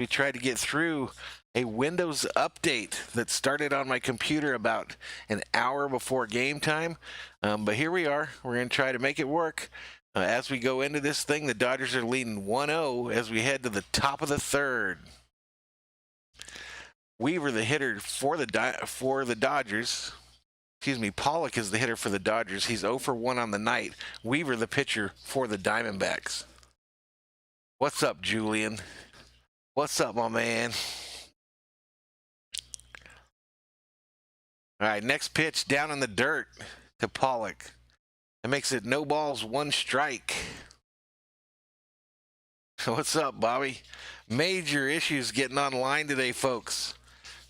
We tried to get through a Windows update that started on my computer about an hour before game time. But here we are. We're going to try to make it work. As we go into this thing, the Dodgers are leading 1-0 as we head to the top of the third. Weaver, the hitter for the Dodgers. Excuse me, Pollock is the hitter for the Dodgers. He's 0 for 1 on the night. Weaver, the pitcher for the Diamondbacks. What's up, Julian? What's up, my man? All right, next pitch down in the dirt to Pollock. That makes it no balls, 1 strike. What's up, Bobby? Major issues getting online today, folks.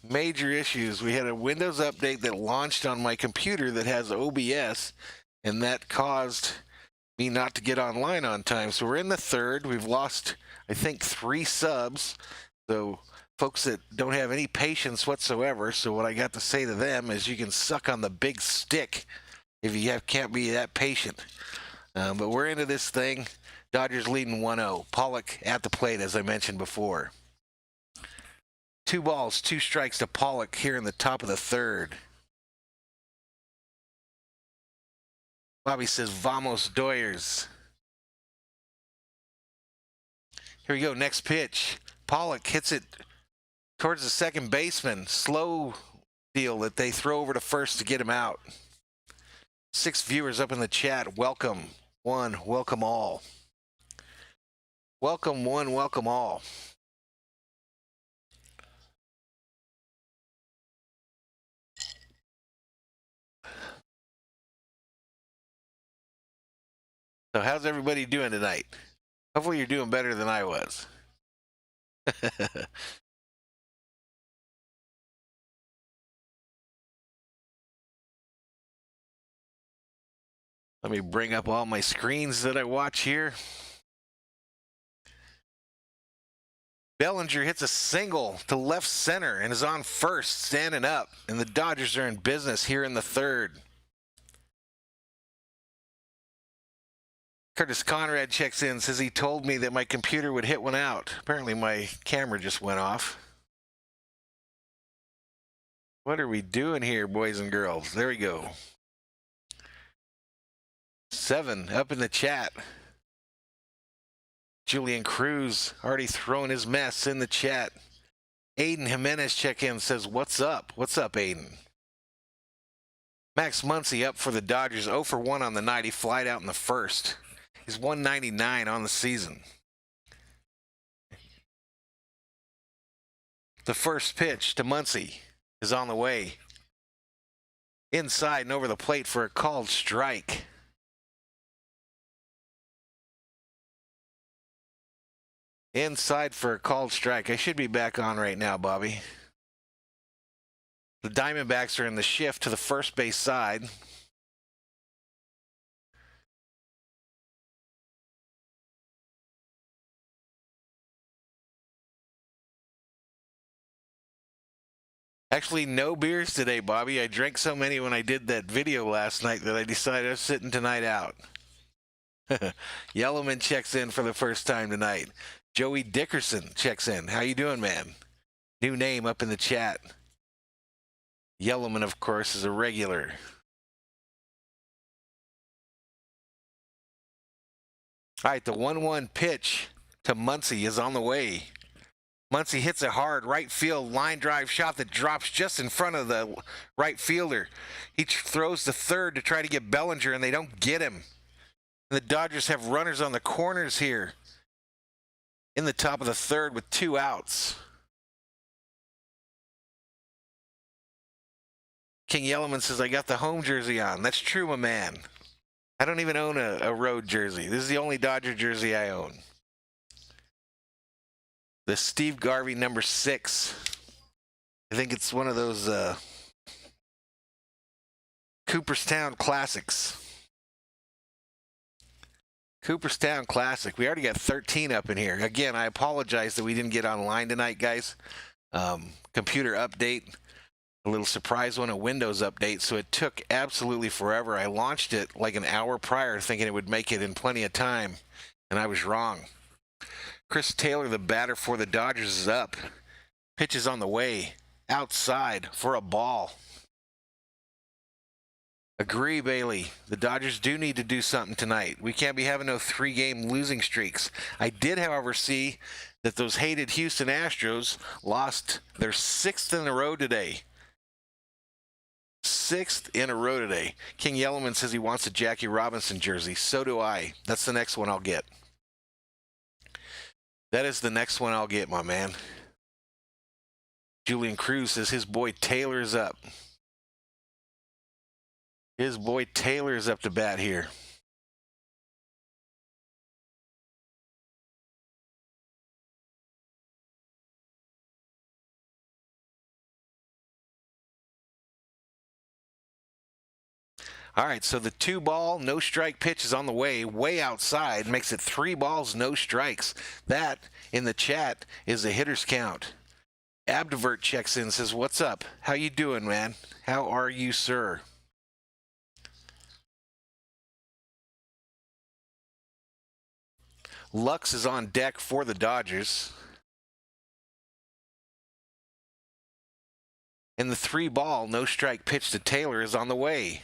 Major issues. We had a Windows update that launched on my computer that has OBS, and that caused me not to get online on time. So we're in the third. We've lost, I think, 3 subs. So folks that don't have any patience whatsoever. So what I got to say to them is you can suck on the big stick if you can't be that patient. But we're into this thing. Dodgers leading 1-0. Pollock at the plate, as I mentioned before. 2 balls, 2 strikes to Pollock here in the top of the third. Bobby says, "Vamos, Doyers." Here we go, next pitch. Pollock hits it towards the second baseman. Slow deal that they throw over to first to get him out. 6 viewers up in the chat. Welcome one, welcome all. Welcome one, welcome all. So how's everybody doing tonight? Hopefully you're doing better than I was. Let me bring up all my screens that I watch here. Bellinger hits a single to left center and is on first, standing up. And the Dodgers are in business here in the third. Curtis Conrad checks in, says he told me that my computer would hit one out. Apparently my camera just went off. What are we doing here, boys and girls? There we go. 7 up in the chat. Julian Cruz already throwing his mess in the chat. Aiden Jimenez check in, says, "What's up?" What's up, Aiden? Max Muncy up for the Dodgers, 0 for 1 on the night. He flied out in the first. He's 199 on the season. The first pitch to Muncy is on the way. Inside and over the plate for a called strike. Inside for a called strike. I should be back on right now, Bobby. The Diamondbacks are in the shift to the first base side. Actually, no beers today, Bobby. I drank so many when I did that video last night that I decided I was sitting tonight out. Yellowman checks in for the first time tonight. Joey Dickerson checks in. How you doing, man? New name up in the chat. Yellowman, of course, is a regular. All right, the 1-1 pitch to Muncy is on the way. Muncy hits a hard right field line drive shot that drops just in front of the right fielder. He throws to third to try to get Bellinger, and they don't get him. And the Dodgers have runners on the corners here in the top of the third with 2 outs. King Yellowman says, "I got the home jersey on." That's true, my man. I don't even own a road jersey. This is the only Dodger jersey I own. The Steve Garvey number 6. I think it's one of those Cooperstown Classics. Cooperstown Classic. We already got 13 up in here. Again, I apologize that we didn't get online tonight, guys. Computer update. A little surprise one, a Windows update, so it took absolutely forever. I launched it like an hour prior thinking it would make it in plenty of time, and I was wrong. Chris Taylor, the batter for the Dodgers, is up. Pitch is on the way. Outside for a ball. Agree, Bailey. The Dodgers do need to do something tonight. We can't be having no 3-game losing streaks. I did, however, see that those hated Houston Astros lost their 6th in a row today. 6th in a row today. King Yellowman says he wants a Jackie Robinson jersey. So do I. That's the next one I'll get. That is the next one I'll get, my man. Julian Cruz says his boy Taylor's up. His boy Taylor's up to bat here. All right, so the 2-ball, no-strike pitch is on the way outside, makes it 3 balls, no strikes. That, in the chat, is a hitter's count. Abdivert checks in, says, what's up? How you doing, man? How are you, sir? Lux is on deck for the Dodgers. And the 3-ball, no-strike pitch to Taylor is on the way.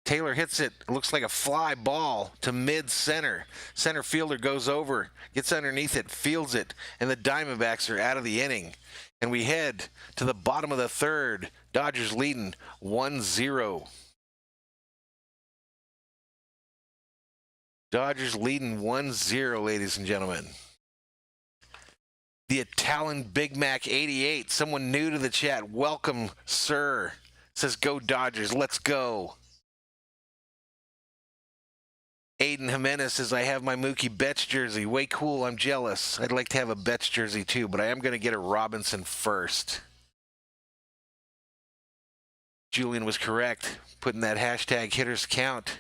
Taylor hits it. It looks like a fly ball to mid-center. Center fielder goes over, gets underneath it, fields it, and the Diamondbacks are out of the inning. And we head to the bottom of the 3rd. Dodgers leading 1-0. Dodgers leading 1-0, ladies and gentlemen. The Italian Big Mac 88. Someone new to the chat. Welcome, sir. Says, go Dodgers. Let's go. Aiden Jimenez says, I have my Mookie Betts jersey. Way cool. I'm jealous. I'd like to have a Betts jersey too, but I am going to get a Robinson first. Julian was correct. Putting that hashtag hitters count.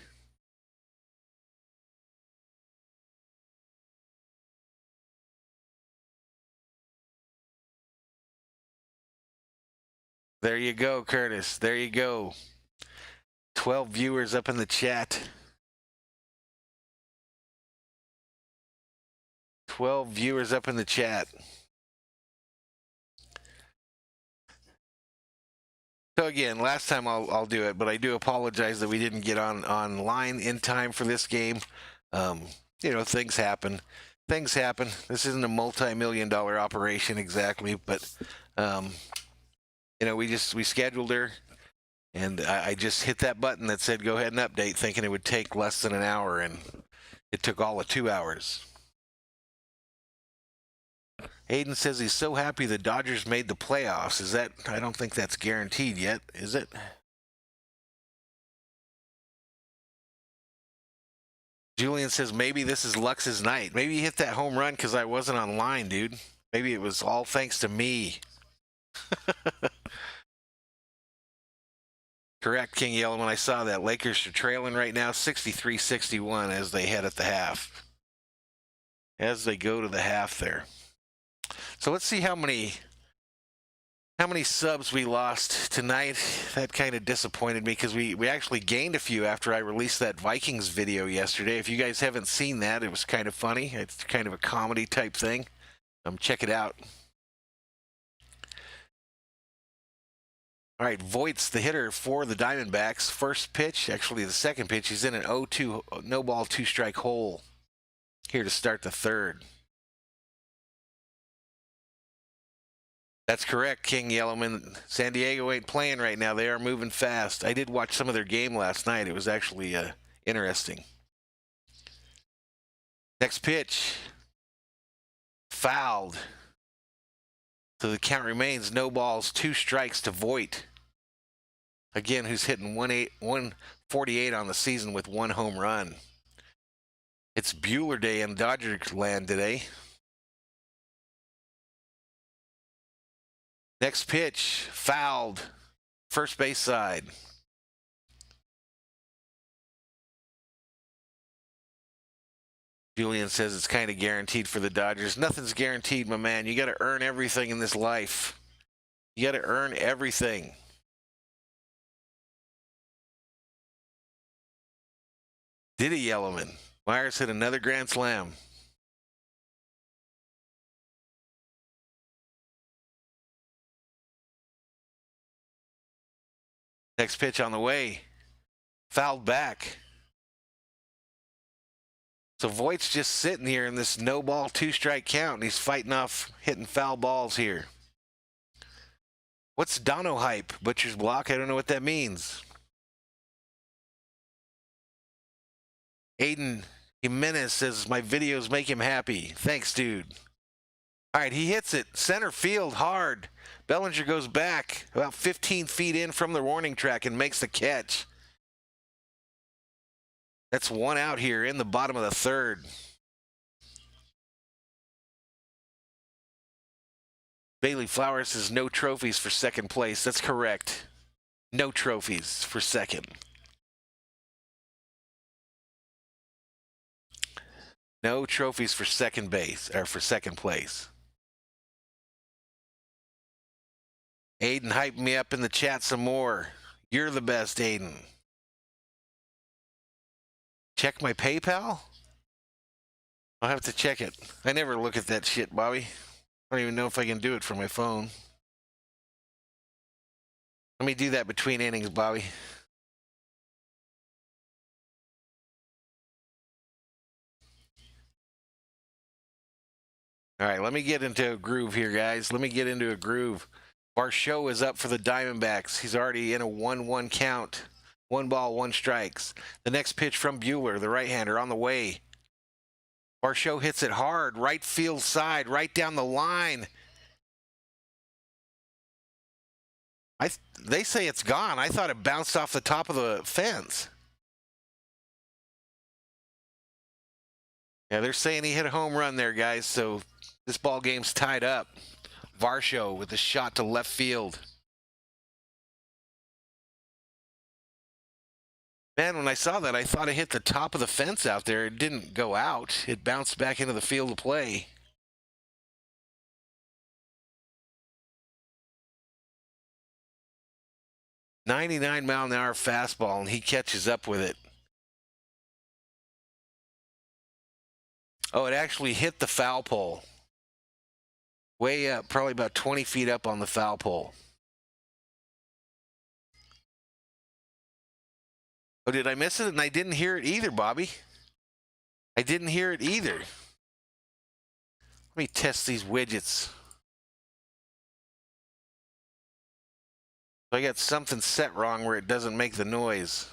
There you go, Curtis. There you go. 12 viewers up in the chat. 12 viewers up in the chat. So again, last time I'll do it, but I do apologize that we didn't get online in time for this game. You know, things happen. Things happen. This isn't a multi-million-dollar operation exactly, but you know, we scheduled her, and I just hit that button that said go ahead and update, thinking it would take less than an hour, and it took all of 2 hours. Aiden says he's so happy the Dodgers made the playoffs. Is that? I don't think that's guaranteed yet, is it? Julian says maybe this is Lux's night. Maybe he hit that home run because I wasn't online, dude. Maybe it was all thanks to me. Correct, King Yellow. When I saw that, Lakers are trailing right now 63-61 as they head at the half. As they go to the half there. So let's see how many subs we lost tonight. That kind of disappointed me because we actually gained a few after I released that Vikings video yesterday. If you guys haven't seen that, it was kind of funny. It's kind of a comedy type thing. Check it out. All right, Voigt's the hitter for the Diamondbacks. First pitch, actually the second pitch, he's in an 0-2, no ball, 2-strike hole. Here to start the 3rd. That's correct, King Yellowman. San Diego ain't playing right now. They are moving fast. I did watch some of their game last night. It was actually interesting. Next pitch. Fouled. So the count remains no balls, 2 strikes to Voigt. Again, who's hitting 148 on the season with 1 home run. It's Bueller Day in Dodger land today. Next pitch, fouled, first base side. Julian says it's kind of guaranteed for the Dodgers. Nothing's guaranteed, my man. You got to earn everything in this life. You got to earn everything. Diddy Yellowman. Myers hit another grand slam. Next pitch on the way. Fouled back. So Voigt's just sitting here in this no ball, 2-strike count, and he's fighting off hitting foul balls here. What's Dono hype? Butcher's block? I don't know what that means. Aiden Jimenez says, my videos make him happy. Thanks, dude. All right, he hits it. Center field hard. Bellinger goes back about 15 feet in from the warning track and makes the catch. That's one out here in the bottom of the third. Bailey Flowers says no trophies for second place. That's correct. No trophies for second. No trophies for second base, or for second place. Aiden hyped me up in the chat some more. You're the best, Aiden. Check my PayPal? I'll have to check it. I never look at that shit, Bobby. I don't even know if I can do it from my phone. Let me do that between innings, Bobby. All right, let me get into a groove here, guys. Let me get into a groove. Varsho is up for the Diamondbacks. He's already in a 1-1 count. 1 ball, 1 strikes. The next pitch from Buehler, the right-hander, on the way. Varsho hits it hard, right field side, right down the line. They say it's gone. I thought it bounced off the top of the fence. Yeah, they're saying he hit a home run there, guys, so this ball game's tied up. Varsho with a shot to left field. Man, when I saw that, I thought it hit the top of the fence out there. It didn't go out. It bounced back into the field of play. .99-mile-an-hour fastball, and he catches up with it. Oh, it actually hit the foul pole. Way up, probably about 20 feet up on the foul pole. Oh, did I miss it? And I didn't hear it either, Bobby. I didn't hear it either. Let me test these widgets. I got something set wrong where it doesn't make the noise.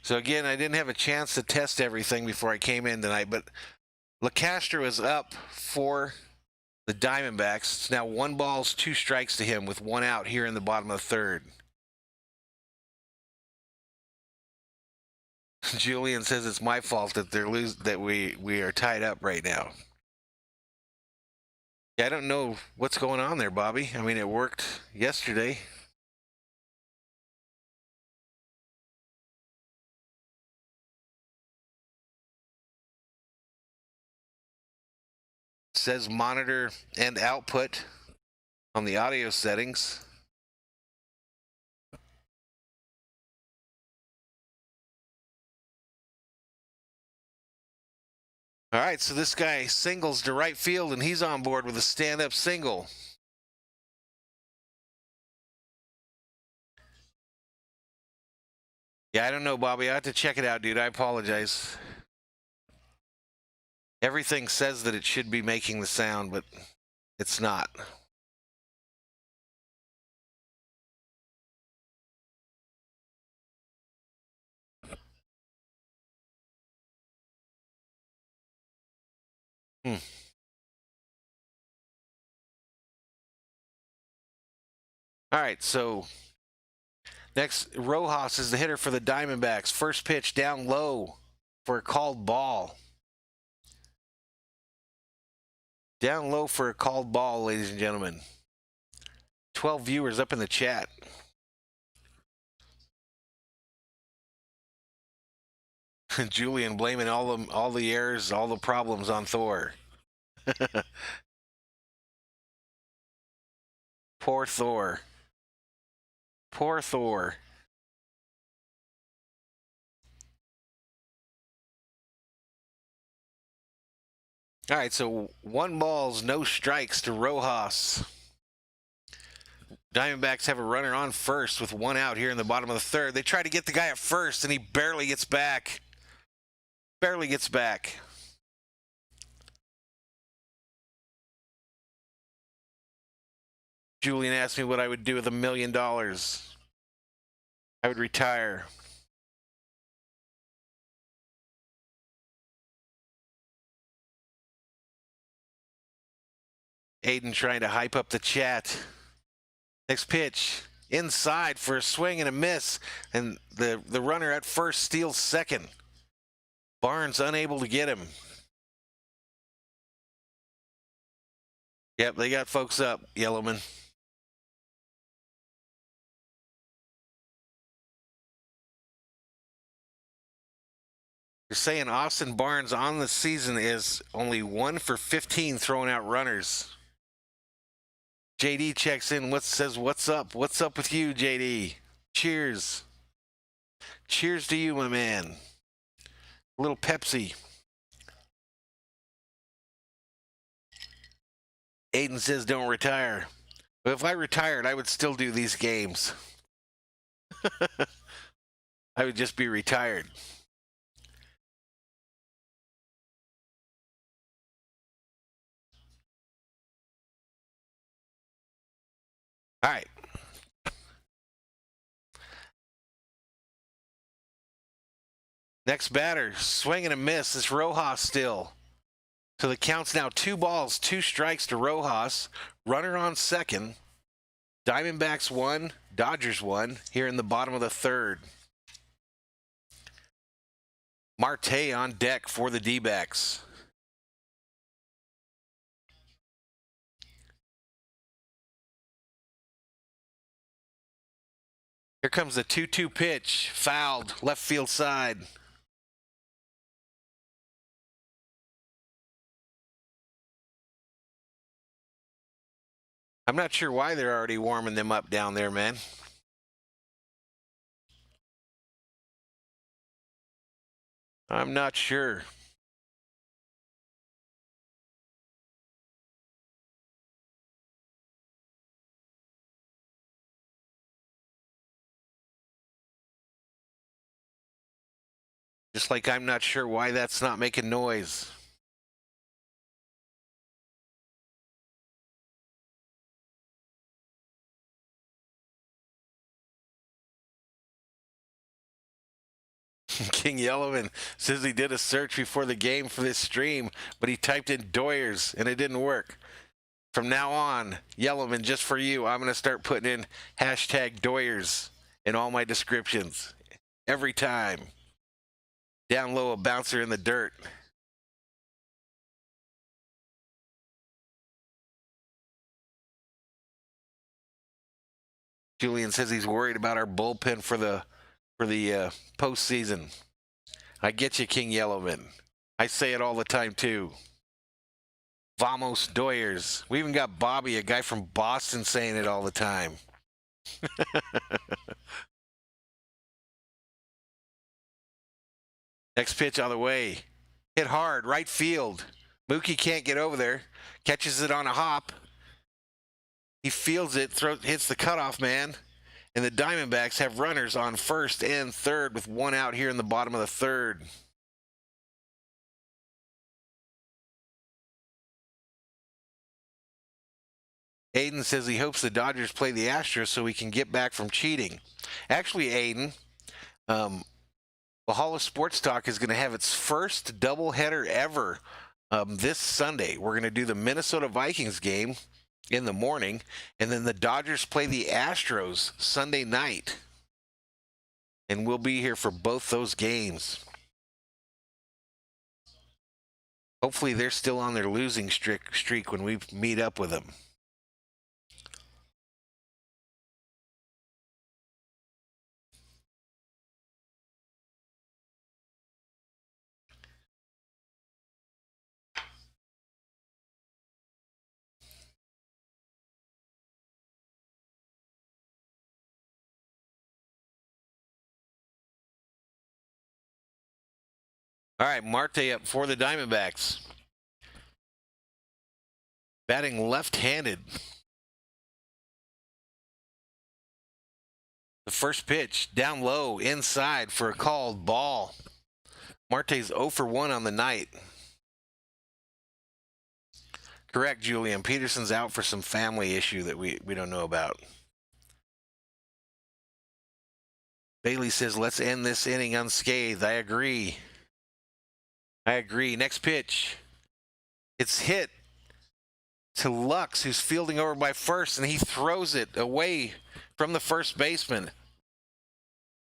So again, I didn't have a chance to test everything before I came in tonight, but LeCastro is up for the Diamondbacks. It's now 1 ball, 2 strikes to him with 1 out here in the bottom of the third. Julian says it's my fault that we are tied up right now. Yeah, I don't know what's going on there, Bobby. I mean, it worked yesterday. It says monitor and output on the audio settings. All right, so this guy singles to right field, and he's on board with a stand-up single. Yeah, I don't know, Bobby. I have to check it out, dude. I apologize. Everything says that it should be making the sound, but it's not. All right, so next, Rojas is the hitter for the Diamondbacks. First pitch down low for a called ball. Down low for a called ball, ladies and gentlemen. 12 viewers up in the chat. Julian blaming all the errors, all the problems on Thor. Poor Thor. Poor Thor. All right, so 1 balls, no strikes to Rojas. Diamondbacks have a runner on first with 1 out here in the bottom of the third. They try to get the guy at first, and he barely gets back. Barely gets back. Julian asked me what I would do with $1 million. I would retire. Aiden trying to hype up the chat. Next pitch, inside for a swing and a miss, and the runner at first steals second. Barnes unable to get him. Yep, they got folks up, Yellowman. You're saying Austin Barnes on the season is only 1 for 15 throwing out runners. JD checks in. Says, what's up? What's up with you, JD? Cheers. Cheers to you, my man. A little Pepsi. Aiden says, don't retire. But if I retired, I would still do these games. I would just be retired. All right. Next batter, swing and a miss. It's Rojas still. So the count's now 2 balls, 2 strikes to Rojas. Runner on second. Diamondbacks 1, Dodgers 1 here in the bottom of the third. Marte on deck for the D-backs. Here comes the 2-2 pitch. Fouled, left field side. I'm not sure why they're already warming them up down there, man. I'm not sure. Just like I'm not sure why that's not making noise. King Yellowman says he did a search before the game for this stream, but he typed in Doyers and it didn't work. From now on, Yellowman, just for you, I'm going to start putting in hashtag Doyers in all my descriptions. Every time. Down low, a bouncer in the dirt. Julian says he's worried about our bullpen for the postseason. I get you, King Yellowman. I say it all the time too. Vamos Doyers. We even got Bobby, a guy from Boston, saying it all the time. Next pitch on the way. Hit hard, right field. Mookie can't get over there. Catches it on a hop. He fields it, hits the cutoff man. And the Diamondbacks have runners on first and third with 1 out here in the bottom of the third. Aiden says he hopes the Dodgers play the Astros so he can get back from cheating. Actually, Aiden, Valhalla Sports Talk is going to have its first doubleheader ever this Sunday. We're going to do the Minnesota Vikings game in the morning, and then the Dodgers play the Astros Sunday night. And we'll be here for both those games. Hopefully they're still on their losing streak when we meet up with them. All right, Marte up for the Diamondbacks. Batting left-handed. The first pitch, down low, inside for a called ball. Marte's 0 for 1 on the night. Correct, Julian. Peterson's out for some family issue that we don't know about. Bailey says, let's end this inning unscathed. I agree. Next pitch. It's hit to Lux, who's fielding over by first, and he throws it away from the first baseman.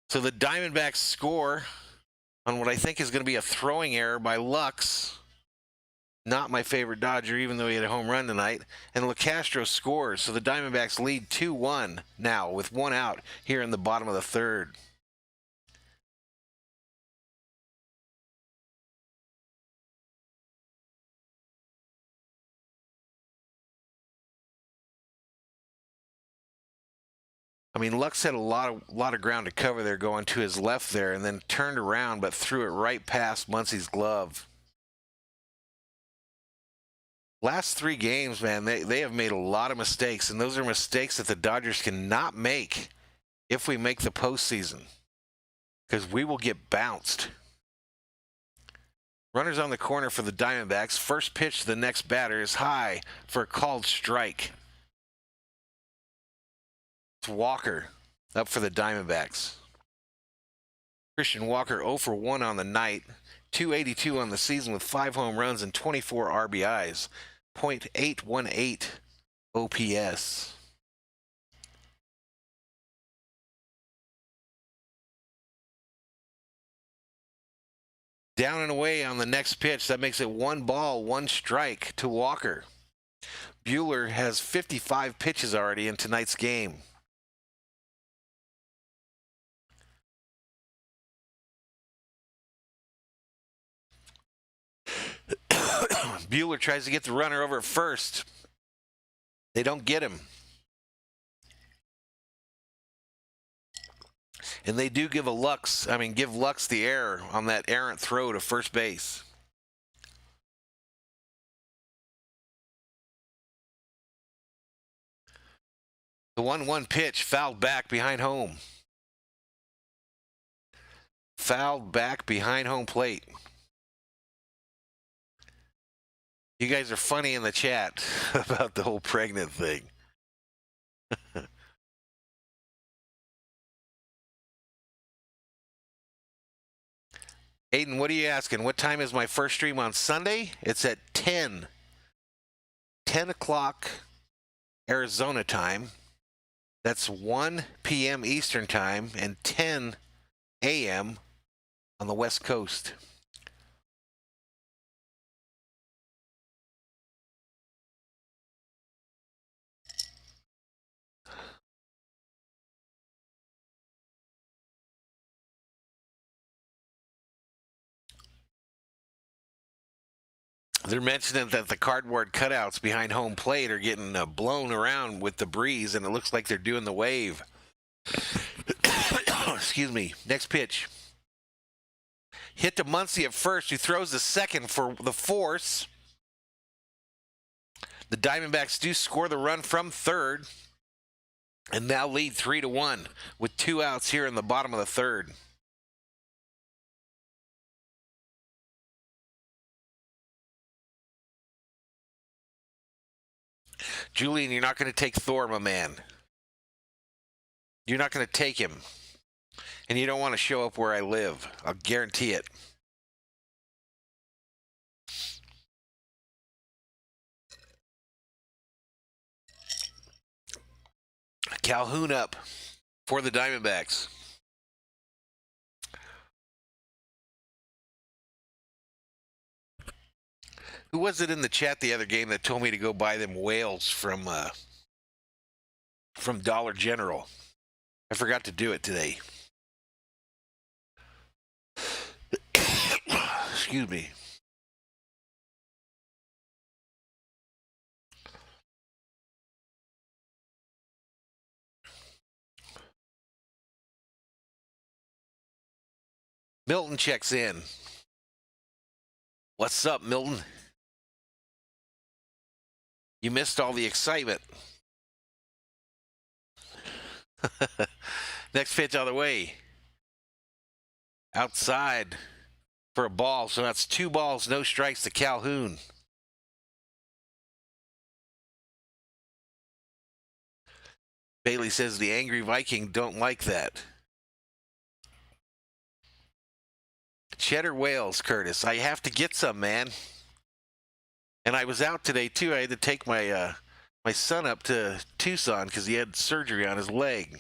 So the Diamondbacks score on what I think is going to be a throwing error by Lux. Not my favorite Dodger, even though he had a home run tonight. And LeCastro scores, so the Diamondbacks lead 2-1 now with 1 out here in the bottom of the third. I mean, Lux had a lot of ground to cover there going to his left there, and then turned around but threw it right past Muncy's glove. Last 3 games, man, they have made a lot of mistakes, and those are mistakes that the Dodgers cannot make if we make the postseason, because we will get bounced. Runners on the corner for the Diamondbacks. First pitch to the next batter is high for a called strike. It's Walker up for the Diamondbacks. Christian Walker 0 for 1 on the night. 282 on the season with 5 home runs and 24 RBIs. .818 OPS. Down and away on the next pitch. That makes it 1 ball, 1 strike to Walker. Buehler has 55 pitches already in tonight's game. Buehler tries to get the runner over at first. They don't get him. And they do give Lux the error on that errant throw to first base. The 1-1 pitch fouled back behind home. Fouled back behind home plate. You guys are funny in the chat about the whole pregnant thing. Aiden, what are you asking? What time is my first stream on Sunday? It's at 10 o'clock Arizona time. That's 1 p.m. Eastern time and 10 a.m. on the West Coast. They're mentioning that the cardboard cutouts behind home plate are getting blown around with the breeze, and it looks like they're doing the wave. Excuse me. Next pitch. Hit to Muncy at first, who throws the second for the force. The Diamondbacks do score the run from third, and now lead 3-1 with 2 outs here in the bottom of the third. Julian, you're not going to take Thor, my man. You're not going to take him. And you don't want to show up where I live. I'll guarantee it. Calhoun up for the Diamondbacks. Who was it in the chat the other game that told me to go buy them whales from Dollar General? I forgot to do it today. Excuse me. Milton checks in. What's up, Milton? You missed all the excitement. Next pitch on the way. Outside for a ball. So that's 2 balls, no strikes to Calhoun. Bailey says the angry Viking don't like that. Cheddar whales, Curtis. I have to get some, man. And I was out today too. I had to take my my son up to Tucson because he had surgery on his leg.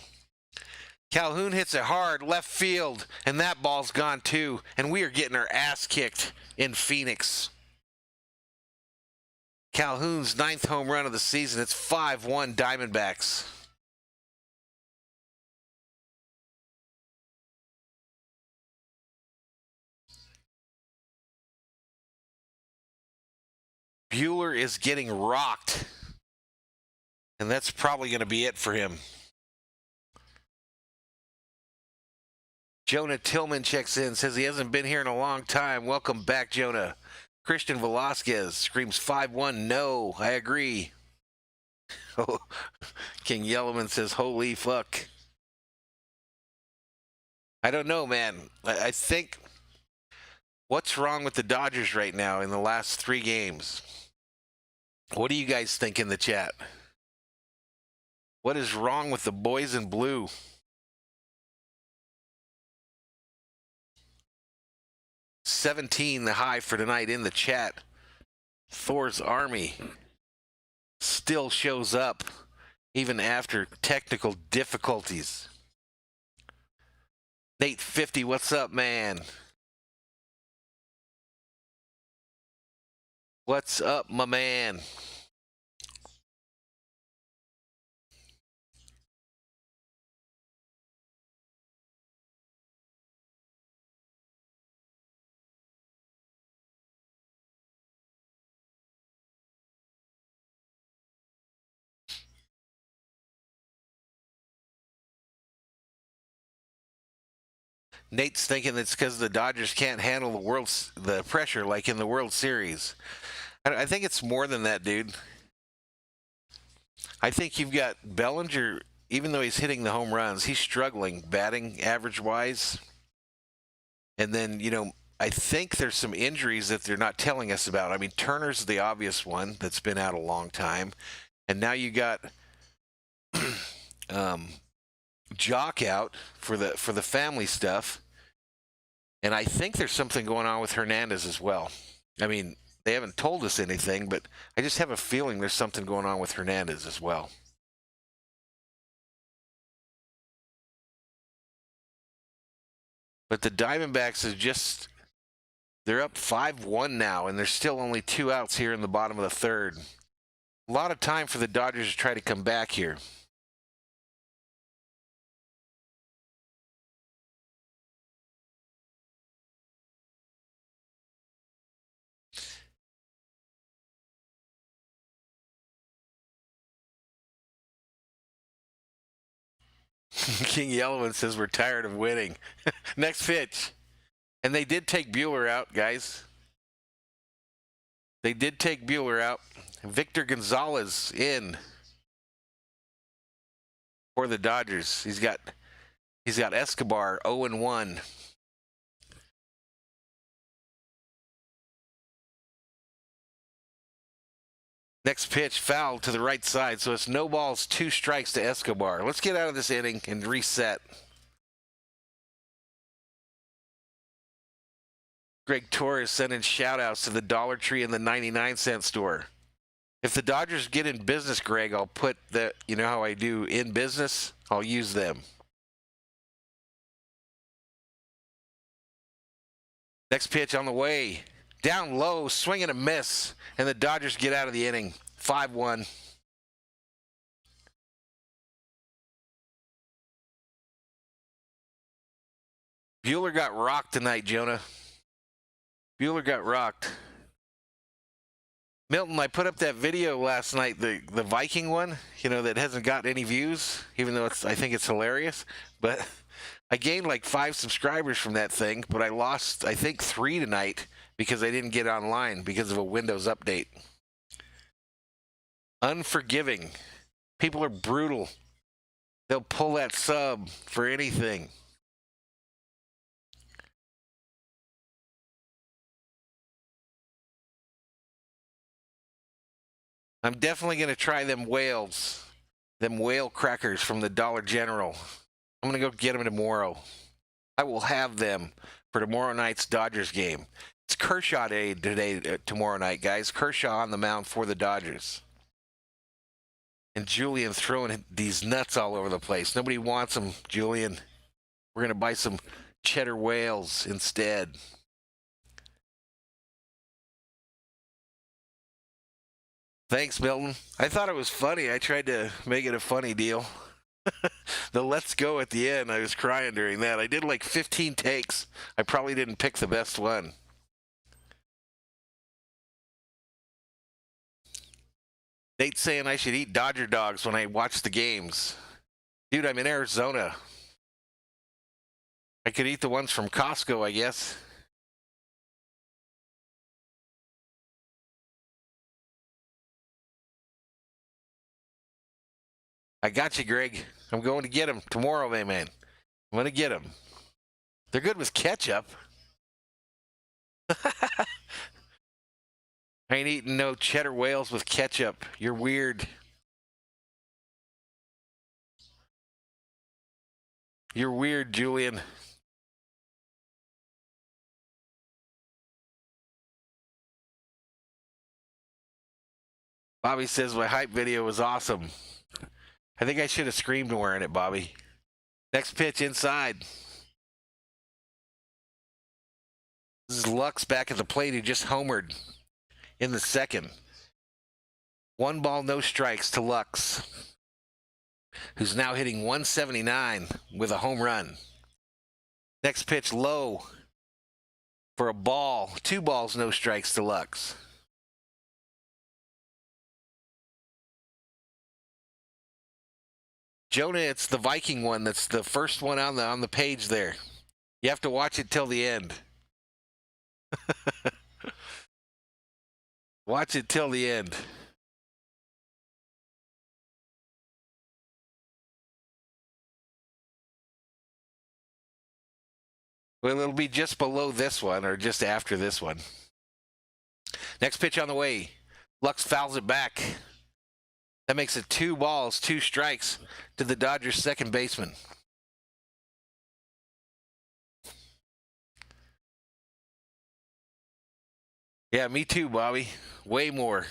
Calhoun hits it hard left field, and that ball's gone too. And we are getting our ass kicked in Phoenix. Calhoun's 9th home run of the season. It's 5-1 Diamondbacks. Bueller is getting rocked. And that's probably going to be it for him. Jonah Tillman checks in, says he hasn't been here in a long time. Welcome back, Jonah. Christian Velasquez screams 5-1. No, I agree. King Yellowman says, holy fuck. I don't know, man. I think what's wrong with the Dodgers right now in the last 3 games? What do you guys think in the chat? What is wrong with the boys in blue? $17 the high for tonight in the chat. Thor's Army still shows up even after technical difficulties. Nate 50, what's up, man? What's up, my man? Nate's thinking it's because the Dodgers can't handle the pressure like in the World Series. I think it's more than that, dude. I think you've got Bellinger, even though he's hitting the home runs, he's struggling batting average-wise. And then, I think there's some injuries that they're not telling us about. I mean, Turner's the obvious one that's been out a long time. And now you got Jock out for the family stuff. And I think there's something going on with Hernandez as well. I mean, they haven't told us anything, but I just have a feeling there's something going on with Hernandez as well. But the Diamondbacks they're up 5-1 now, and there's still only 2 outs here in the bottom of the 3rd. A lot of time for the Dodgers to try to come back here. King Yellowman says we're tired of winning. Next pitch. And they did take Bueller out, guys. They did take Bueller out. Victor Gonzalez in for the Dodgers. He's got Escobar 0-1. Next pitch, foul to the right side, so it's no balls, 2 strikes to Escobar. Let's get out of this inning and reset. Greg Torres sending shout-outs to the Dollar Tree and the 99-cent store. If the Dodgers get in business, Greg, I'll put the, you know how I do in business? I'll use them. Next pitch on the way. Down low, swing and a miss, and the Dodgers get out of the inning. 5-1. Bueller got rocked tonight, Jonah. Bueller got rocked. Milton, I put up that video last night, the Viking one, that hasn't got any views, even though I think it's hilarious. But I gained like 5 subscribers from that thing, but I lost, I think, 3 tonight because I didn't get online because of a Windows update. Unforgiving. People are brutal. They'll pull that sub for anything. I'm definitely going to try them whales. Them whale crackers from the Dollar General. I'm going to go get them tomorrow. I will have them for tomorrow night's Dodgers game. It's Kershaw Day tomorrow night, guys. Kershaw on the mound for the Dodgers. And Julian throwing these nuts all over the place. Nobody wants them, Julian. We're going to buy some cheddar whales instead. Thanks, Milton. I thought it was funny. I tried to make it a funny deal. The let's go at the end, I was crying during that. I did like 15 takes. I probably didn't pick the best one. Nate's saying I should eat Dodger dogs when I watch the games. Dude, I'm in Arizona. I could eat the ones from Costco, I guess. I got you, Greg. I'm going to get them tomorrow, man. I'm going to get them. They're good with ketchup. I ain't eating no cheddar whales with ketchup. You're weird. You're weird, Julian. Bobby says my hype video was awesome. I think I should have screamed wearing it, Bobby. Next pitch inside. This is Lux back at the plate. He just homered in the second. 1 ball, no strikes to Lux, who's now hitting 179 with a home run. Next pitch low for a ball. 2 balls, no strikes to Lux. Jonah, it's the Viking one. That's the first one on the page there. You have to watch it till the end. Watch it till the end. Well, it'll be just below this one or just after this one. Next pitch on the way. Lux fouls it back. That makes it 2 balls, 2 strikes to the Dodgers' second baseman. Yeah, me too, Bobby. Way more.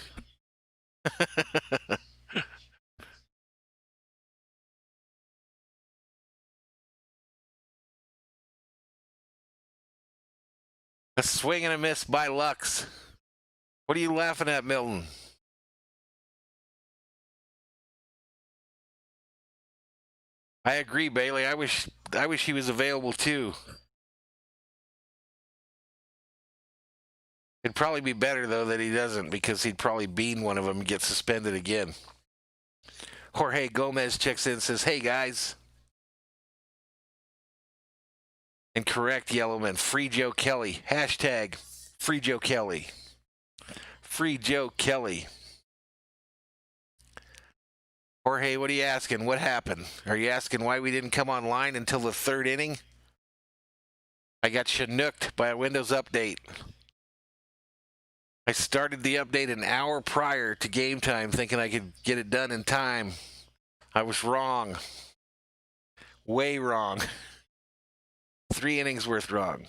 A swing and a miss by Lux. What are you laughing at, Milton? I agree, Bailey. I wish he was available too. It'd probably be better though that he doesn't, because he'd probably bean one of them and get suspended again. Jorge Gomez checks in and says, "Hey guys." And correct, Yellowman. Free Joe Kelly. Hashtag Free Joe Kelly. Free Joe Kelly. Jorge, what are you asking? What happened? Are you asking why we didn't come online until the 3rd inning? I got chinooked by a Windows update. I started the update an hour prior to game time thinking I could get it done in time. I was wrong. Way wrong. 3 innings worth wrong.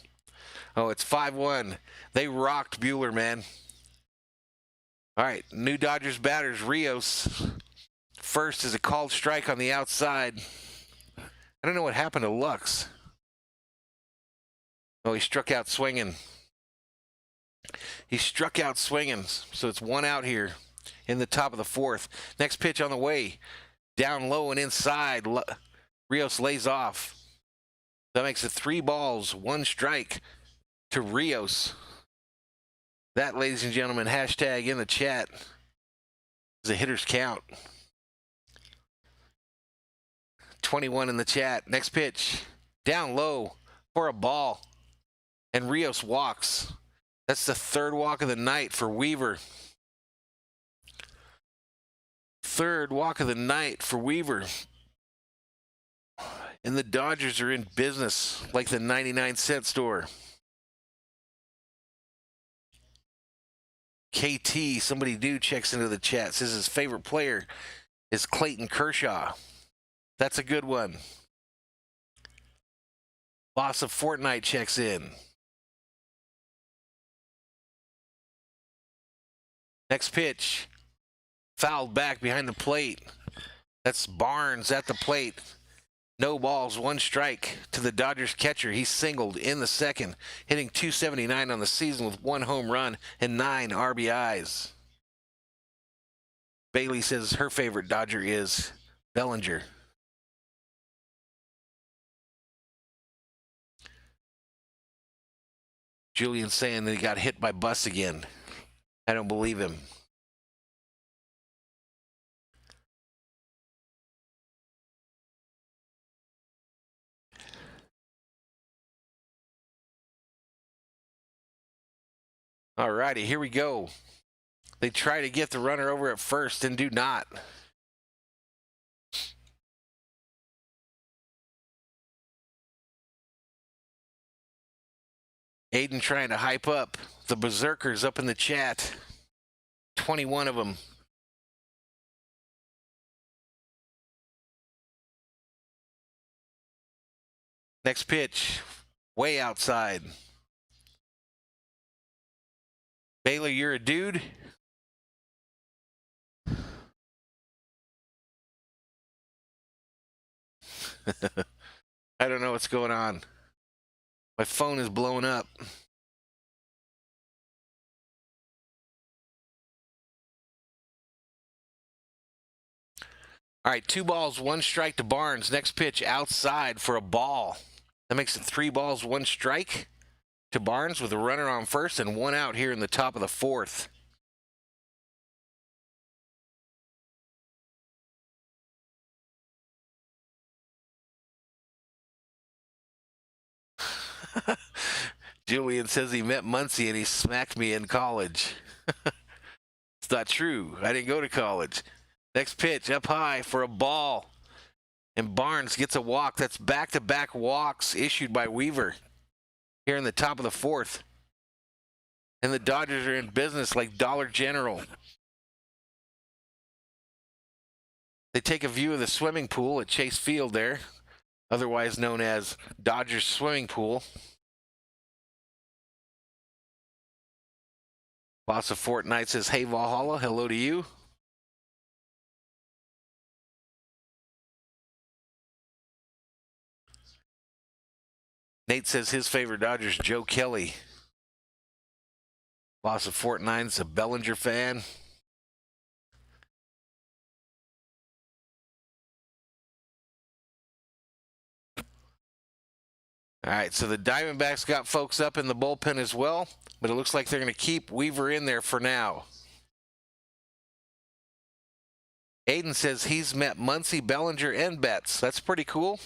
Oh, it's 5-1. They rocked Bueller, man. All right, new Dodgers batters. Rios. First is a called strike on the outside. I don't know what happened to Lux. Oh, he struck out swinging. He struck out swinging, so it's 1 out here in the top of the 4th. Next pitch on the way. Down low and inside. Rios lays off. That makes it 3 balls, 1 strike to Rios. That, ladies and gentlemen, hashtag in the chat is a hitter's count. 21 in the chat. Next pitch. Down low for a ball. And Rios walks. That's the 3rd walk of the night for Weaver. third walk of the night for Weaver. And the Dodgers are in business like the 99-cent store. KT, somebody new checks into the chat, says his favorite player is Clayton Kershaw. That's a good one. Boss of Fortnite checks in. Next pitch. Fouled back behind the plate. That's Barnes at the plate. No balls, one strike to the Dodgers catcher. He's singled in the second, hitting .279 on the season with 1 home run and 9 RBIs. Bailey says her favorite Dodger is Bellinger. Julian's saying that he got hit by bus again. I don't believe him. All righty, here we go. They try to get the runner over at first and do not. Aiden trying to hype up the Berserkers up in the chat. 21 of them. Next pitch, way outside. Baylor, you're a dude. I don't know what's going on. My phone is blowing up. All right, 2 balls, 1 strike to Barnes. Next pitch outside for a ball. That makes it 3 balls, 1 strike to Barnes with a runner on first and 1 out here in the top of the 4th. Julian says he met Muncie and he smacked me in college. It's not true. I didn't go to college. Next pitch up high for a ball. And Barnes gets a walk. That's back-to-back walks issued by Weaver here in the top of the 4th. And the Dodgers are in business like Dollar General. They take a view of the swimming pool at Chase Field there, otherwise known as Dodgers Swimming Pool. Boss of Fortnite says, hey, Valhalla, hello to you. Nate says his favorite Dodger's Joe Kelly. Boss of Fortnite's a Bellinger fan. All right, so the Diamondbacks got folks up in the bullpen as well, but it looks like they're going to keep Weaver in there for now. Aiden says he's met Muncie, Bellinger, and Betts. That's pretty cool.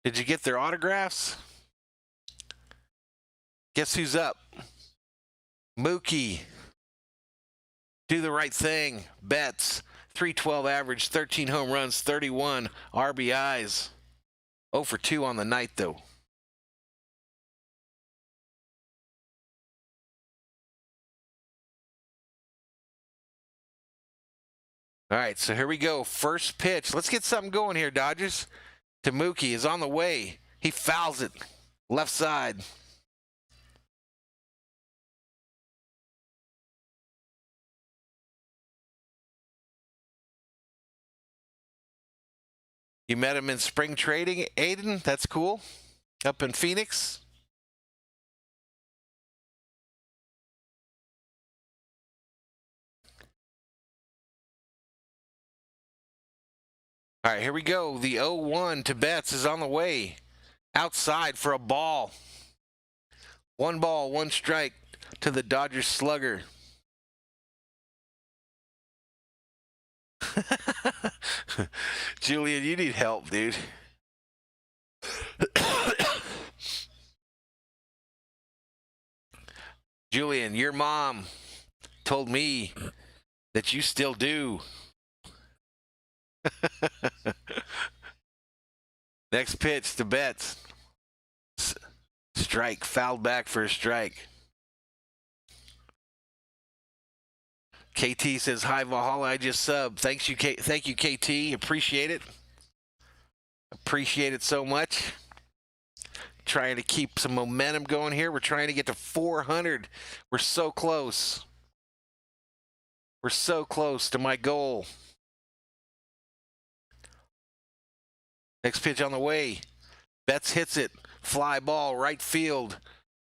Did you get their autographs? Guess who's up? Mookie. Do the right thing. Betts. 312 average, 13 home runs, 31 RBIs. 0 for 2 on the night, though. All right, so here we go. First pitch. Let's get something going here, Dodgers. To Mookie is on the way. He fouls it. Left side. You met him in spring trading, Aiden? That's cool. Up in Phoenix. All right, here we go. The 0-1 to Betts is on the way. Outside for a ball. 1 ball, 1 strike to the Dodgers slugger. Julian, you need help, dude. Julian, your mom told me that you still do. Next pitch to Betts. Strike, fouled back for a strike. KT says, "Hi Valhalla, I just subbed. Thank you, KT. Appreciate it. Appreciate it so much. Trying to keep some momentum going here. We're trying to get to 400. We're so close. We're so close to my goal." Next pitch on the way. Betts hits it. Fly ball, right field.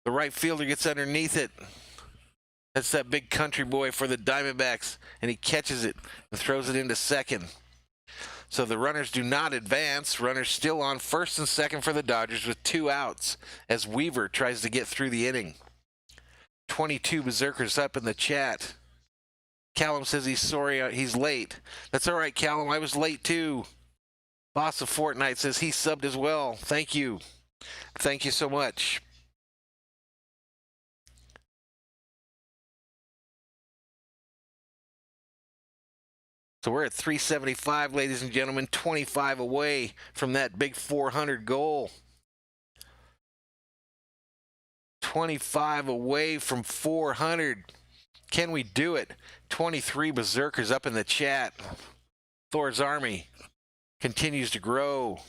The right fielder gets underneath it. That's that big country boy for the Diamondbacks, and he catches it and throws it into second. So the runners do not advance. Runners still on first and second for the Dodgers with 2 outs as Weaver tries to get through the inning. 22 Berserkers up in the chat. Callum says he's sorry he's late. That's all right, Callum. I was late too. Boss of Fortnite says he subbed as well. Thank you. Thank you so much. So we're at 375, ladies and gentlemen, 25 away from that big 400 goal. 25 away from 400. Can we do it? 23 Berserkers up in the chat. Thor's Army continues to grow.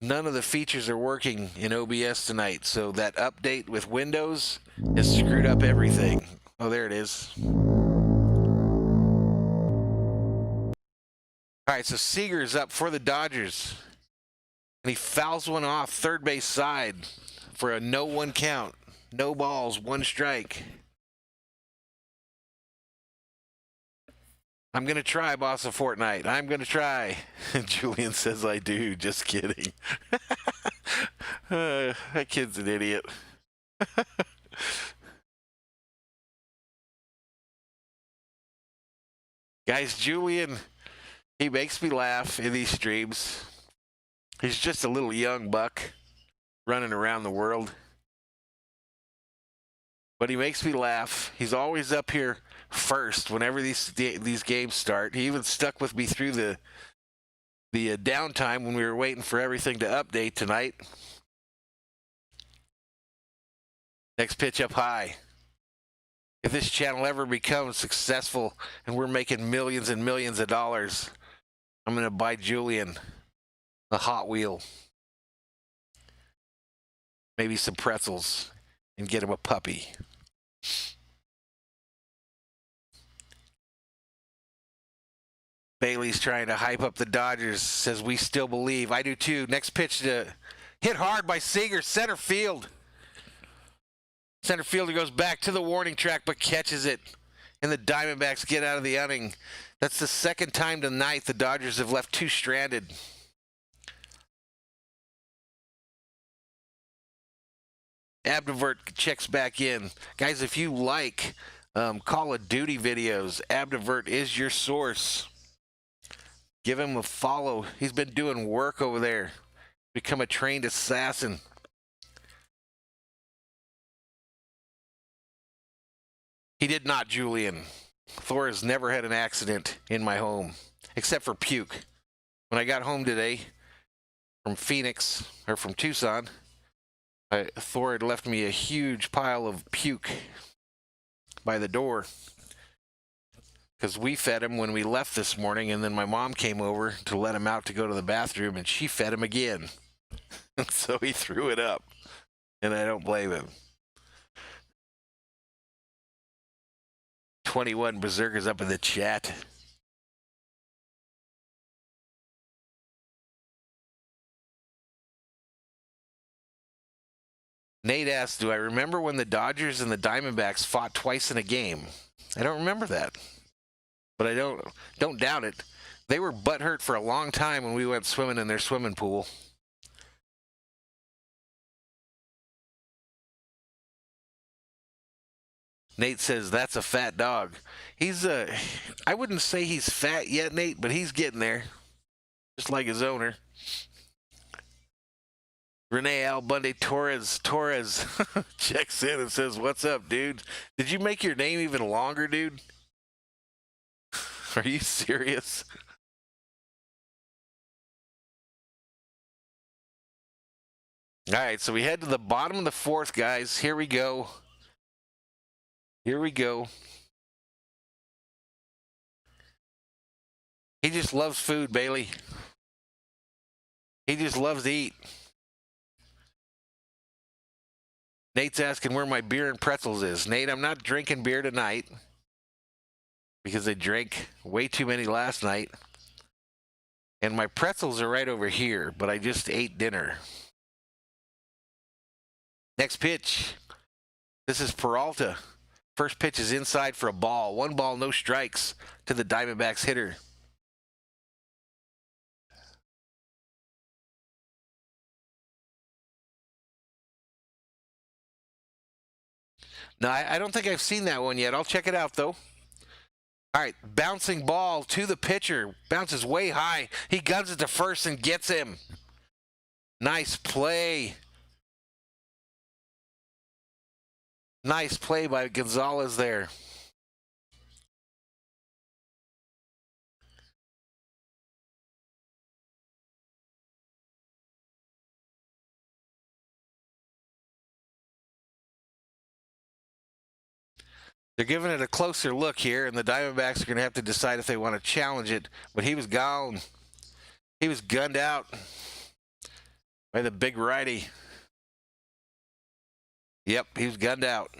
None of the features are working in OBS tonight, so that update with Windows has screwed up everything. Oh, there it is. All right, so Seager's up for the Dodgers, and he fouls one off third base side for a 0-1 count. No balls, 1 strike. I'm going to try, Boss of Fortnite. I'm going to try. Julian says I do. Just kidding. That kid's an idiot. Guys, Julian, he makes me laugh in these streams. He's just a little young buck running around the world. But he makes me laugh. He's always up here first whenever these games start. He even stuck with me through the downtime when we were waiting for everything to update tonight. Next pitch up high. If this channel ever becomes successful and we're making millions and millions of dollars, I'm going to buy Julian a Hot Wheel, maybe some pretzels, and get him a puppy. Bailey's trying to hype up the Dodgers, says we still believe. I do too. Next pitch to hit hard by Seager, center field. Center fielder goes back to the warning track but catches it, and the Diamondbacks get out of the inning. That's the second time tonight the Dodgers have left 2 stranded. Abdivert checks back in. Guys, if you like Call of Duty videos, Abdivert is your source. Give him a follow. He's been doing work over there. Become a trained assassin. He did not, Julian. Thor has never had an accident in my home, except for puke. When I got home today from Phoenix, or from Tucson, Thor had left me a huge pile of puke by the door because we fed him when we left this morning, and then my mom came over to let him out to go to the bathroom, and she fed him again. So he threw it up, and I don't blame him. 21 Berserkers up in the chat. Nate asks, do I remember when the Dodgers and the Diamondbacks fought twice in a game? I don't remember that, but I don't doubt it. They were butthurt for a long time when we went swimming in their swimming pool. Nate says, that's a fat dog. He's I wouldn't say he's fat yet, Nate, but he's getting there, just like his owner. Renee Albunde Torres checks in and says, "What's up, dude? Did you make your name even longer, dude? Are you serious?" All right, so we head to the bottom of the fourth, guys. Here we go. Here we go. He just loves food, Bailey. He just loves to eat. Nate's asking where my beer and pretzels is. Nate, I'm not drinking beer tonight because I drank way too many last night. And my pretzels are right over here, but I just ate dinner. Next pitch. This is Peralta. First pitch is inside for a ball. One ball, no strikes to the Diamondbacks hitter. No, I don't think I've seen that one yet. I'll check it out, though. All right, bouncing ball to the pitcher. Bounces way high. He guns it to first and gets him. Nice play. Nice play by Gonzalez there. They're giving it a closer look here, and the Diamondbacks are going to have to decide if they want to challenge it. But he was gone. He was gunned out by the big righty. Yep, he was gunned out.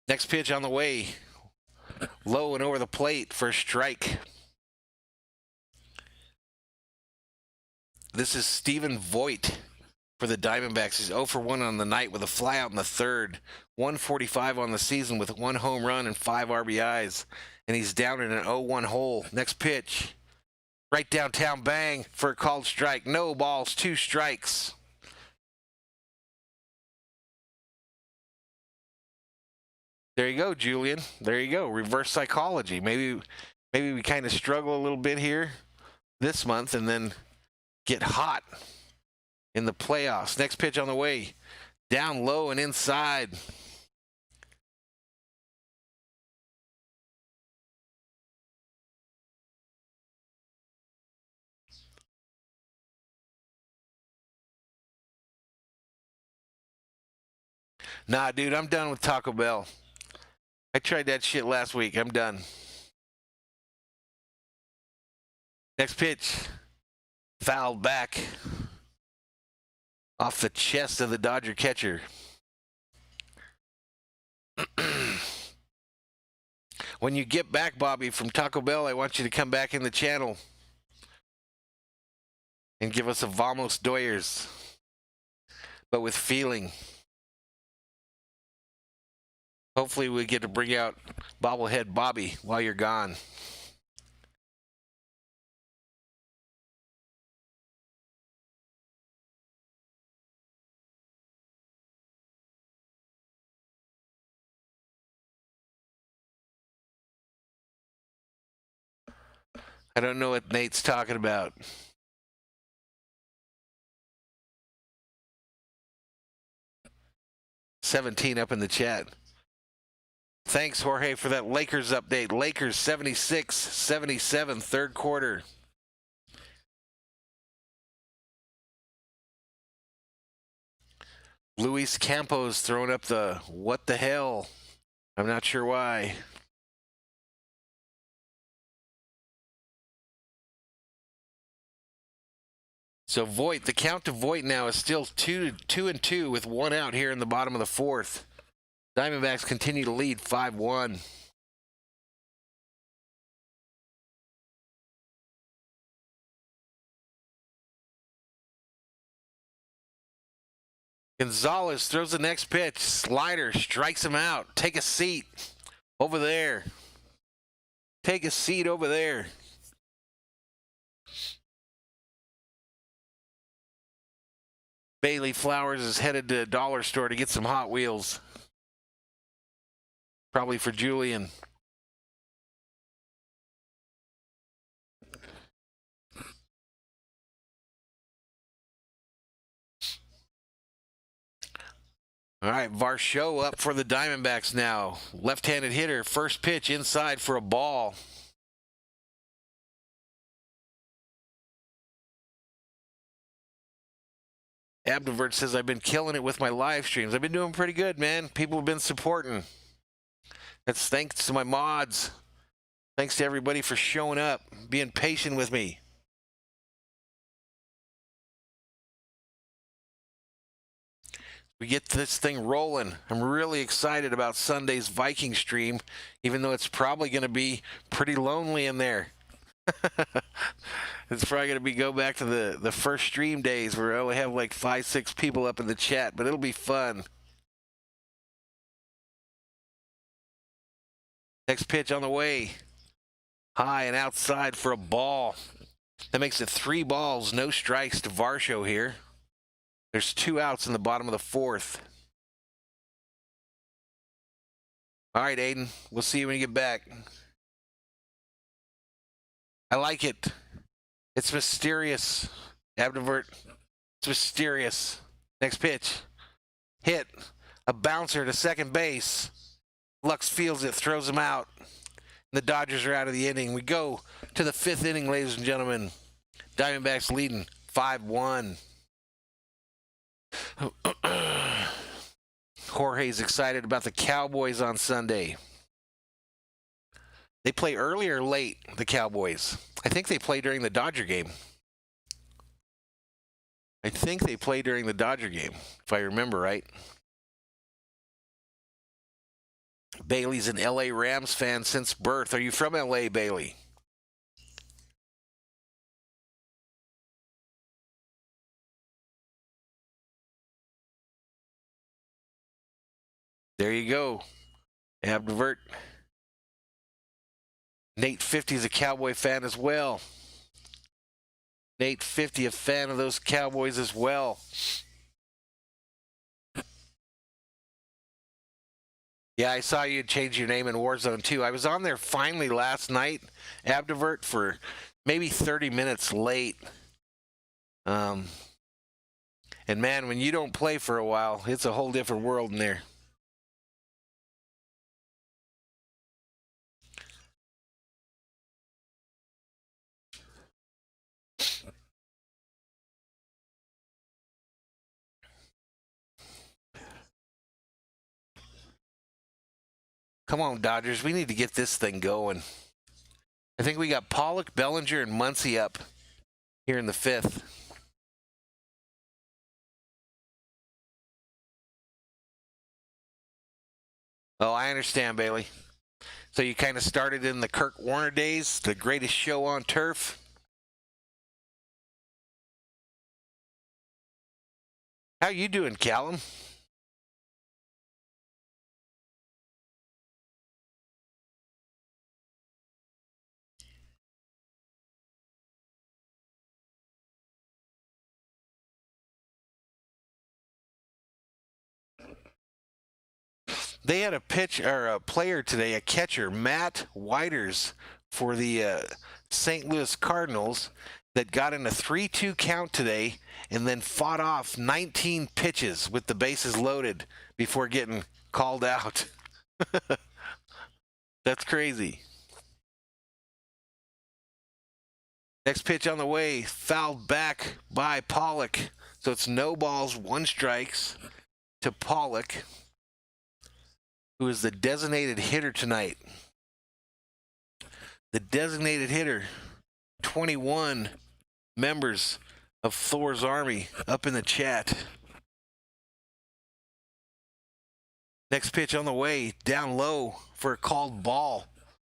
Next pitch on the way. Low and over the plate for a strike. This is Stephen Voigt for the Diamondbacks. He's 0 for 1 on the night with a flyout in the third. 145 on the season with 1 home run and 5 RBIs. And he's down in an 0-1 hole. Next pitch. Right downtown, bang for a called strike. No balls, 2 strikes. There you go, Julian. There you go. Reverse psychology. Maybe we kind of struggle a little bit here this month and then get hot in the playoffs. Next pitch on the way. Down low and inside. Nah, dude, I'm done with Taco Bell. I tried that shit last week. I'm done. Next pitch. Fouled back off the chest of the Dodger catcher. When you get back, Bobby, from Taco Bell, I want you to come back in the channel and give us a Vamos Doyers, but with feeling. Hopefully we get to bring out bobblehead Bobby while you're gone. I don't know what Nate's talking about. $17 up in the chat. Thanks, Jorge, for that Lakers update. Lakers 76-77, third quarter. Luis Campos throwing up the what the hell. I'm not sure why. So Voigt, the count to Voigt now is still 2-2 with 1 out here in the bottom of the fourth. Diamondbacks continue to lead 5-1. Gonzalez throws the next pitch. Slider strikes him out. Take a seat over there. Take a seat over there. Bailey Flowers is headed to a dollar store to get some Hot Wheels. Probably for Julian. All right, Varsho up for the Diamondbacks now. Left-handed hitter, first pitch inside for a ball. Abdivert says, I've been killing it with my live streams. I've been doing pretty good, man. People have been supporting. That's thanks to my mods. Thanks to everybody for showing up, being patient with me. We get this thing rolling. I'm really excited about Sunday's Viking stream, even though it's probably going to be pretty lonely in there. It's probably going to go back to the first stream days where I only have like 5-6 people up in the chat, but it'll be fun. Next pitch on the way. High and outside for a ball. That makes it 3 balls, no strikes to Varsho here. There's 2 outs in the bottom of the 4th. All right, Aiden. We'll see you when you get back. I like it. It's mysterious. Abdivert. It's mysterious. Next pitch. Hit. A bouncer to second base. Lux fields it, throws him out. The Dodgers are out of the inning. We go to the 5th inning, ladies and gentlemen. Diamondbacks leading 5-1. Jorge's excited about the Cowboys on Sunday. They play early or late, the Cowboys? I think they play during the Dodger game. If I remember right. Bailey's an LA Rams fan since birth. Are you from LA, Bailey? There you go. Abdivert. Nate 50 is a Cowboy fan as well. Nate 50, a fan of those Cowboys as well. Yeah, I saw you change your name in Warzone too. I was on there finally last night, Abdivert, for maybe 30 minutes late. And man, when you don't play for a while, it's a whole different world in there. Come on, Dodgers. We need to get this thing going. I think we got Pollock, Bellinger, and Muncy up here in the 5th. Oh, I understand, Bailey. So you kind of started in the Kirk Warner days, the greatest show on turf. How you doing, Callum? They had a player today, a catcher, Matt Whiters, for the St. Louis Cardinals, that got in a 3-2 count today and then fought off 19 pitches with the bases loaded before getting called out. That's crazy. Next pitch on the way, fouled back by Pollock. So it's no balls, 1 strikes to Pollock, who is the designated hitter tonight. The designated hitter, 21 members of Thor's Army up in the chat. Next pitch on the way, down low for a called ball.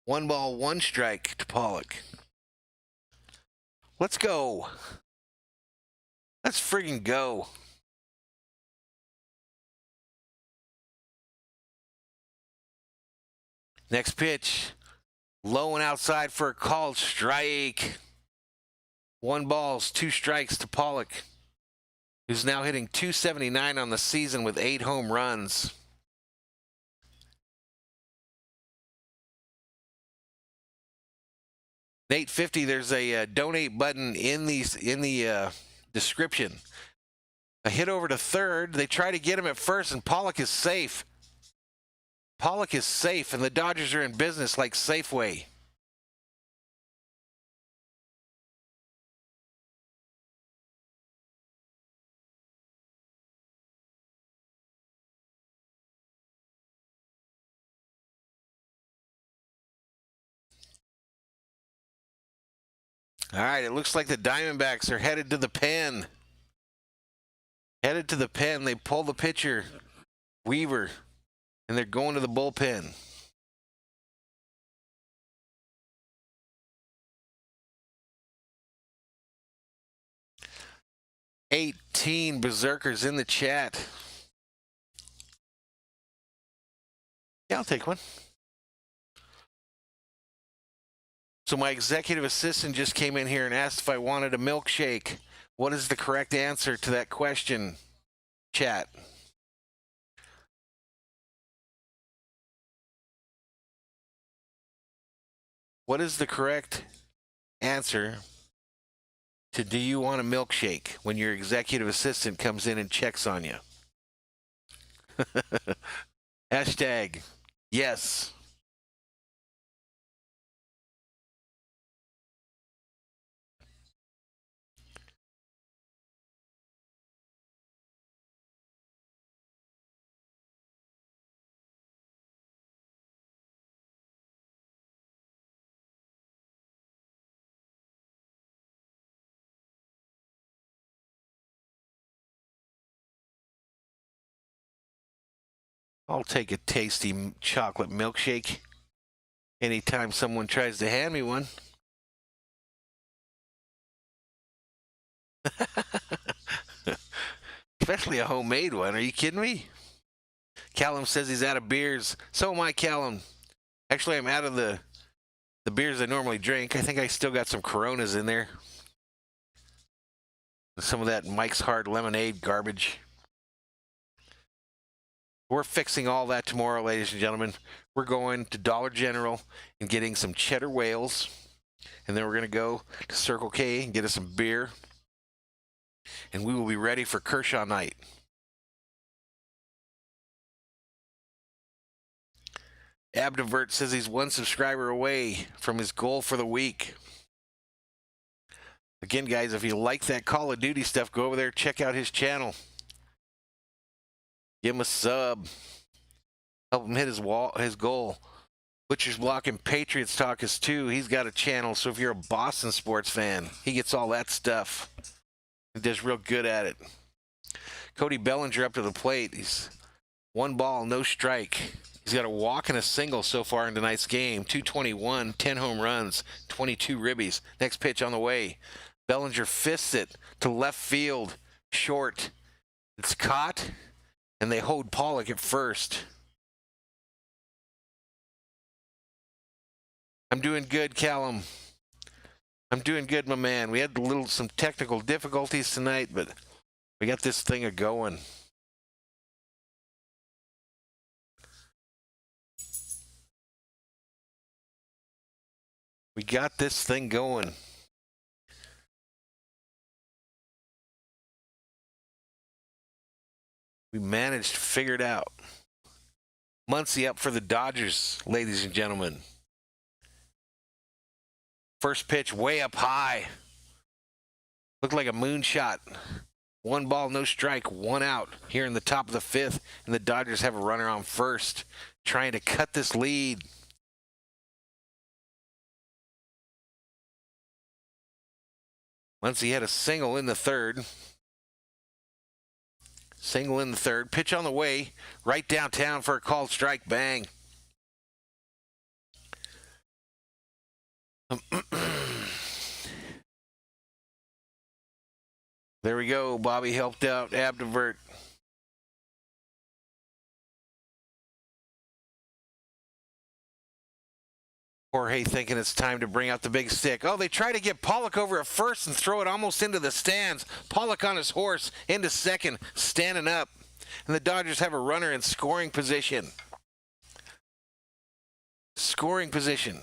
1 ball, 1 strike to Pollock. Let's go. Let's friggin' go. Next pitch, low and outside for a called strike. 1 ball, 2 strikes to Pollock, who's now hitting .279 on the season with 8 home runs. Nate 50, there's a donate button in the description. A hit over to third. They try to get him at first, and Pollock is safe. Pollock is safe, and the Dodgers are in business like Safeway. All right, it looks like the Diamondbacks are headed to the pen. Headed to the pen. They pull the pitcher, Weaver, and they're going to the bullpen. $18 berserkers in the chat. Yeah, I'll take one. So my executive assistant just came in here and asked if I wanted a milkshake. What is the correct answer to that question, chat? What is the correct answer to do you want a milkshake when your executive assistant comes in and checks on you? Hashtag yes. I'll take a tasty chocolate milkshake anytime someone tries to hand me one. Especially a homemade one. Are you kidding me? Callum says he's out of beers. So am I, Callum. Actually, I'm out of the beers I normally drink. I think I still got some Coronas in there. Some of that Mike's Hard Lemonade garbage. We're fixing all that tomorrow, ladies and gentlemen. We're going to Dollar General and getting some cheddar whales. And then we're going to go to Circle K and get us some beer. And we will be ready for Kershaw night. Abdivert says he's one subscriber away from his goal for the week. Again, guys, if you like that Call of Duty stuff, go over there, check out his channel. Give him a sub. Help him hit his goal. Butcher's Block and Patriots Talk is too. He's got a channel, so if you're a Boston sports fan, he gets all that stuff. He does real good at it. Cody Bellinger up to the plate. He's 1 ball, no strike. He's got a walk and a single so far in tonight's game. 221, 10 home runs, 22 ribbies. Next pitch on the way. Bellinger fists it to left field. Short. It's caught, and they hold Pollock at first. I'm doing good, Callum. I'm doing good, my man. We had some technical difficulties tonight, but we got this thing a-going. We got this thing going. We managed to figure it out. Muncy up for the Dodgers, ladies and gentlemen. First pitch way up high. Looked like a moonshot. 1 ball, no strike, 1 out here in the top of the 5th. And the Dodgers have a runner on first, trying to cut this lead. Muncy had a single in the 3rd. Single in the 3rd. Pitch on the way. Right downtown for a called strike. Bang. There we go. Bobby helped out Abdivert. Jorge thinking it's time to bring out the big stick. Oh, they try to get Pollock over at first and throw it almost into the stands. Pollock on his horse into second, standing up. And the Dodgers have a runner in scoring position. Scoring position.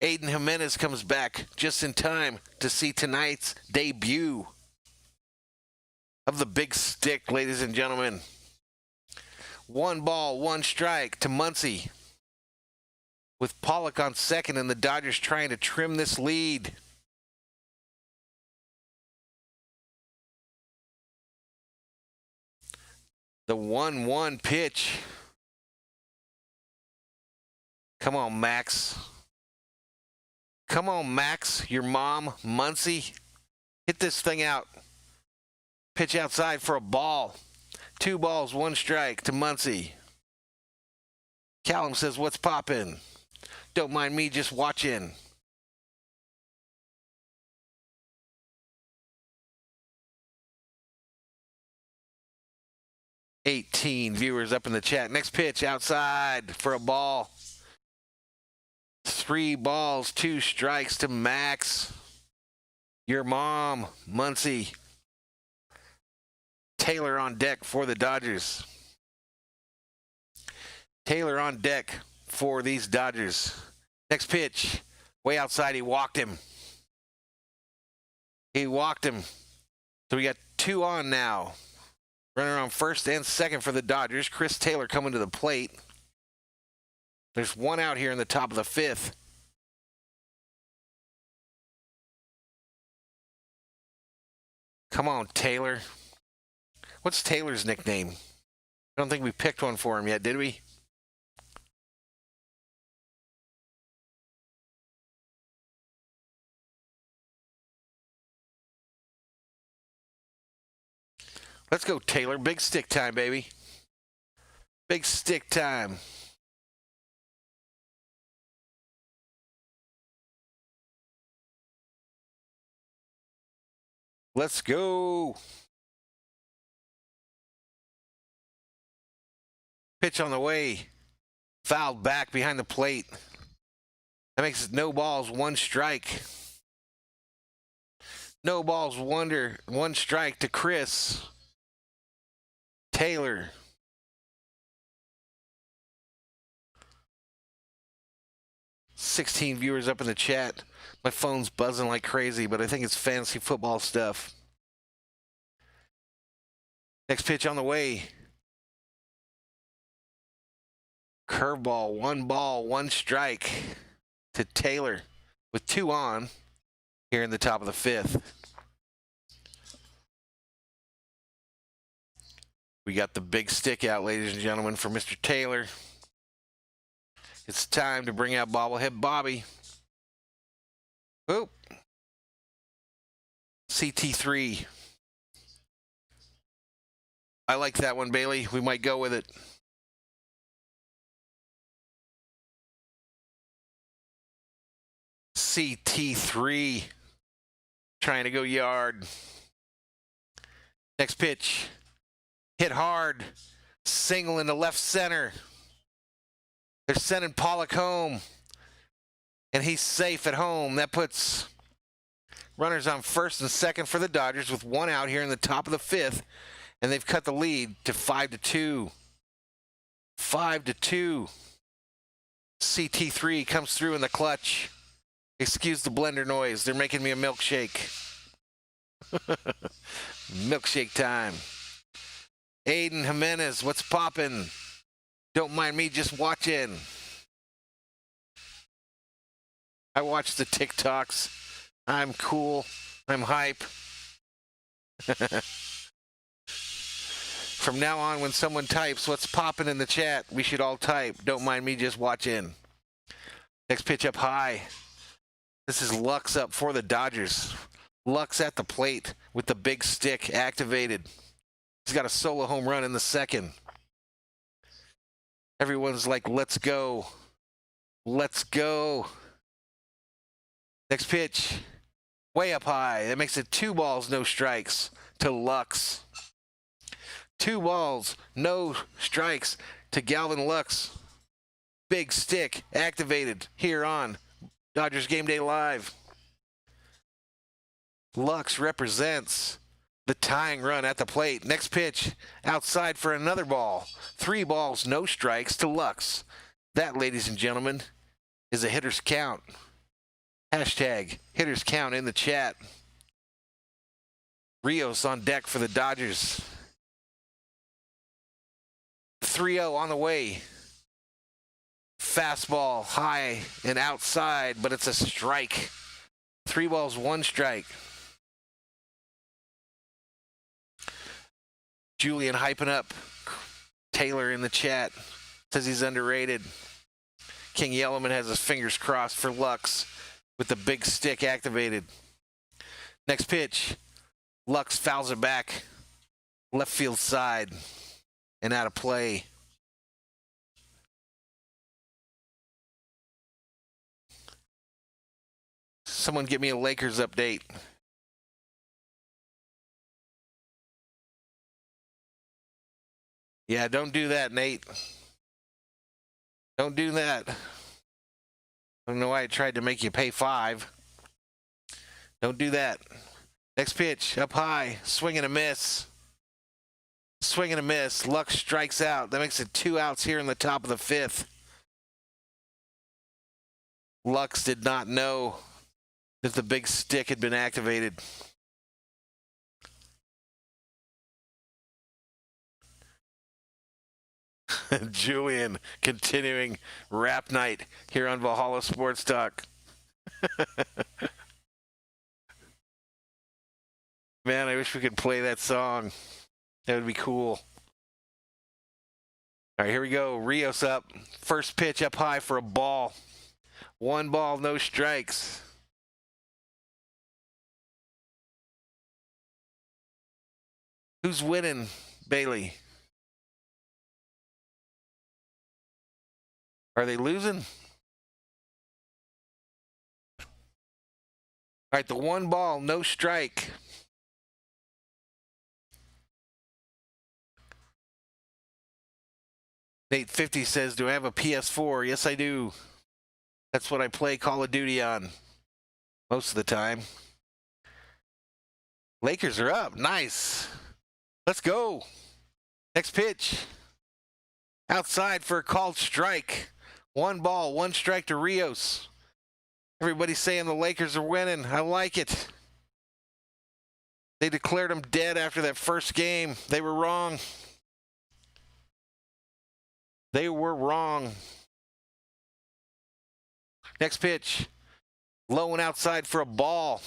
Aiden Jimenez comes back just in time to see tonight's debut of the big stick, ladies and gentlemen. 1 ball, 1 strike to Muncy, with Pollock on second and the Dodgers trying to trim this lead. The 1-1 pitch. Come on, Max. Come on, Max. Your mom, Muncy. Hit this thing out. Pitch outside for a ball. 2 balls, 1 strike to Muncy. Callum says, what's poppin'? Don't mind me just watching. $18 viewers up in the chat. Next pitch outside for a ball. 3 balls, 2 strikes to Max. Your mom, Muncy. Taylor on deck for the Dodgers. Taylor on deck for these Dodgers. Next pitch, way outside, he walked him. He walked him. So we got 2 on now. Runner on first and second for the Dodgers. Chris Taylor coming to the plate. There's 1 out here in the top of the 5th. Come on, Taylor. What's Taylor's nickname? I don't think we picked one for him yet, did we? Let's go, Taylor. Big stick time, baby. Big stick time. Let's go. Pitch on the way. Fouled back behind the plate. That makes it no balls, 1 strike. No balls, 1 strike to Chris Taylor. $16 viewers up in the chat. My phone's buzzing like crazy, but I think it's fantasy football stuff. Next pitch on the way. Curveball, 1 ball, 1 strike to Taylor with 2 on here in the top of the 5th. We got the big stick out, ladies and gentlemen, for Mr. Taylor. It's time to bring out bobblehead Bobby. Oop. CT3. I like that one, Bailey. We might go with it. CT3. Trying to go yard. Next pitch. Hit hard. Single into left center. They're sending Pollock home. And he's safe at home. That puts runners on first and second for the Dodgers with 1 out here in the top of the 5th. And they've cut the lead to 5-2. 5-2. CT3 comes through in the clutch. Excuse the blender noise. They're making me a milkshake. Milkshake time. Aiden Jimenez, what's poppin'? Don't mind me just watching. I watch the TikToks. I'm cool. I'm hype. From now on, when someone types what's poppin' in the chat, we should all type. Don't mind me just watching. Next pitch up high. This is Lux up for the Dodgers. Lux at the plate with the big stick activated. He's got a solo home run in the 2nd. Everyone's like, let's go. Let's go. Next pitch. Way up high. That makes it 2 balls, no strikes to Lux. 2 balls, no strikes to Galvin Lux. Big stick activated here on Dodgers Game Day Live. Lux represents the tying run at the plate. Next pitch, outside for another ball. 3 balls, no strikes to Lux. That, ladies and gentlemen, is a hitter's count. Hashtag hitters count in the chat. Rios on deck for the Dodgers. 3-0 on the way. Fastball high and outside, but it's a strike. 3 balls, 1 strike. Julian hyping up Taylor in the chat. Says he's underrated. King Yellowman has his fingers crossed for Lux with the big stick activated. Next pitch. Lux fouls it back. Left field side. And out of play. Someone get me a Lakers update. Yeah, don't do that, Nate. Don't do that. I don't know why I tried to make you pay $5. Don't do that. Next pitch, up high, swing and a miss. Swing and a miss. Lux strikes out. That makes it 2 outs here in the top of the 5th. Lux did not know that the big stick had been activated. Julian continuing rap night here on Valhalla Sports Talk. Man, I wish we could play that song. That would be cool. All right, here we go. Rios up. First pitch up high for a ball. 1 ball, no strikes. Who's winning, Bailey? Are they losing? All right, the 1 ball, no strike. Nate 50 says, do I have a PS4? Yes, I do. That's what I play Call of Duty on most of the time. Lakers are up. Nice. Let's go. Next pitch. Outside for a called strike. 1 ball, 1 strike to Rios. Everybody's saying the Lakers are winning. I like it. They declared them dead after that first game. They were wrong. They were wrong. Next pitch. Low and outside for a ball.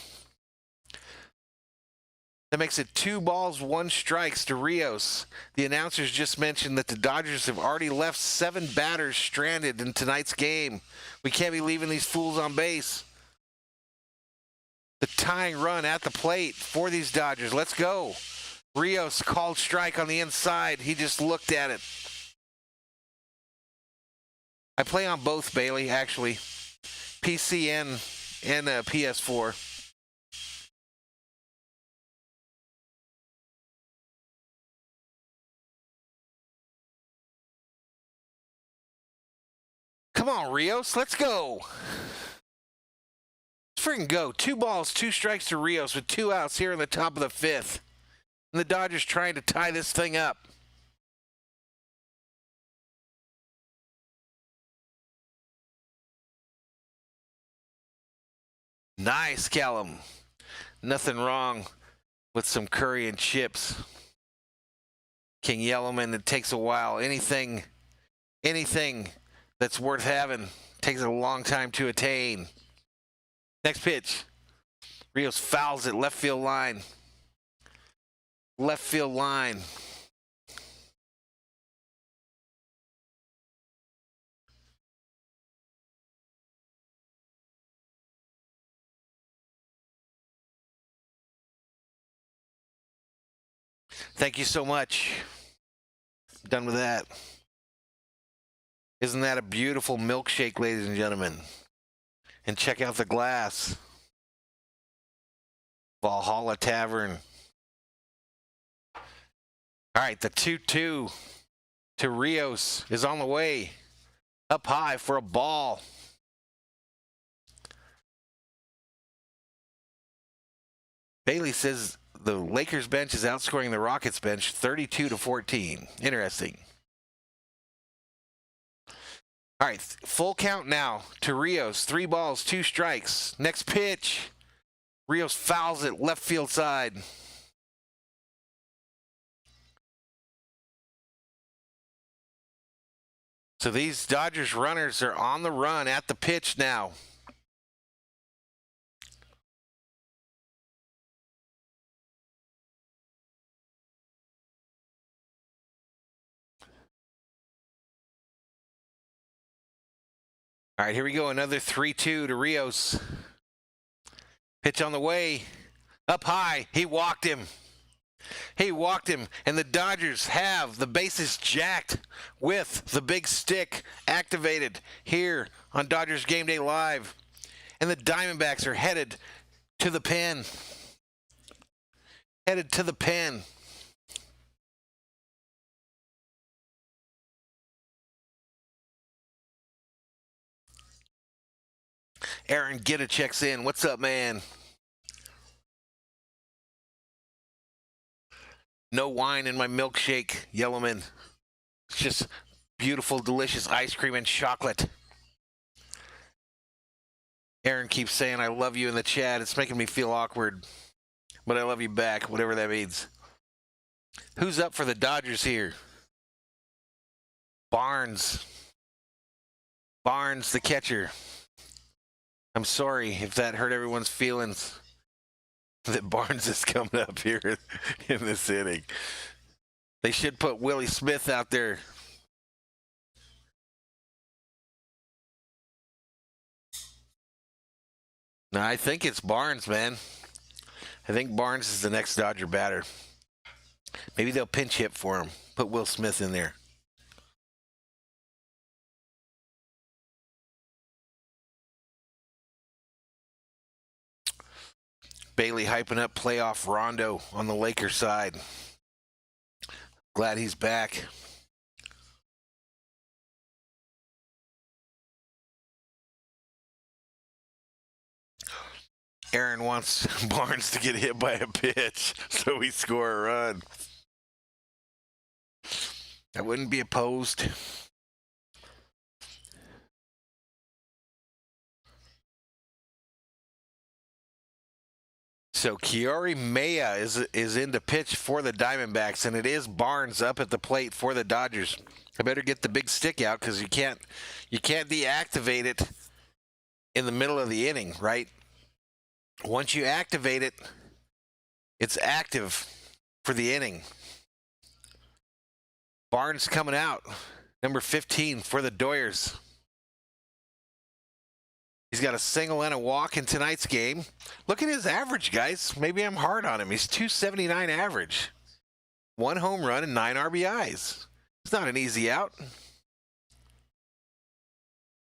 That makes it 2 balls, 1 strikes to Rios. The announcers just mentioned that the Dodgers have already left 7 batters stranded in tonight's game. We can't be leaving these fools on base. The tying run at the plate for these Dodgers. Let's go. Rios called strike on the inside. He just looked at it. I play on both, Bailey, actually. PC and PS4. Come on, Rios. Let's go. Let's freaking go. 2 balls, 2 strikes to Rios with 2 outs here in the top of the 5th. And the Dodgers trying to tie this thing up. Nice, Callum. Nothing wrong with some curry and chips. King Yellowman, it takes a while. Anything that's worth having takes a long time to attain. Next pitch. Rios fouls it, left field line. Left field line. Thank you so much. Done with that. Isn't that a beautiful milkshake, ladies and gentlemen? And check out the glass. Valhalla Tavern. All right, the 2-2 to Rios is on the way. Up high for a ball. Bailey says the Lakers bench is outscoring the Rockets bench 32-14. Interesting. All right, full count now to Rios. 3 balls, 2 strikes. Next pitch. Rios fouls it left field side. So these Dodgers runners are on the run at the pitch now. All right, here we go. Another 3-2 to Rios. Pitch on the way. Up high. He walked him. He walked him, and the Dodgers have the bases jacked with the big stick activated here on Dodgers Game Day Live. And the Diamondbacks are headed to the pen. Headed to the pen. Aaron Gitta checks in. What's up, man? No wine in my milkshake, Yellowman. It's just beautiful, delicious ice cream and chocolate. Aaron keeps saying I love you in the chat. It's making me feel awkward. But I love you back, whatever that means. Who's up for the Dodgers here? Barnes. Barnes, the catcher. I'm sorry if that hurt everyone's feelings that Barnes is coming up here in this inning. They should put Willie Smith out there. No, I think it's Barnes, man. I think Barnes is the next Dodger batter. Maybe they'll pinch hit for him. Put Will Smith in there. Bailey hyping up playoff Rondo on the Lakers side. Glad he's back. Aaron wants Barnes to get hit by a pitch so we score a run. I wouldn't be opposed. So Kiori Maya is in to pitch for the Diamondbacks, and it is Barnes up at the plate for the Dodgers. I better get the big stick out because you can't deactivate it in the middle of the inning, right? Once you activate it, it's active for the inning. Barnes coming out, number 15 for the Doyers. He's got a single and a walk in tonight's game. Look at his average, guys. Maybe I'm hard on him. He's 279 average. 1 home run and 9 RBIs. It's not an easy out.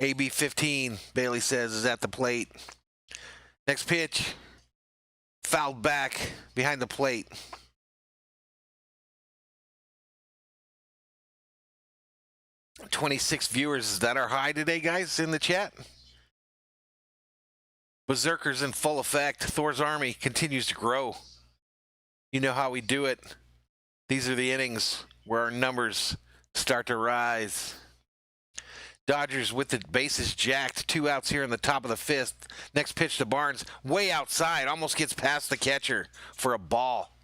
AB 15, Bailey says, is at the plate. Next pitch, fouled back behind the plate. "26 viewers. Is that our high today, guys, in the chat? Berserkers in full effect. Thor's army continues to grow. You know how we do it. These are the innings where our numbers start to rise. Dodgers with the bases jacked. 2 outs here in the top of the 5th. Next pitch to Barnes. Way outside. Almost gets past the catcher for a ball.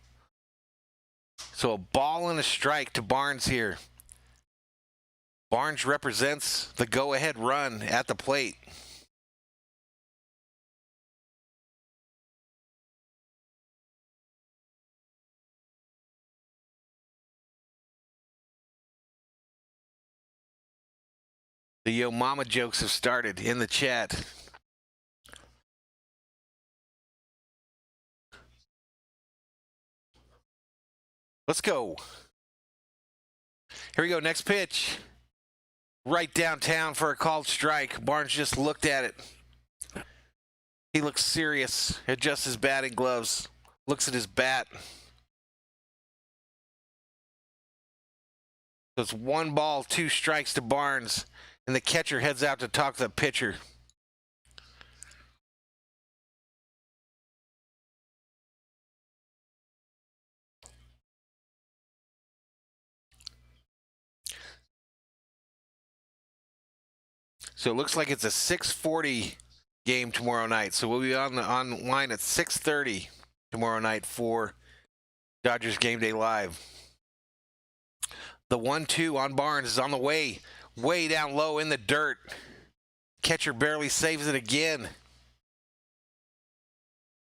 So a ball and a strike to Barnes here. Barnes represents the go-ahead run at the plate. The Yo Mama jokes have started in the chat. Let's go. Here we go. Next pitch. Right downtown for a called strike. Barnes just looked at it. He looks serious. Adjusts his batting gloves. Looks at his bat. So it's 1 ball, 2 strikes to Barnes. And the catcher heads out to talk to the pitcher. So it looks like it's a 6:40 game tomorrow night. So we'll be online at 6:30 tomorrow night for Dodgers Game Day Live. The 1-2 on Barnes is on the way down low in the dirt. Catcher barely saves it again.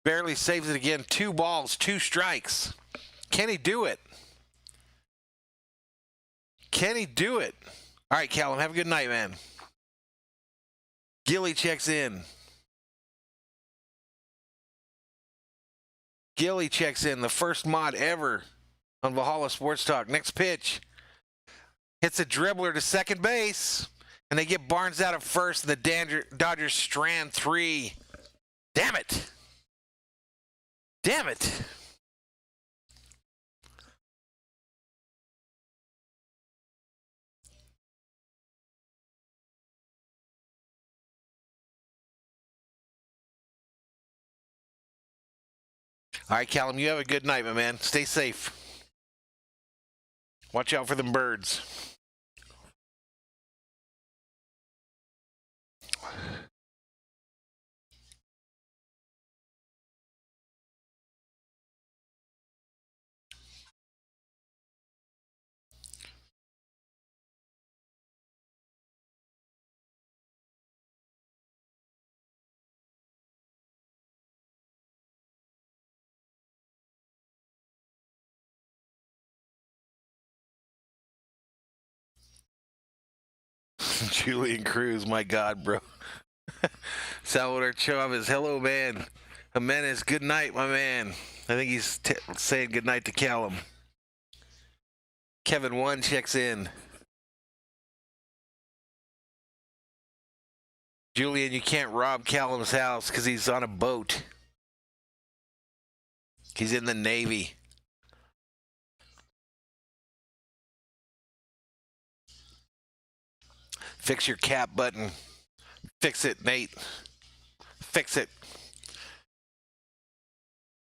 Barely saves it again. 2 balls, 2 strikes. Can he do it? Can he do it? All right, Callum, have a good night, man. Gilly checks in. Gilly checks in, the first mod ever on Valhalla Sports Talk. Next pitch. Hits a dribbler to second base. And they get Barnes out at first, and the Dodgers strand 3. Damn it. Damn it. All right, Callum, you have a good night, my man. Stay safe. Watch out for them birds. Julian Cruz, my God, bro. Salvador Chavez, hello, man. Jimenez, good night, my man. I think he's saying good night to Callum. Kevin 1 checks in. Julian, you can't rob Callum's house because he's on a boat. He's in the Navy. Fix your cap button. Fix it, Nate. Fix it.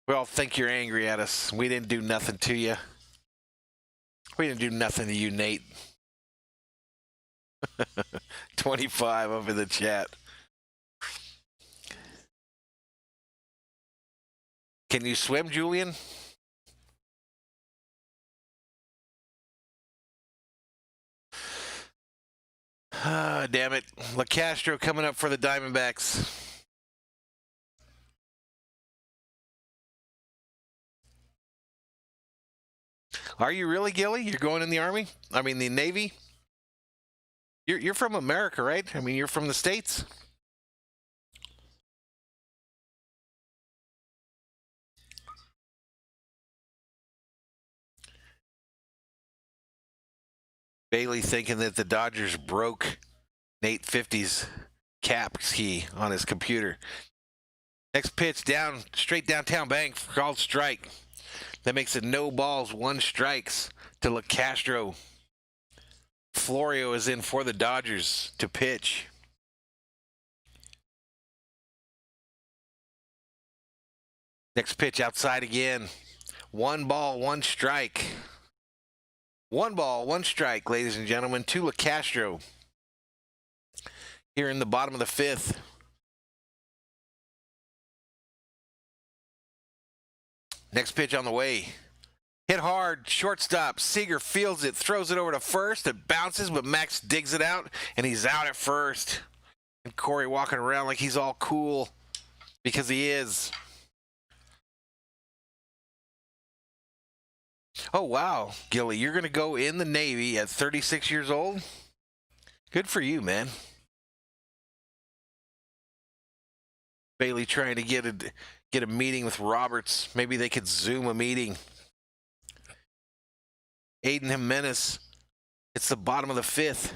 We all think you're angry at us. We didn't do nothing to you. We didn't do nothing to you, Nate. 25 up in the chat. Can you swim, Julian? Ah, damn it. LaCastro coming up for the Diamondbacks. Are you really, Gilly? You're going in the Army? I mean, the Navy? You're from America, right? I mean, you're from the States? Bailey thinking that the Dodgers broke Nate 50's cap key on his computer. Next pitch down, straight downtown bank, called strike. That makes it no balls, 1 strikes to LaCastro. Florio is in for the Dodgers to pitch. Next pitch outside again. 1 ball, 1 strike. 1 ball, 1 strike, ladies and gentlemen, to LaCastro. Here in the bottom of the 5th. Next pitch on the way. Hit hard, shortstop. Seager fields it, throws it over to first. It bounces, but Max digs it out, and he's out at first. And Corey walking around like he's all cool, because he is. Oh, wow, Gilly, you're going to go in the Navy at 36 years old? Good for you, man. Bailey trying to get a meeting with Roberts. Maybe they could Zoom a meeting. Aiden Jimenez. It's the bottom of the 5th.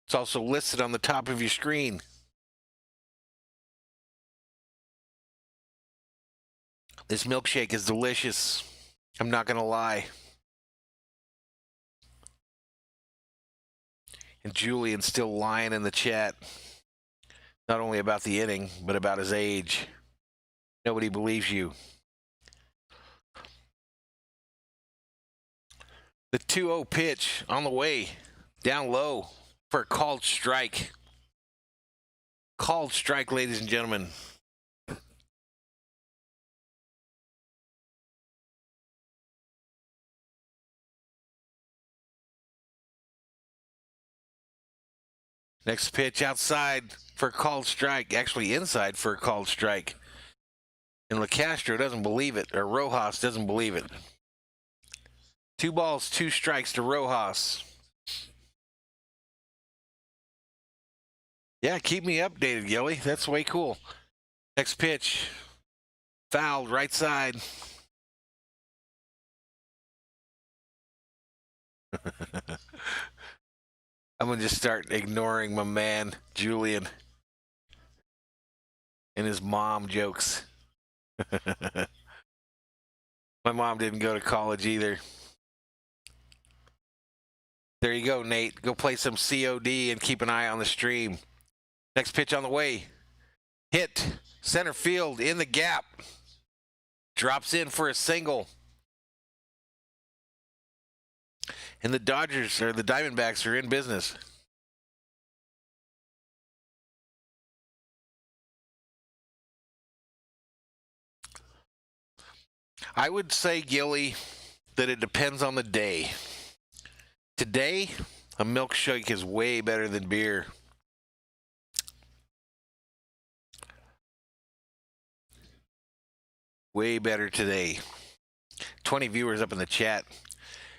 It's also listed on the top of your screen. This milkshake is delicious. I'm not going to lie. And Julian's still lying in the chat. Not only about the inning, but about his age. Nobody believes you. The 2-0 pitch on the way. Down low for a called strike. Called strike, ladies and gentlemen. Next pitch outside for a called strike. Actually inside for a called strike. And LeCastro doesn't believe it, or Rojas doesn't believe it. 2 balls, 2 strikes to Rojas. Yeah, keep me updated, Gilly. That's way cool. Next pitch. Fouled, right side. I'm going to just start ignoring my man, Julian, and his mom jokes. My mom didn't go to college either. There you go, Nate. Go play some COD and keep an eye on the stream. Next pitch on the way. Hit. Center field in the gap. Drops in for a single. And the Dodgers, or the Diamondbacks, are in business. I would say, Gilly, that it depends on the day. Today, a milkshake is way better than beer. Way better today. 20 viewers up in the chat.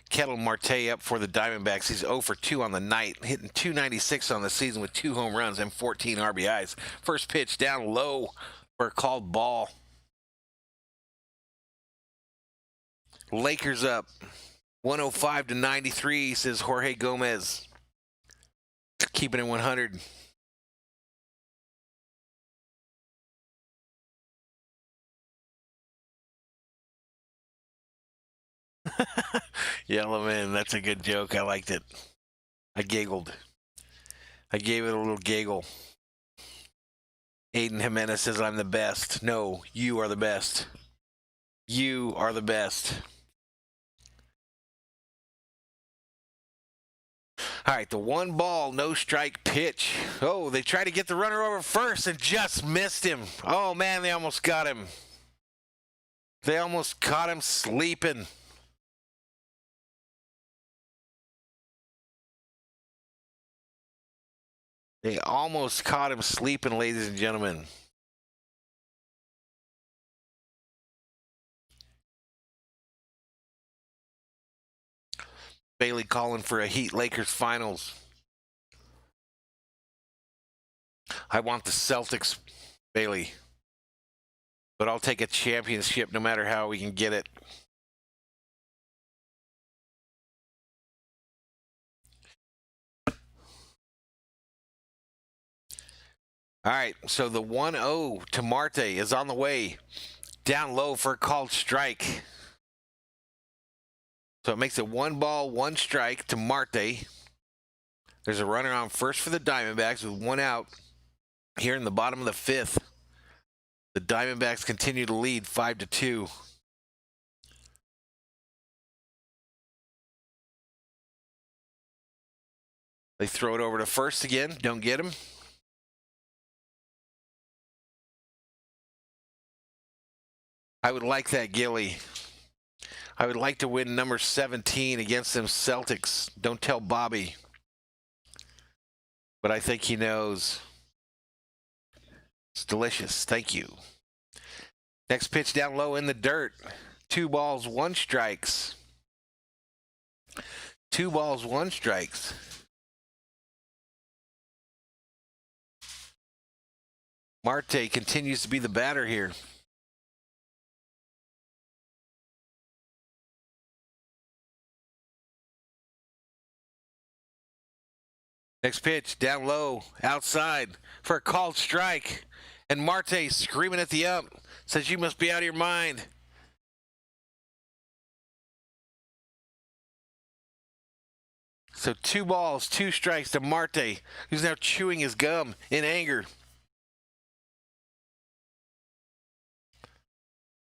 Kettle Marte up for the Diamondbacks. He's 0 for 2 on the night, hitting .296 on the season with 2 home runs and 14 RBIs. First pitch down low for a called ball. Lakers up 105-93, says Jorge Gomez. Keeping it 100. Yellow man, that's a good joke. I liked it. I giggled. I gave it a little giggle. Aiden Jimenez says I'm the best. No, you are the best. You are the best. All right, the 1 ball, no strike pitch. Oh, they tried to get the runner over first and just missed him. Oh, man, they almost got him. They almost caught him sleeping. They almost caught him sleeping, ladies and gentlemen. Bailey calling for a Heat Lakers finals. I want the Celtics, Bailey. But I'll take a championship no matter how we can get it. All right, so the 1-0 to Marte is on the way. Down low for a called strike. So it makes it 1 ball, 1 strike to Marte. There's a runner on first for the Diamondbacks with 1 out here in the bottom of the 5th. The Diamondbacks continue to lead 5-2. They throw it over to first again. Don't get him. I would like that, Gilly. I would like to win number 17 against them Celtics. Don't tell Bobby. But I think he knows. It's delicious. Thank you. Next pitch down low in the dirt. 2 balls, 1 strikes. 2 balls, 1 strikes. Marte continues to be the batter here. Next pitch, down low, outside for a called strike. And Marte screaming at the ump, says you must be out of your mind. So 2 balls, 2 strikes to Marte, who's now chewing his gum in anger.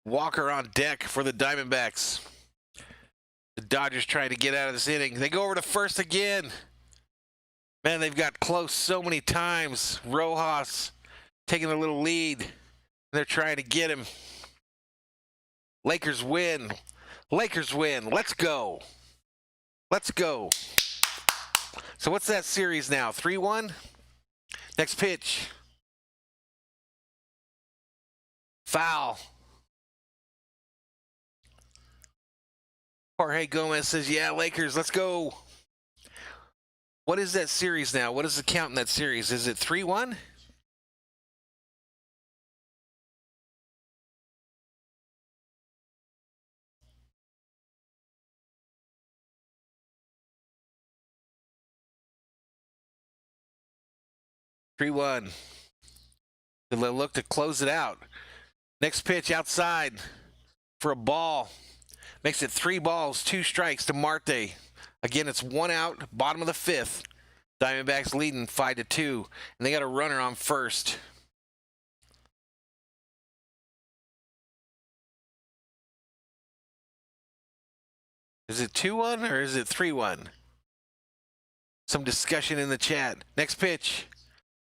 Walker on deck for the Diamondbacks. The Dodgers trying to get out of this inning. They go over to first again. Man, they've got close so many times. Rojas taking a little lead. They're trying to get him. Lakers win. Lakers win. Let's go. Let's go. So what's that series now? 3-1? Next pitch. Foul. Jorge Gomez says, yeah, Lakers, let's go. What is that series now? What is the count in that series? Is it 3-1? They'll look to close it out. Next pitch outside for a ball. Makes it 3 balls, 2 strikes to Marte. Again, it's 1 out, bottom of the 5th. Diamondbacks leading 5-2, and they got a runner on first. Is it 2-1 or is it 3-1? Some discussion in the chat. Next pitch.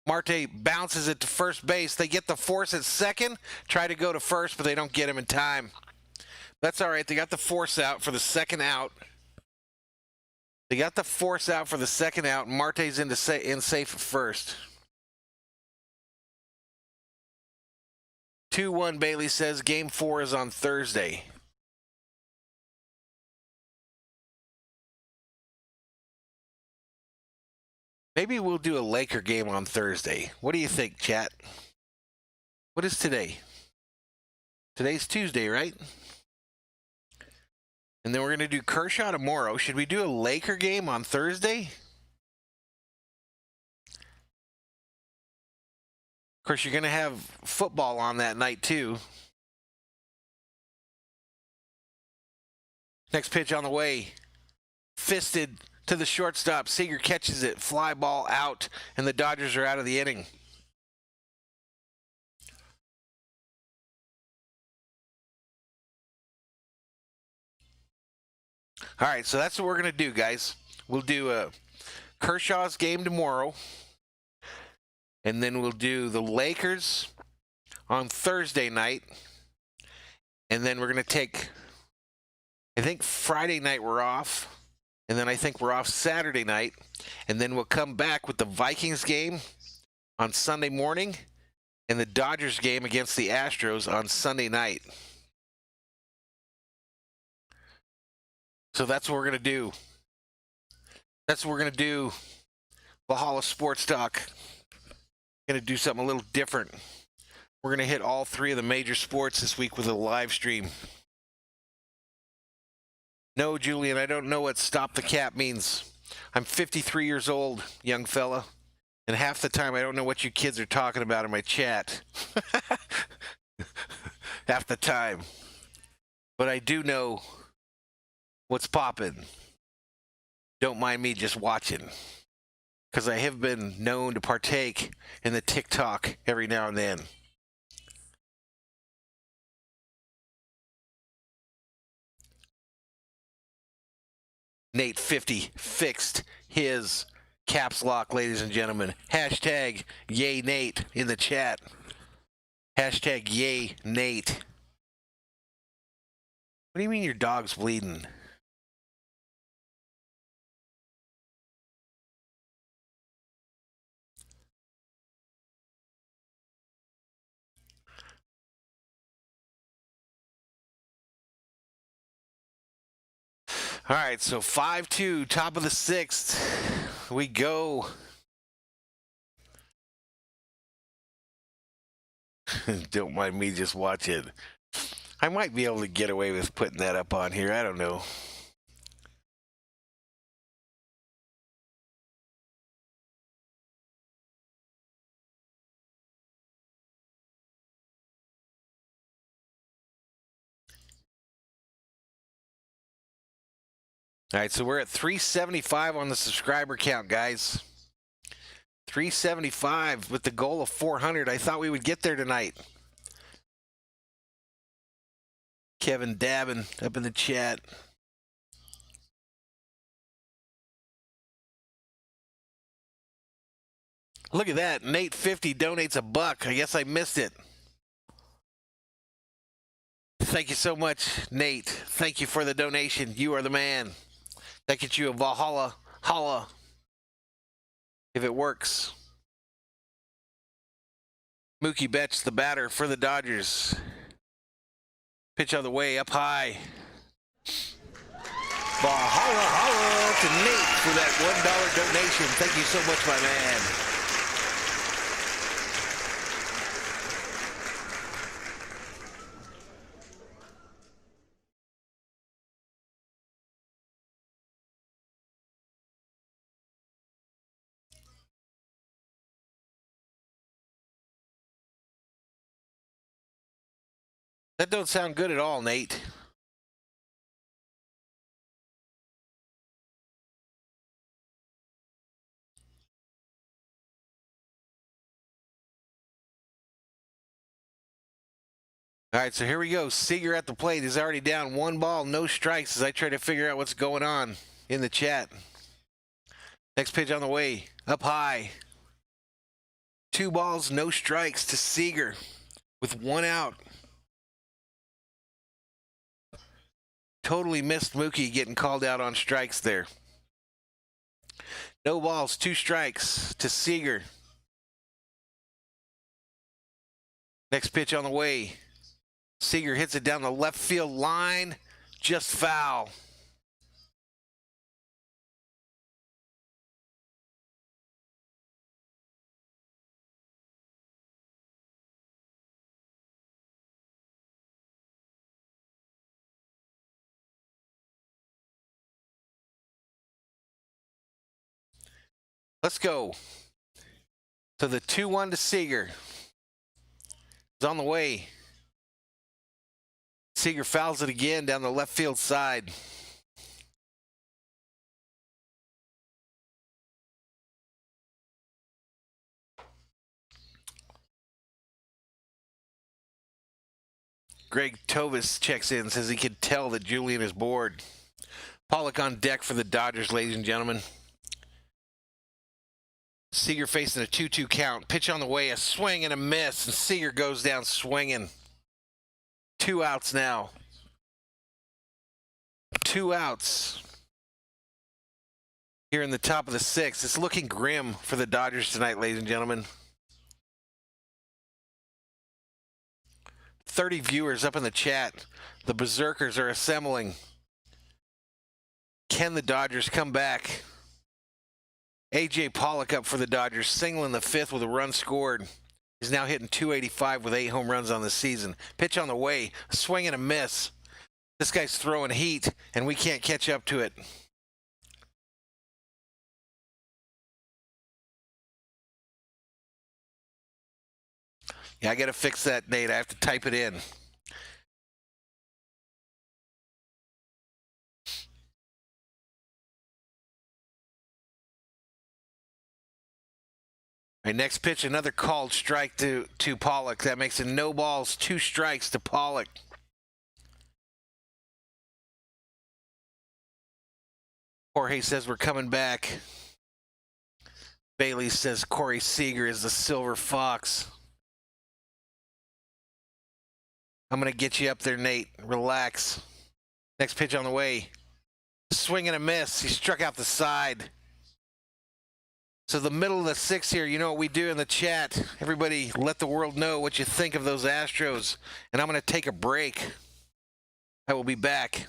Marte bounces it to first base. They get the force at second. Try to go to first, but they don't get him in time. That's all right. They got the force out for the second out. They got the force out for the second out. Marte's in safe at first. 2-1, Bailey says. Game 4 is on Thursday. Maybe we'll do a Laker game on Thursday. What do you think, chat? What is today? Today's Tuesday, right? And then we're going to do Kershaw tomorrow. Should we do a Laker game on Thursday? Of course, you're going to have football on that night, too. Next pitch on the way. Fisted to the shortstop. Seager catches it. Fly ball out, and the Dodgers are out of the inning. All right, so that's what we're going to do, guys. We'll do Kershaw's game tomorrow, and then we'll do the Lakers on Thursday night, and then we're going to take, I think Friday night we're off, and then I think we're off Saturday night, and then we'll come back with the Vikings game on Sunday morning and the Dodgers game against the Astros on Sunday night. So that's what we're going to do. That's what we're going to do. Valhalla Sports Talk. Going to do something a little different. We're going to hit all 3 of the major sports this week with a live stream. No, Julian, I don't know what stop the cap means. I'm 53 years old, young fella, and half the time I don't know what you kids are talking about in my chat. Half the time. But I do know what's poppin'. Don't mind me just watching, because I have been known to partake in the TikTok every now and then. Nate 50 fixed his caps lock, ladies and gentlemen. Hashtag yay Nate in the chat. Hashtag yay Nate. What do you mean your dog's bleeding? All right, so 5-2, top of the 6th. We go. Don't mind me just watching. I might be able to get away with putting that up on here. I don't know. All right, so we're at 375 on the subscriber count, guys. 375 with the goal of 400. I thought we would get there tonight. Kevin Dabbin up in the chat. Look at that. Nate 50 donates $1. I guess I missed it. Thank you so much, Nate. Thank you for the donation. You are the man. That gets you a Valhalla holla if it works. Mookie Betts, the batter for the Dodgers. Pitch on the way, up high. Valhalla holla to Nate for that $1 donation. Thank you so much, my man. That don't sound good at all, Nate. All right, so here we go. Seager at the plate is already down 1 ball, no strikes as I try to figure out what's going on in the chat. Next pitch on the way, up high. 2 balls, no strikes to Seager with 1 out. Totally missed Mookie getting called out on strikes there. No balls, 2 strikes to Seager. Next pitch on the way. Seager hits it down the left field line, just foul. Let's go. So the 2-1 to Seager is on the way. Seager fouls it again down the left field side. Greg Tovis checks in, says he could tell that Julian is bored. Pollock on deck for the Dodgers, ladies and gentlemen. Seager facing a 2-2 count. Pitch on the way, a swing and a miss, and Seager goes down swinging. 2 outs now. 2 outs. Here in the top of the 6th. It's looking grim for the Dodgers tonight, ladies and gentlemen. 30 viewers up in the chat. The Berserkers are assembling. Can the Dodgers come back? A.J. Pollock up for the Dodgers, single in the 5th with a run scored. He's now hitting .285 with 8 home runs on the season. Pitch on the way, a swing and a miss. This guy's throwing heat, and we can't catch up to it. Yeah, I got to fix that, Nate. I have to type it in. All right, next pitch, another called strike to Pollock. That makes it no balls, 2 strikes to Pollock. Jorge says we're coming back. Bailey says Corey Seager is the silver fox. I'm going to get you up there, Nate. Relax. Next pitch on the way. Swing and a miss. He struck out the side. So the middle of the 6th here, you know what we do in the chat. Everybody let the world know what you think of those Astros. And I'm going to take a break. I will be back.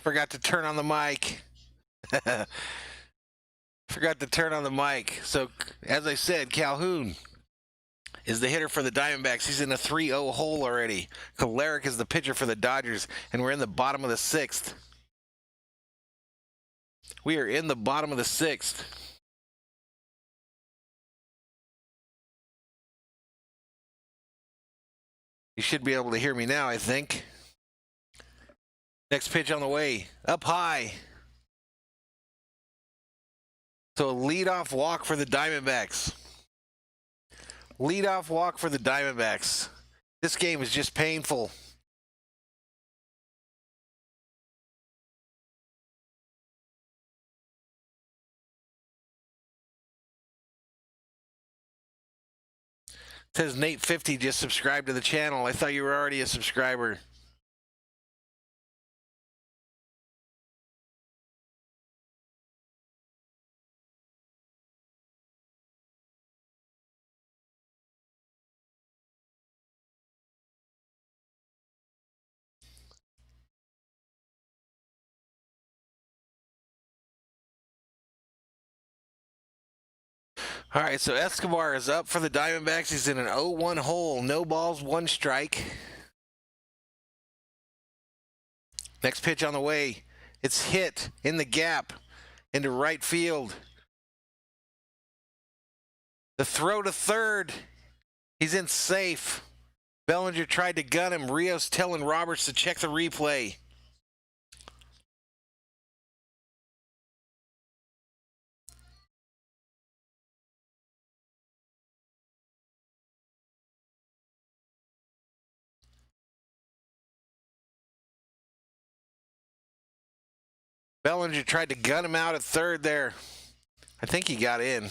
Forgot to turn on the mic. Forgot to turn on the mic. So, as I said, Calhoun is the hitter for the Diamondbacks. He's in a 3-0 hole already. Kolarek is the pitcher for the Dodgers, and we're in the bottom of the 6th. We are in the bottom of the 6th. You should be able to hear me now, I think. Next pitch on the way. Up high. So a leadoff walk for the Diamondbacks. Leadoff walk for the Diamondbacks. This game is just painful. It says Nate50 just subscribed to the channel. I thought you were already a subscriber. All right, so Escobar is up for the Diamondbacks. He's in an 0-1 hole. No balls, 1 strike. Next pitch on the way. It's hit in the gap into right field. The throw to third. He's in safe. Bellinger tried to gun him. Rios telling Roberts to check the replay. Bellinger tried to gun him out at third there. I think he got in.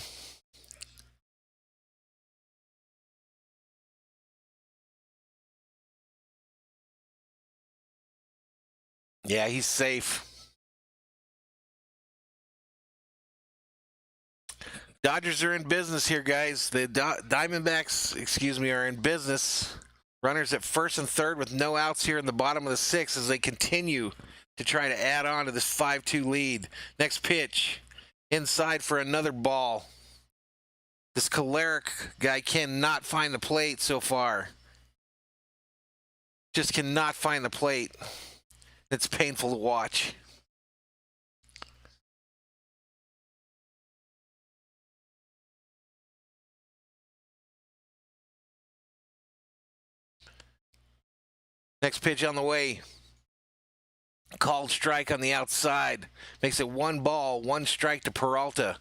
Yeah, he's safe. Dodgers are in business here, guys. The Diamondbacks, are in business. Runners at first and third with no outs here in the bottom of the 6th as they continue to try to add on to this 5-2 lead. Next pitch, inside for another ball. This Kolarek guy cannot find the plate so far. Just cannot find the plate. It's painful to watch. Next pitch on the way. Called strike on the outside. Makes it 1 ball, 1 strike to Peralta.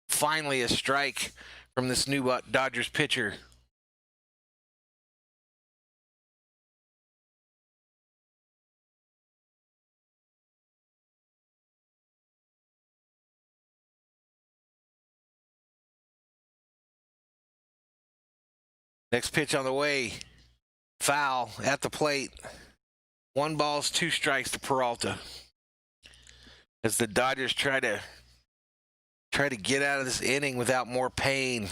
Finally a strike from this new Dodgers pitcher. Next pitch on the way. Foul at the plate. 1 ball, 2 strikes to Peralta. As the Dodgers try to get out of this inning without more pain.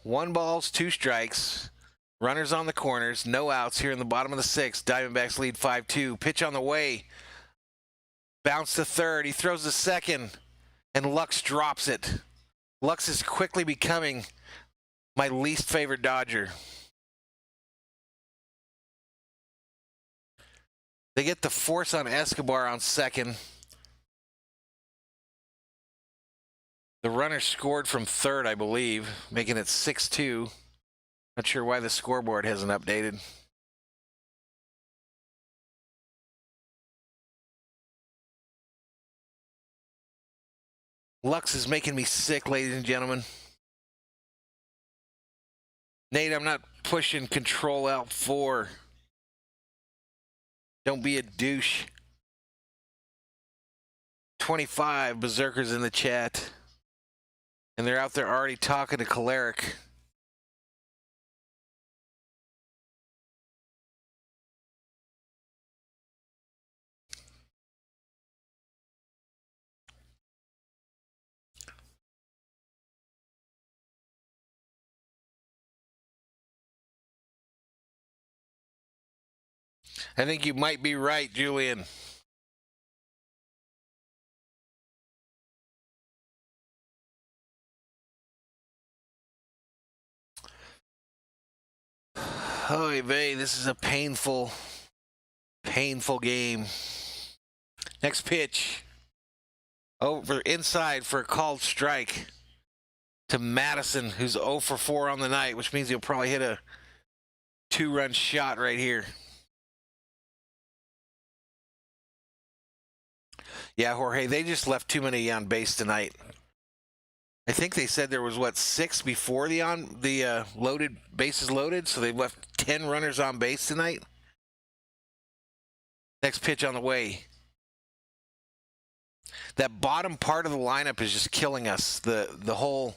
One ball, 2 strikes. Runners on the corners, no outs here in the bottom of the 6th. Diamondbacks lead 5-2. Pitch on the way. Bounce to third. He throws to second, and Lux drops it. Lux is quickly becoming my least favorite Dodger. They get the force on Escobar on second. The runner scored from third, I believe, making it 6-2. Not sure why the scoreboard hasn't updated. Lux is making me sick, ladies and gentlemen. Nate, I'm not pushing Control Alt 4. Don't be a douche. 25 berserkers in the chat. And they're out there already talking to Kolarek. I think you might be right, Julian. Oy vey, this is a painful game. Next pitch. Over inside for a called strike to Madison, who's 0 for 4 on the night, which means he'll probably hit a 2-run shot right here. Yeah, Jorge, they just left too many on base tonight. I think they said there was, 6 before the loaded bases loaded, so they left 10 runners on base tonight. Next pitch on the way. That bottom part of the lineup is just killing us. The whole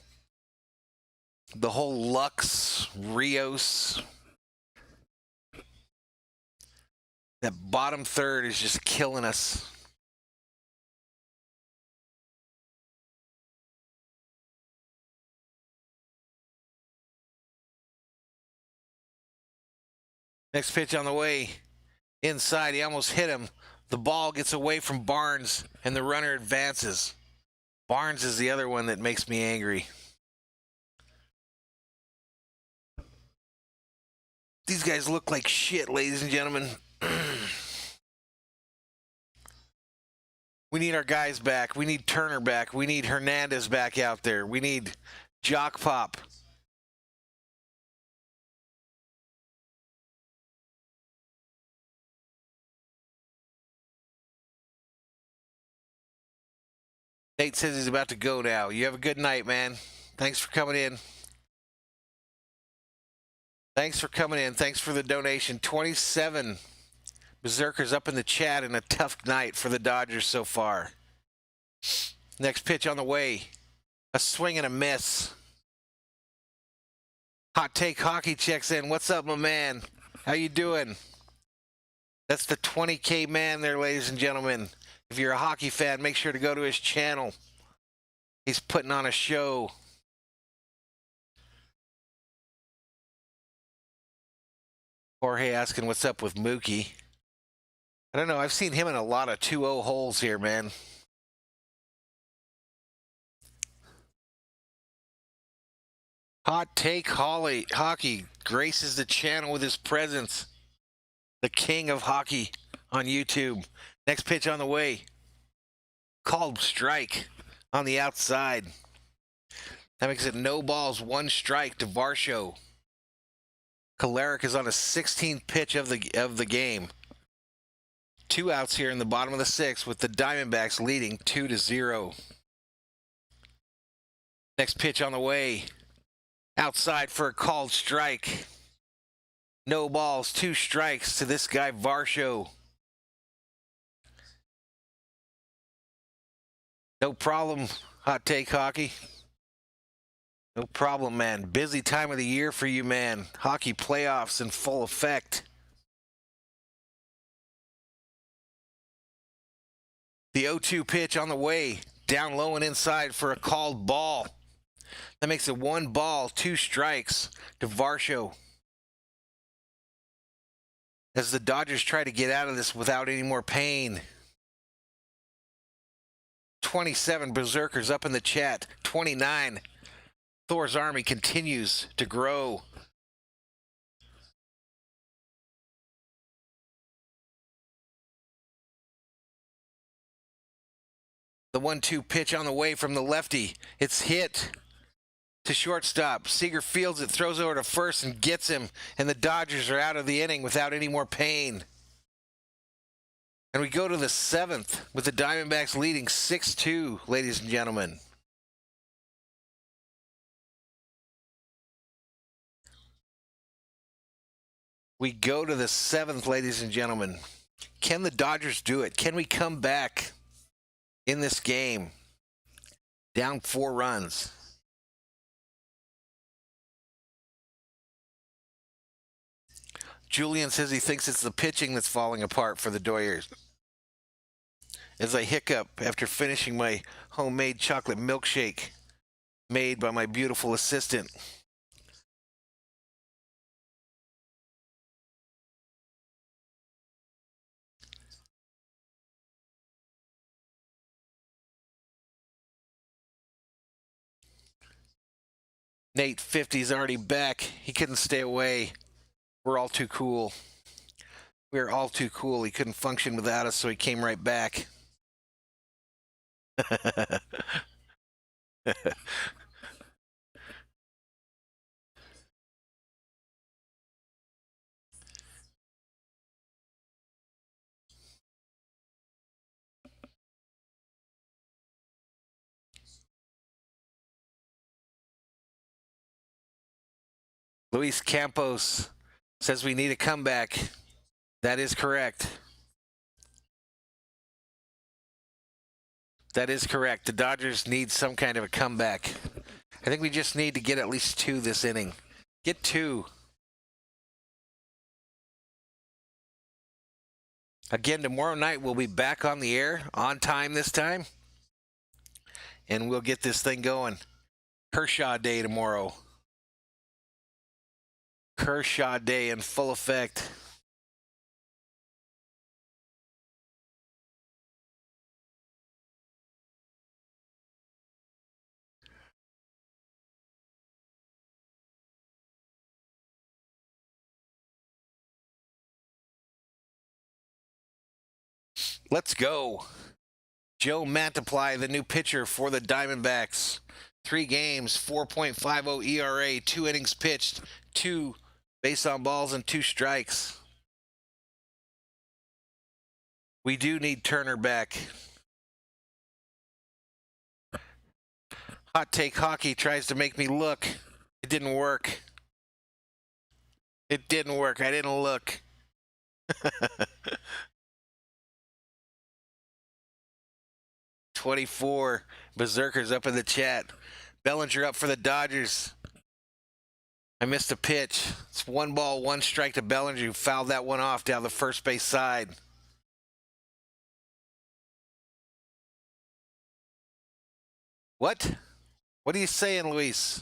Lux, Rios, that bottom third is just killing us. Next pitch on the way. Inside, he almost hit him. The ball gets away from Barnes, and the runner advances. Barnes is the other one that makes me angry. These guys look like shit, ladies and gentlemen. We need our guys back. We need Turner back. We need Hernandez back out there. We need Jock Pop. Nate says he's about to go now. You have a good night, man. Thanks for coming in. Thanks for coming in. Thanks for the donation. 27 Berserkers up in the chat, and a tough night for the Dodgers so far. Next pitch on the way. A swing and a miss. Hot Take Hockey checks in. What's up, my man? How you doing? That's the 20K man there, ladies and gentlemen. If you're a hockey fan, make sure to go to his channel. He's putting on a show. Jorge asking what's up with Mookie. I don't know. I've seen him in a lot of 2-0 holes here, man. Hot Take Hockey graces the channel with his presence. The king of hockey on YouTube. Next pitch on the way. Called strike on the outside. That makes it no balls, 1 strike to Varsho. Kolarek is on a 16th pitch of the game. 2 outs here in the bottom of the 6th with the Diamondbacks leading 2-0. Next pitch on the way. Outside for a called strike. No balls, 2 strikes to this guy Varsho. No problem, Hot Take Hockey. No problem, man. Busy time of the year for you, man. Hockey playoffs in full effect. The 0-2 pitch on the way. Down low and inside for a called ball. That makes it 1 ball, 2 strikes to Varsho. As the Dodgers try to get out of this without any more pain. 27 Berserkers up in the chat. 29. Thor's army continues to grow. The 1-2 pitch on the way from the lefty. It's hit to shortstop. Seager fields it, throws over to first and gets him. And the Dodgers are out of the inning without any more pain. And we go to the 7th with the Diamondbacks leading 6-2, ladies and gentlemen. We go to the 7th, ladies and gentlemen. Can the Dodgers do it? Can we come back in this game? Down 4 runs. Julian says he thinks it's the pitching that's falling apart for the Dodgers. As I hiccup after finishing my homemade chocolate milkshake made by my beautiful assistant. Nate 50's already back. He couldn't stay away. We're all too cool. We're all too cool. He couldn't function without us, so he came right back. Luis Campos says we need a comeback. That is correct. That is correct. The Dodgers need some kind of a comeback. I think we just need to get at least 2 this inning. Get 2. Again, tomorrow night we'll be back on the air, on time this time. And we'll get this thing going. Kershaw Day tomorrow. Kershaw Day in full effect. Let's go. Joe Mantiply, the new pitcher for the Diamondbacks. 3 games, 4.50 ERA, 2 innings pitched, 2 base on balls, and 2 strikes. We do need Turner back. Hot Take Hockey tries to make me look. It didn't work. It didn't work. I didn't look. 24 Berserkers up in the chat. Bellinger up for the Dodgers. I missed a pitch. It's 1 ball, 1 strike to Bellinger, who fouled that one off down the first base side. What? What are you saying, Luis?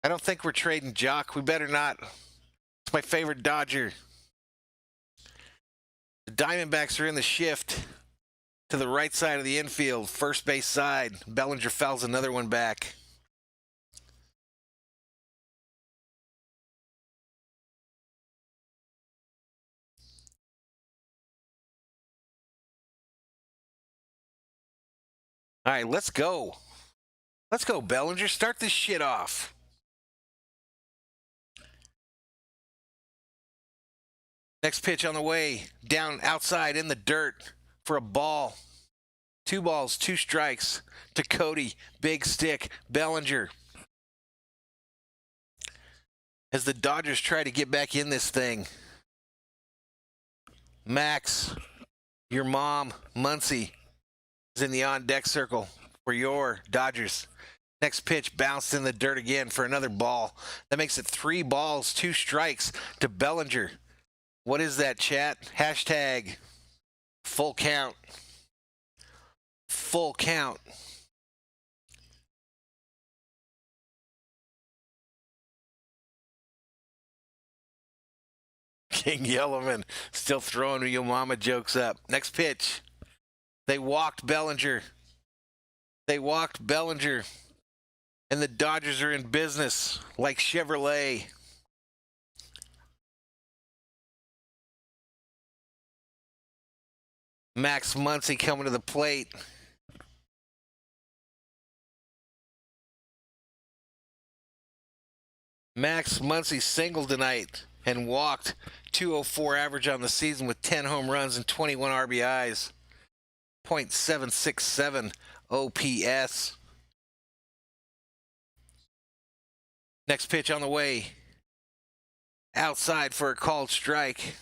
I don't think we're trading Jock. We better not. It's my favorite Dodger. The Diamondbacks are in the shift to the right side of the infield, first base side. Bellinger fouls another one back. All right, let's go. Let's go, Bellinger. Start this shit off. Next pitch on the way. Down outside in the dirt for a ball. 2 balls, 2 strikes to Cody. Big stick. Bellinger. As the Dodgers try to get back in this thing. Max, your mom, Muncie, is in the on-deck circle for your Dodgers. Next pitch bounced in the dirt again for another ball. That makes it 3 balls, 2 strikes to Bellinger. What is that, chat? Hashtag full count. Full count. King Yellowman still throwing your mama jokes up. Next pitch. They walked Bellinger. They walked Bellinger. And the Dodgers are in business like Chevrolet. Max Muncy coming to the plate. Max Muncy singled tonight and walked. 204 average on the season with 10 home runs and 21 RBIs. .767 OPS. Next pitch on the way. Outside for a called strike.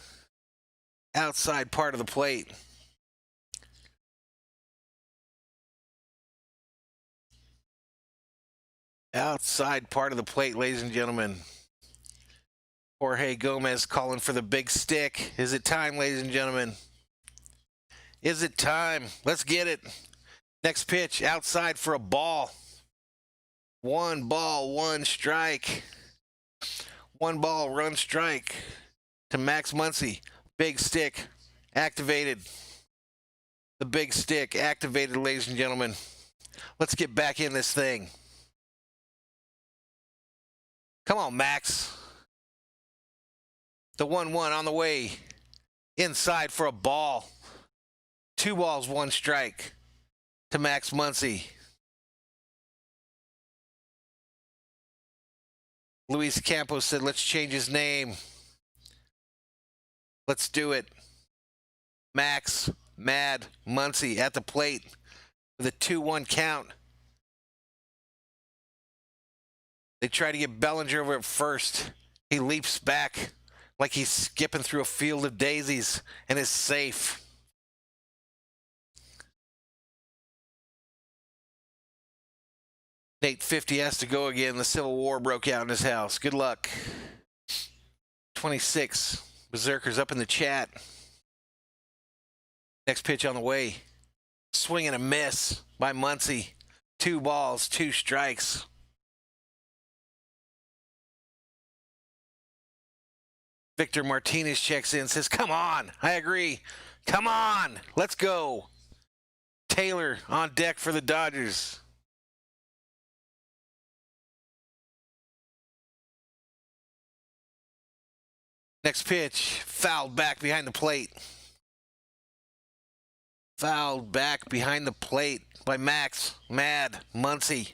Outside part of the plate. Outside part of the plate, ladies and gentlemen. Jorge Gomez calling for the big stick. Is it time, ladies and gentlemen? Is it time? Let's get it. Next pitch, outside for a ball. 1 ball, 1 strike. 1 ball, run strike to Max Muncy. Big stick activated. The big stick activated, ladies and gentlemen. Let's get back in this thing. Come on, Max. The 1-1 on the way. Inside for a ball. 2 balls, 1 strike to Max Muncy. Luis Campos said, let's change his name. Let's do it. Max Mad Muncy at the plate with a 2-1 count. They try to get Bellinger over at first. He leaps back like he's skipping through a field of daisies and is safe. Nate 50 has to go again. The Civil War broke out in his house. Good luck. 26. Berserkers up in the chat. Next pitch on the way. Swing and a miss by Muncy. 2 balls, 2 strikes. Victor Martinez checks in, says, come on. I agree. Come on. Let's go. Taylor on deck for the Dodgers. Next pitch, fouled back behind the plate. Fouled back behind the plate by Max Mad Muncy,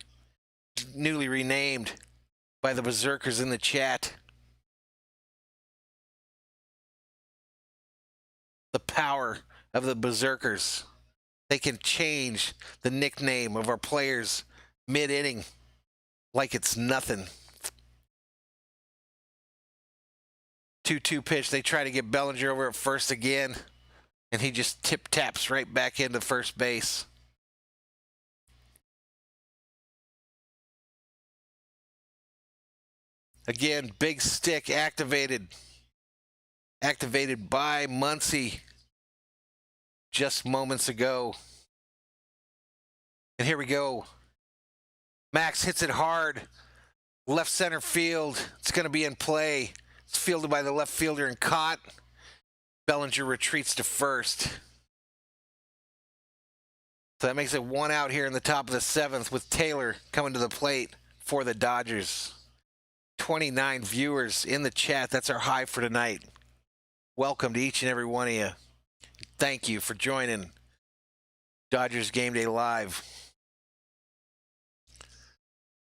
newly renamed by the Berserkers in the chat. The power of the Berserkers. They can change the nickname of our players mid-inning like it's nothing. 2-2 pitch. They try to get Bellinger over at first again, and he just tip-taps right back into first base. Again, big stick activated. Activated by Muncy just moments ago. And here we go. Max hits it hard. Left center field. It's going to be in play. It's fielded by the left fielder and caught. Bellinger retreats to first. So that makes it 1 out here in the top of the 7th with Taylor coming to the plate for the Dodgers. 29 viewers in the chat. That's our high for tonight. Welcome to each and every one of you. Thank you for joining Dodgers Game Day Live.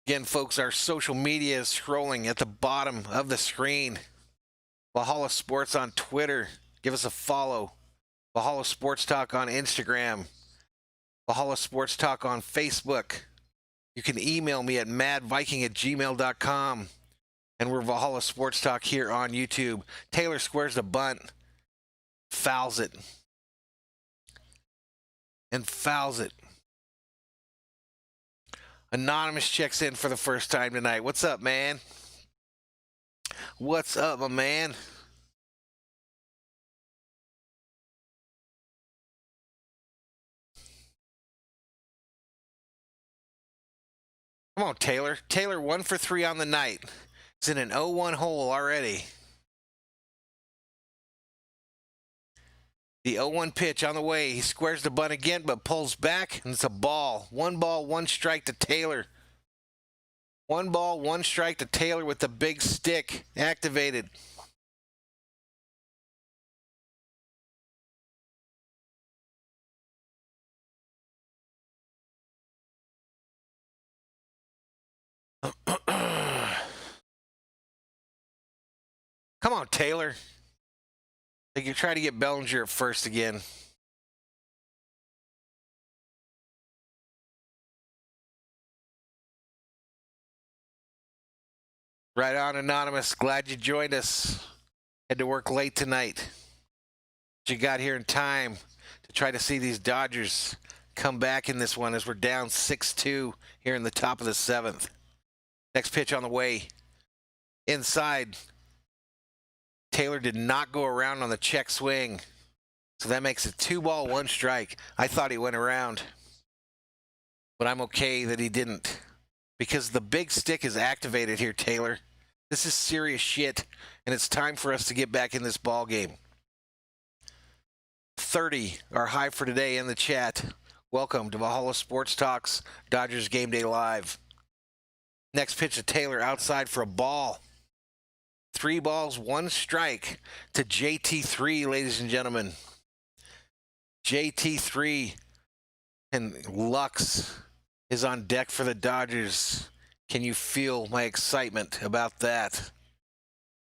Again, folks, our social media is scrolling at the bottom of the screen. Valhalla Sports on Twitter. Give us a follow. Valhalla Sports Talk on Instagram. Valhalla Sports Talk on Facebook. You can email me at madviking@gmail.com. And we're Valhalla Sports Talk here on YouTube. Taylor squares the bunt. Fouls it. And fouls it. Anonymous checks in for the first time tonight. What's up, man? What's up, my man? Come on, Taylor. Taylor 1 for 3 on the night. He's in an 0-1 hole already. The 0-1 pitch on the way. He squares the bunt again, but pulls back, and it's a ball. 1 ball, 1 strike to Taylor. 1 ball, 1 strike to Taylor with the big stick activated. Come on, Taylor. They can try to get Bellinger at first again. Right on, Anonymous. Glad you joined us. Had to work late tonight. But you got here in time to try to see these Dodgers come back in this one as we're down 6-2 here in the top of the 7th. Next pitch on the way. Inside. Taylor did not go around on the check swing. So that makes it 2 ball, 1 strike. I thought he went around. But I'm okay that he didn't. Because the big stick is activated here, Taylor. This is serious shit. And it's time for us to get back in this ball game. 30, our high for today in the chat. Welcome to Valhalla Sports Talks, Dodgers Game Day Live. Next pitch to Taylor outside for a ball. 3 balls, 1 strike to JT3, ladies and gentlemen. JT3 and Lux is on deck for the Dodgers. Can you feel my excitement about that?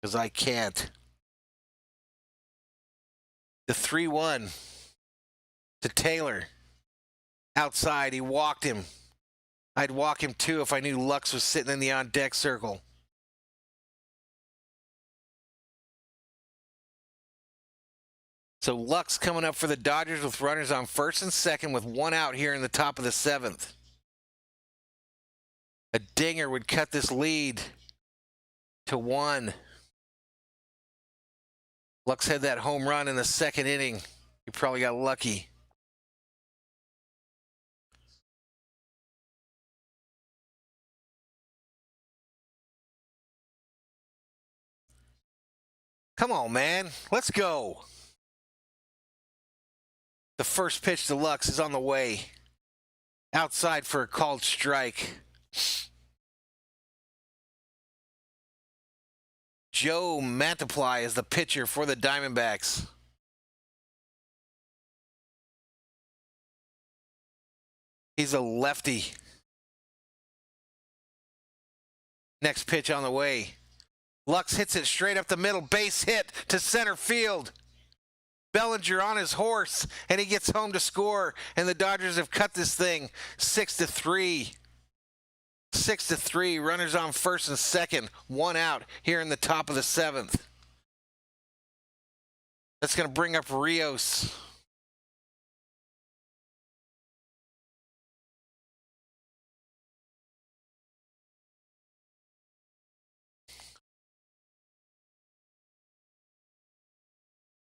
Because I can't. The 3-1 to Taylor. Outside, he walked him. I'd walk him too if I knew Lux was sitting in the on-deck circle. So Lux coming up for the Dodgers with runners on first and second with 1 out here in the top of the 7th. A dinger would cut this lead to 1. Lux had that home run in the 2nd inning. He probably got lucky. Come on, man. Let's go. The first pitch to Lux is on the way. Outside for a called strike. Joe Mantiply is the pitcher for the Diamondbacks. He's a lefty. Next pitch on the way. Lux hits it straight up the middle. Base hit to center field. Bellinger on his horse, and he gets home to score. And the Dodgers have cut this thing 6-3. 6-3. Runners on first and second. 1 out here in the top of the 7th. That's going to bring up Rios.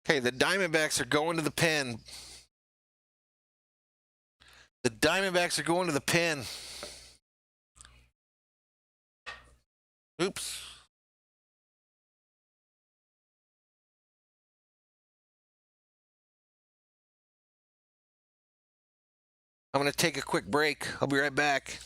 Okay, the Diamondbacks are going to the pen. The Diamondbacks are going to the pen. Oops. I'm going to take a quick break. I'll be right back.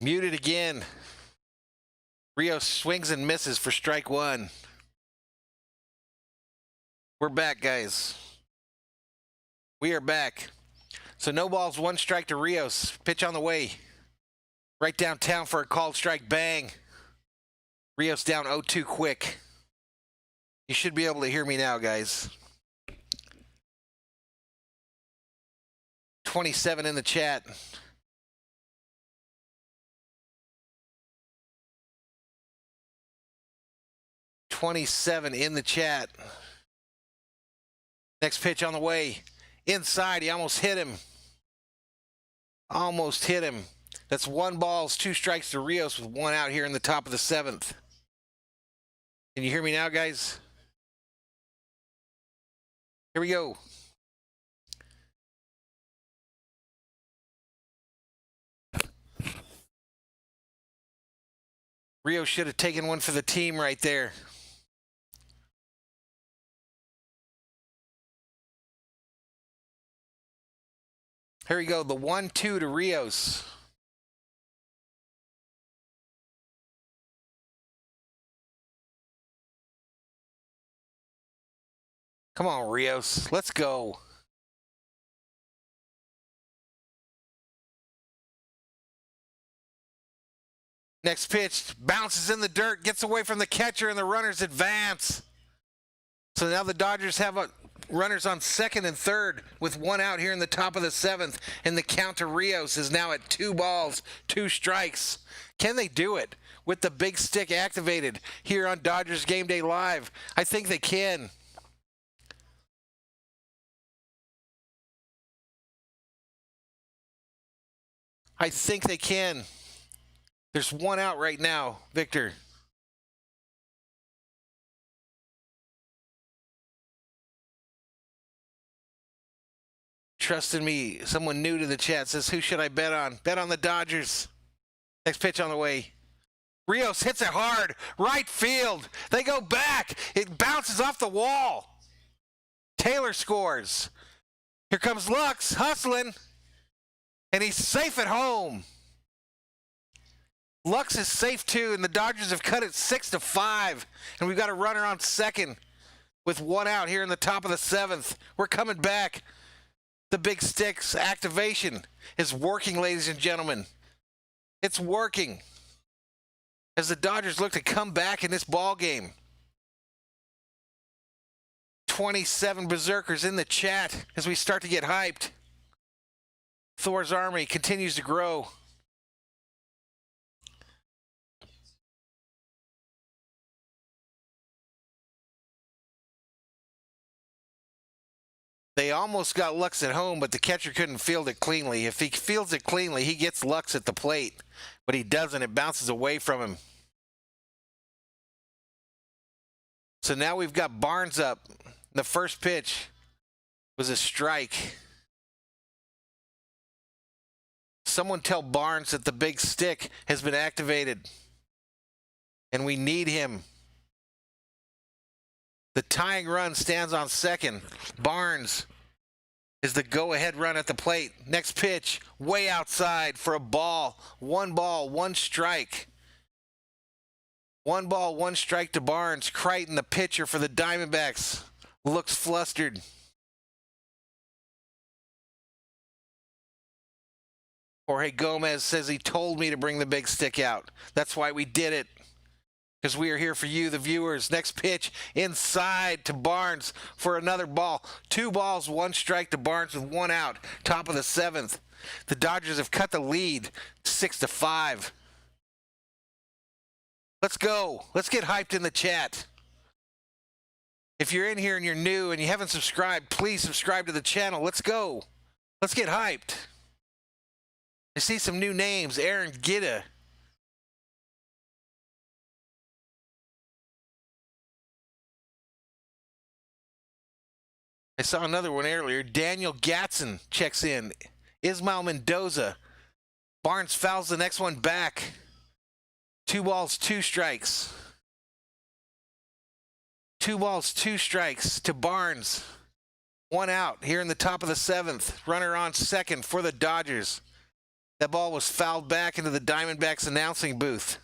Muted again. Rios swings and misses for strike 1. We're back, guys. We are back. So no balls, one strike to Rios. Pitch on the way. Right downtown for a called strike. Bang. Rios down 0-2 quick. You should be able to hear me now, guys. 27 in the chat. $27 in the chat. Next pitch on the way. Inside, he almost hit him. Almost hit him. That's 1 ball, 2 strikes to Rios with 1 out here in the top of the 7th. Can you hear me now, guys? Here we go. Rios should have taken one for the team right there. Here we go, the 1-2 to Rios. Come on, Rios, let's go. Next pitch, bounces in the dirt, gets away from the catcher, and the runners advance. So now the Dodgers have runners on second and third with 1 out here in the top of the 7th, and the count to Rios is now at 2 balls, 2 strikes. Can they do it with the big stick activated here on Dodgers Game Day Live? I think they can. I think they can. There's 1 out right now, Victor. Trust in me. Someone new to the chat says, who should I bet on? Bet on the Dodgers. Next pitch on the way. Rios hits it hard. Right field. They go back. It bounces off the wall. Taylor scores. Here comes Lux hustling. And he's safe at home. Lux is safe too, and the Dodgers have cut it 6-5. And we've got a runner on second with 1 out here in the top of the 7th. We're coming back. The big sticks activation is working, ladies and gentlemen. It's working as the Dodgers look to come back in this ball game. 27 berserkers in the chat as we start to get hyped. Thor's army continues to grow. They almost got Lux at home, but the catcher couldn't field it cleanly. If he fields it cleanly, he gets Lux at the plate, but he doesn't. It bounces away from him. So now we've got Barnes up. The first pitch was a strike. Someone tell Barnes that the big stick has been activated, and we need him. The tying run stands on second. Barnes is the go-ahead run at the plate. Next pitch, way outside for a ball. 1 ball, 1 strike. 1 ball, 1 strike to Barnes. Crichton, the pitcher for the Diamondbacks, looks flustered. Jorge Gomez says he told me to bring the big stick out. That's why we did it, because we are here for you, the viewers. Next pitch, inside to Barnes for another ball. 2 balls, 1 strike to Barnes with 1 out. Top of the 7th. The Dodgers have cut the lead 6-5. Let's go. Let's get hyped in the chat. If you're in here and you're new and you haven't subscribed, please subscribe to the channel. Let's go. Let's get hyped. I see some new names. Aaron Gitta. I saw another one earlier. Daniel Gatson checks in. Ismael Mendoza. Barnes fouls the next one back. 2 balls, 2 strikes. 2 balls, 2 strikes to Barnes. 1 out here in the top of the 7th. Runner on second for the Dodgers. That ball was fouled back into the Diamondbacks announcing booth.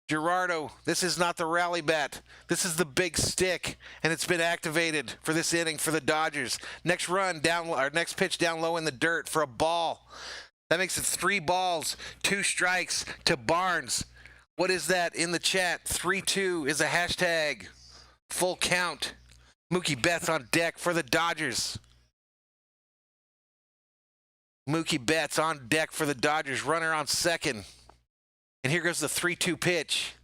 Gerardo, this is not the rally bat. This is the big stick, and it's been activated for this inning for the Dodgers. Next run down, or next pitch down low in the dirt for a ball. That makes it 3 balls, 2 strikes to Barnes. What is that in the chat? 3-2 is a hashtag. Full count. Mookie Betts on deck for the Dodgers. Mookie Betts on deck for the Dodgers. Runner on second. And here goes the 3-2 pitch.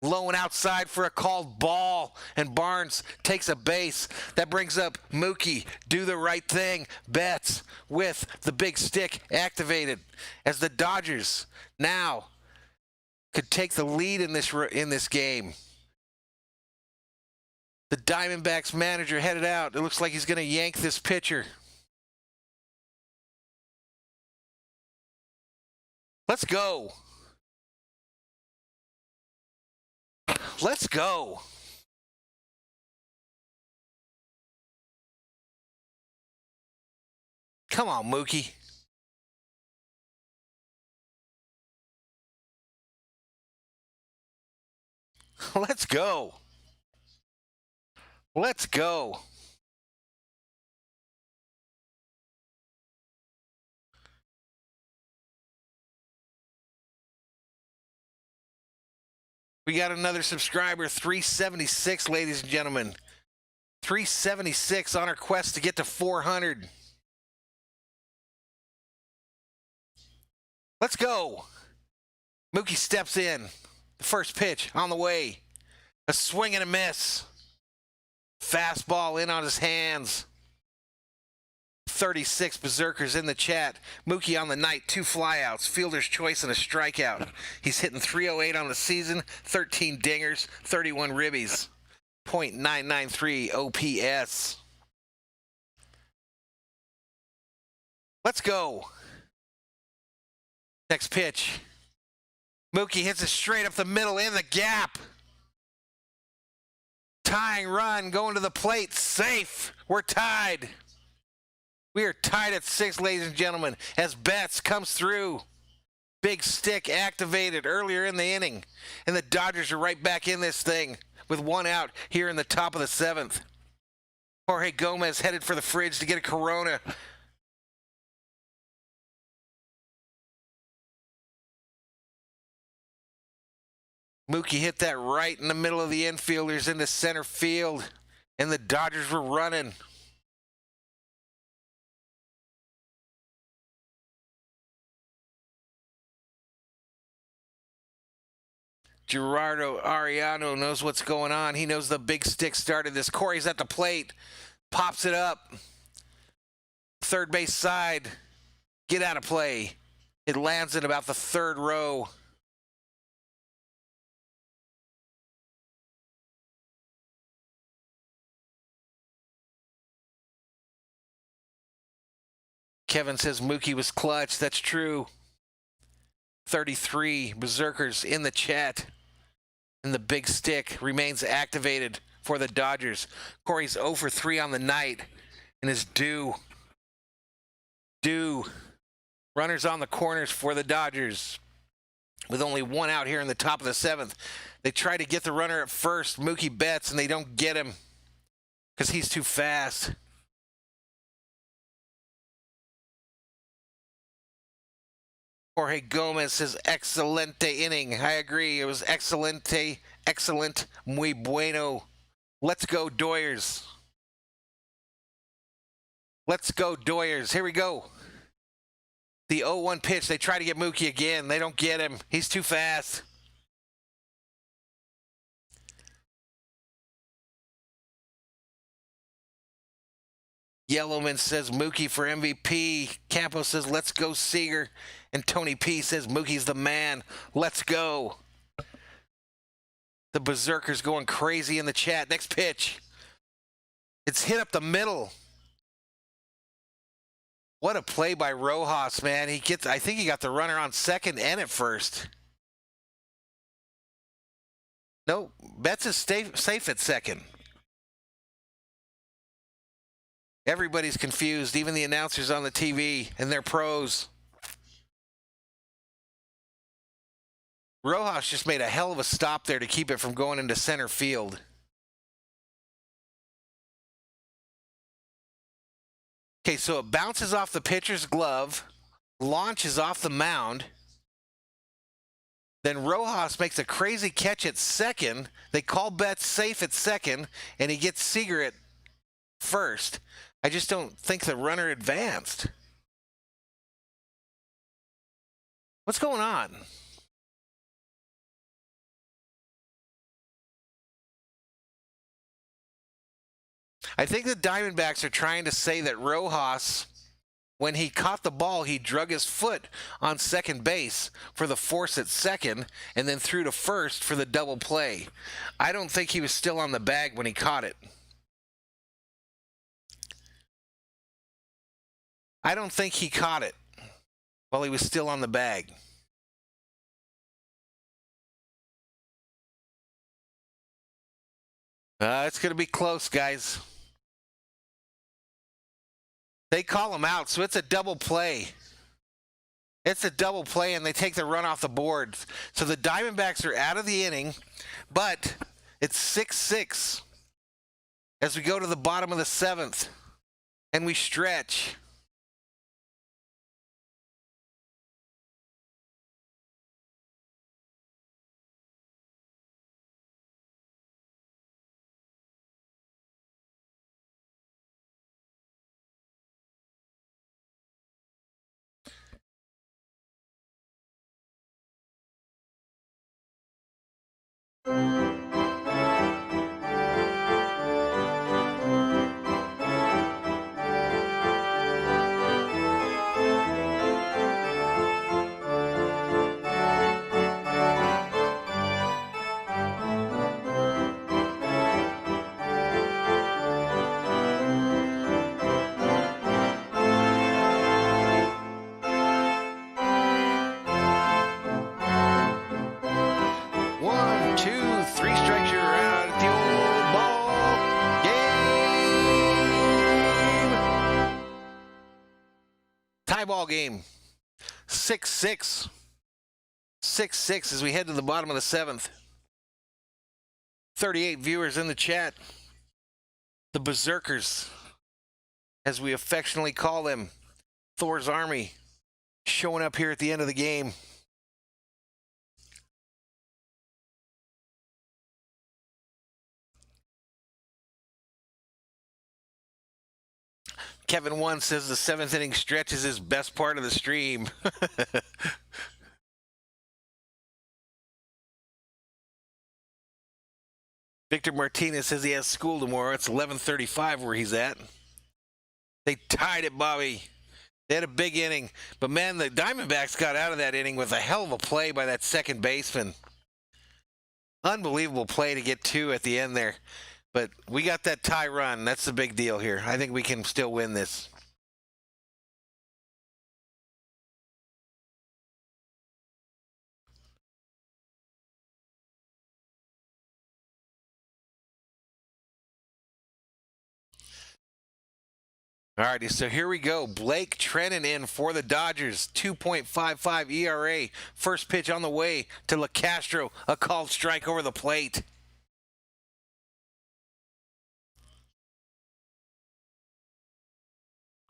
Low and outside for a called ball. And Barnes takes a base. That brings up Mookie. Do the right thing. Betts with the big stick activated. As the Dodgers now could take the lead in this game. The Diamondbacks manager headed out. It looks like he's going to yank this pitcher. Let's go. Let's go. Come on, Mookie. Let's go. Let's go. We got another subscriber, 376, ladies and gentlemen. 376 on our quest to get to 400. Let's go. Mookie steps in. The first pitch on the way. A swing and a miss. Fastball in on his hands. 36 berserkers in the chat. Mookie on the night, 2 flyouts, fielder's choice, and a strikeout. He's hitting .308 on the season, 13 dingers, 31 ribbies, .993 OPS. Let's go. Next pitch. Mookie hits it straight up the middle in the gap. Tying run, going to the plate, safe. We're tied. We are tied at 6, ladies and gentlemen, as Betts comes through. Big stick activated earlier in the inning. And the Dodgers are right back in this thing with 1 out here in the top of the 7th. Jorge Gomez headed for the fridge to get a Corona. Mookie hit that right in the middle of the infielders into center field. And the Dodgers were running. Gerardo Ariano knows what's going on. He knows the big stick started this. Corey's at the plate. Pops it up. Third base side. Get out of play. It lands in about the 3rd row. Kevin says Mookie was clutch. That's true. 33 berserkers in the chat. And the big stick remains activated for the Dodgers. Corey's 0 for 3 on the night and is due. Runners on the corners for the Dodgers. With only 1 out here in the top of the 7th. They try to get the runner at first, Mookie Betts, and they don't get him because he's too fast. Jorge Gomez says, excelente inning. I agree. It was excelente, excellent, muy bueno. Let's go, Doyers. Let's go, Doyers. Here we go. The 0-1 pitch. They try to get Mookie again. They don't get him. He's too fast. Yellowman says Mookie for MVP. Campos says, let's go, Seager. And Tony P says, Mookie's the man. Let's go. The Berserker's going crazy in the chat. Next pitch. It's hit up the middle. What a play by Rojas, man. I think he got the runner on second and at first. No, Betts is safe at second. Everybody's confused, even the announcers on the TV, and they're pros. Rojas just made a hell of a stop there to keep it from going into center field. Okay, so it bounces off the pitcher's glove, launches off the mound. Then Rojas makes a crazy catch at second. They call Betts safe at second, and he gets Seager at first. I just don't think the runner advanced. What's going on? I think the Diamondbacks are trying to say that Rojas, when he caught the ball, he drug his foot on second base for the force at second and then threw to first for the double play. I don't think he was still on the bag when he caught it. I don't think he caught it while he was still on the bag. It's going to be close, guys. They call him out, so it's a double play. It's a double play, and they take the run off the board. So the Diamondbacks are out of the inning, but it's 6-6 as we go to the bottom of the seventh, and we stretch. Ball game. 6-6. 6-6 as we head to the bottom of the seventh. 38 viewers in the chat. The Berserkers, as we affectionately call them. Thor's Army showing up here at the end of the game. Kevin 1 says the seventh inning stretch is his best part of the stream. Victor Martinez says he has school tomorrow. It's 11:35 where he's at. They tied it, Bobby. They had a big inning. But, man, the Diamondbacks got out of that inning with a hell of a play by that second baseman. Unbelievable play to get two at the end there. But we got that tie run. That's the big deal here. I think we can still win this. All righty, so here we go. Blake Treinen in for the Dodgers. 2.55 ERA. First pitch on the way to LeCastro. A called strike over the plate.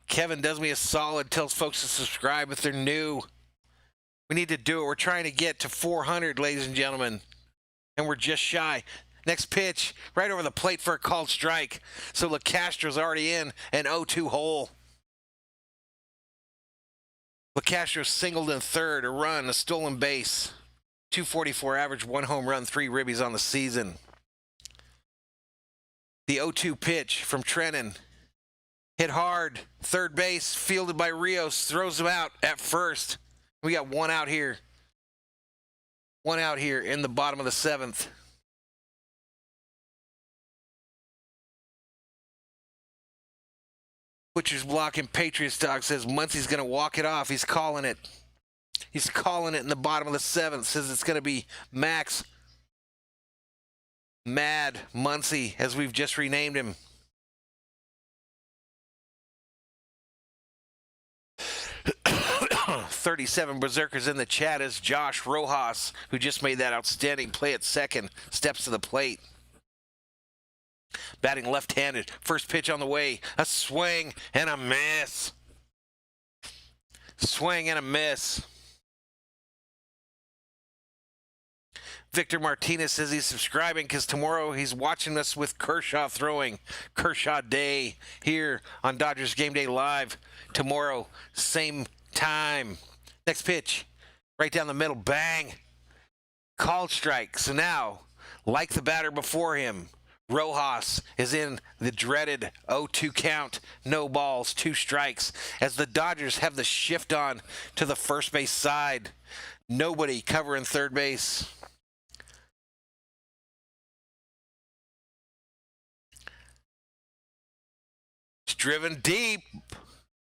Kevin does me a solid, tells folks to subscribe if they're new. We need to do it. We're trying to get to 400, ladies and gentlemen, and we're just shy. Next pitch, right over the plate for a called strike. So LeCastro's already in an 0-2 hole. LeCastro singled in third, a run, a stolen base. 244 average, 1 home run, 3 ribbies on the season. The 0-2 pitch from Treinen. Hit hard, third base, fielded by Rios, throws him out at first. We got one out here. One out here in the bottom of the seventh. Butcher's Block and Patriots Dog says Muncie's going to walk it off. He's calling it. He's calling it in the bottom of the seventh. Says it's going to be Max Mad Muncie, as we've just renamed him. 37 Berserkers in the chat as Josh Rojas, who just made that outstanding play at second, steps to the plate. Batting left-handed. First pitch on the way. A swing and a miss. Swing and a miss. Victor Martinez says he's subscribing because tomorrow he's watching us with Kershaw throwing. Kershaw Day here on Dodgers Game Day Live. Tomorrow, same time. Next pitch, right down the middle, bang. Called strike. So now, like the batter before him, Rojas is in the dreaded 0-2 count. No balls, 2 strikes. As the Dodgers have the shift on to the first base side. Nobody covering third base. It's driven deep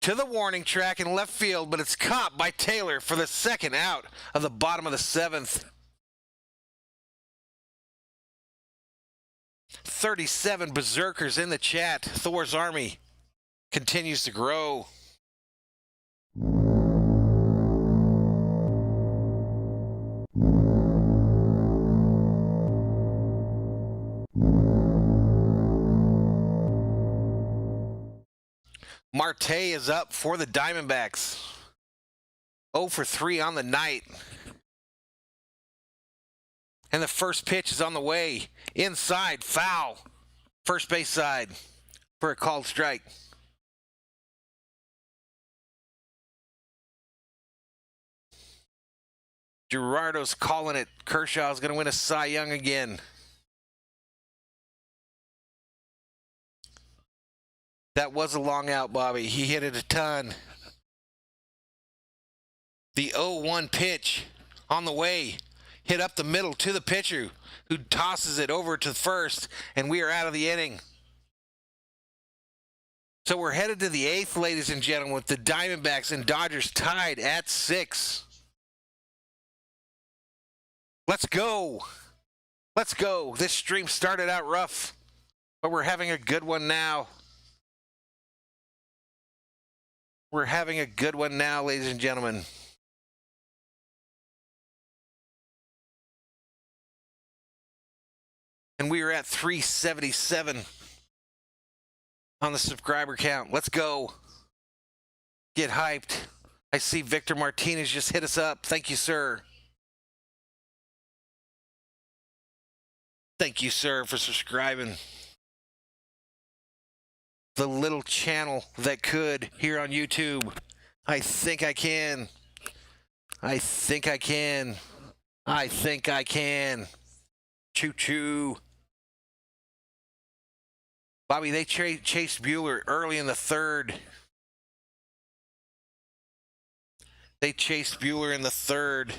to the warning track in left field, but it's caught by Taylor for the second out of the bottom of the 7th. 37 Berserkers in the chat. Thor's Army continues to grow. Marte is up for the Diamondbacks. 0 for 3 on the night. And the first pitch is on the way. Inside, foul. First base side for a called strike. Gerardo's calling it. Kershaw's going to win a Cy Young again. That was a long out, Bobby. He hit it a ton. The 0-1 pitch on the way. Hit up the middle to the pitcher, who tosses it over to first, and we are out of the inning. So we're headed to the 8th, ladies and gentlemen, with the Diamondbacks and Dodgers tied at 6. Let's go. Let's go. This stream started out rough, but we're having a good one now. We're having a good one now, ladies and gentlemen. And we are at 377 on the subscriber count. Let's go. Get hyped. I see Victor Martinez just hit us up. Thank you, sir. Thank you, sir, for subscribing. The little channel that could here on YouTube. I think I can. I think I can. I think I can. Choo-choo. Bobby, they chased Buehler early in the 3rd. They chased Buehler in the 3rd.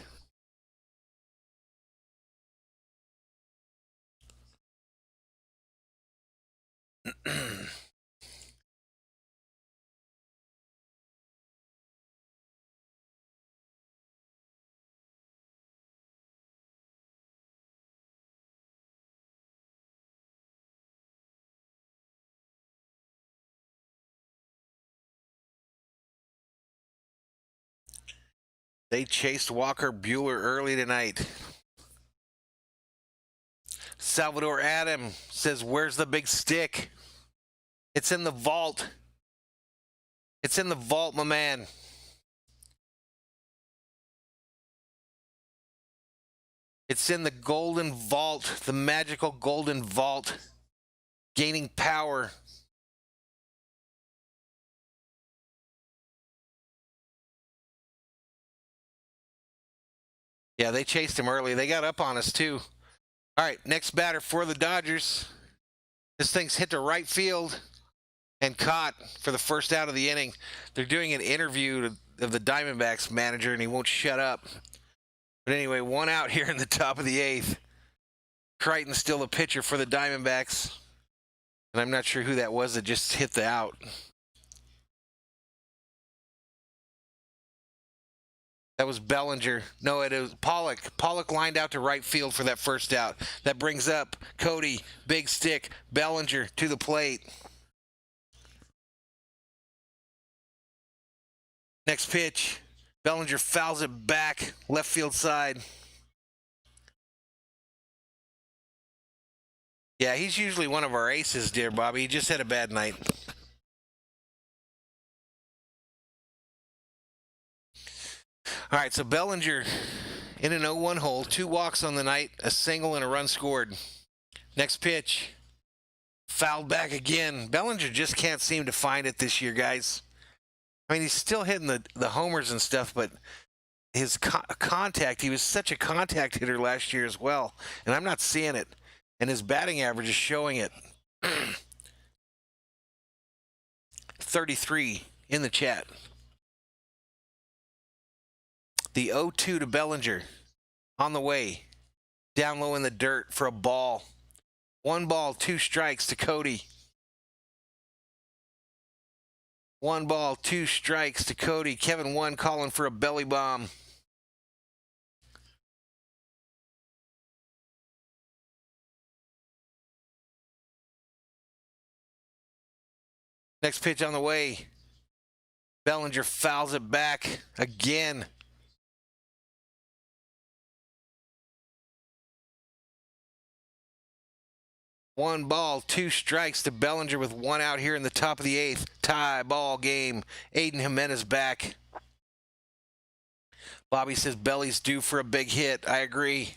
They chased Walker Buehler early tonight. Salvador Adam says, where's the big stick? It's in the vault. It's in the vault, my man. It's in the golden vault, the magical golden vault, gaining power. Yeah, they chased him early. They got up on us, too. All right, next batter for the Dodgers. This thing's hit to right field and caught for the first out of the inning. They're doing an interview of the Diamondbacks manager, and he won't shut up. But anyway, 1 out here in the top of the 8th. Crichton's still the pitcher for the Diamondbacks. And I'm not sure who that was that just hit the out. That was Bellinger. No, it was Pollock. Pollock lined out to right field for that first out. That brings up Cody, big stick, Bellinger to the plate. Next pitch. Bellinger fouls it back, left field side. Yeah, he's usually one of our aces, dear Bobby. He just had a bad night. All right, so Bellinger in an 0-1 hole, 2 walks on the night, a single and a run scored. Next pitch, fouled back again. Bellinger just can't seem to find it this year, guys. I mean, he's still hitting the homers and stuff, but his contact, he was such a contact hitter last year as well, and I'm not seeing it. And his batting average is showing it. 33 in the chat. The 0-2 to Bellinger on the way. Down low in the dirt for a ball. 1 ball, 2 strikes to Cody. 1 ball, 2 strikes to Cody. Kevin 1 calling for a belly bomb. Next pitch on the way. Bellinger fouls it back again. One ball, 2 strikes to Bellinger with 1 out here in the top of the 8th. Tie ball game. Aiden Jimenez back. Bobby says Belly's due for a big hit. I agree.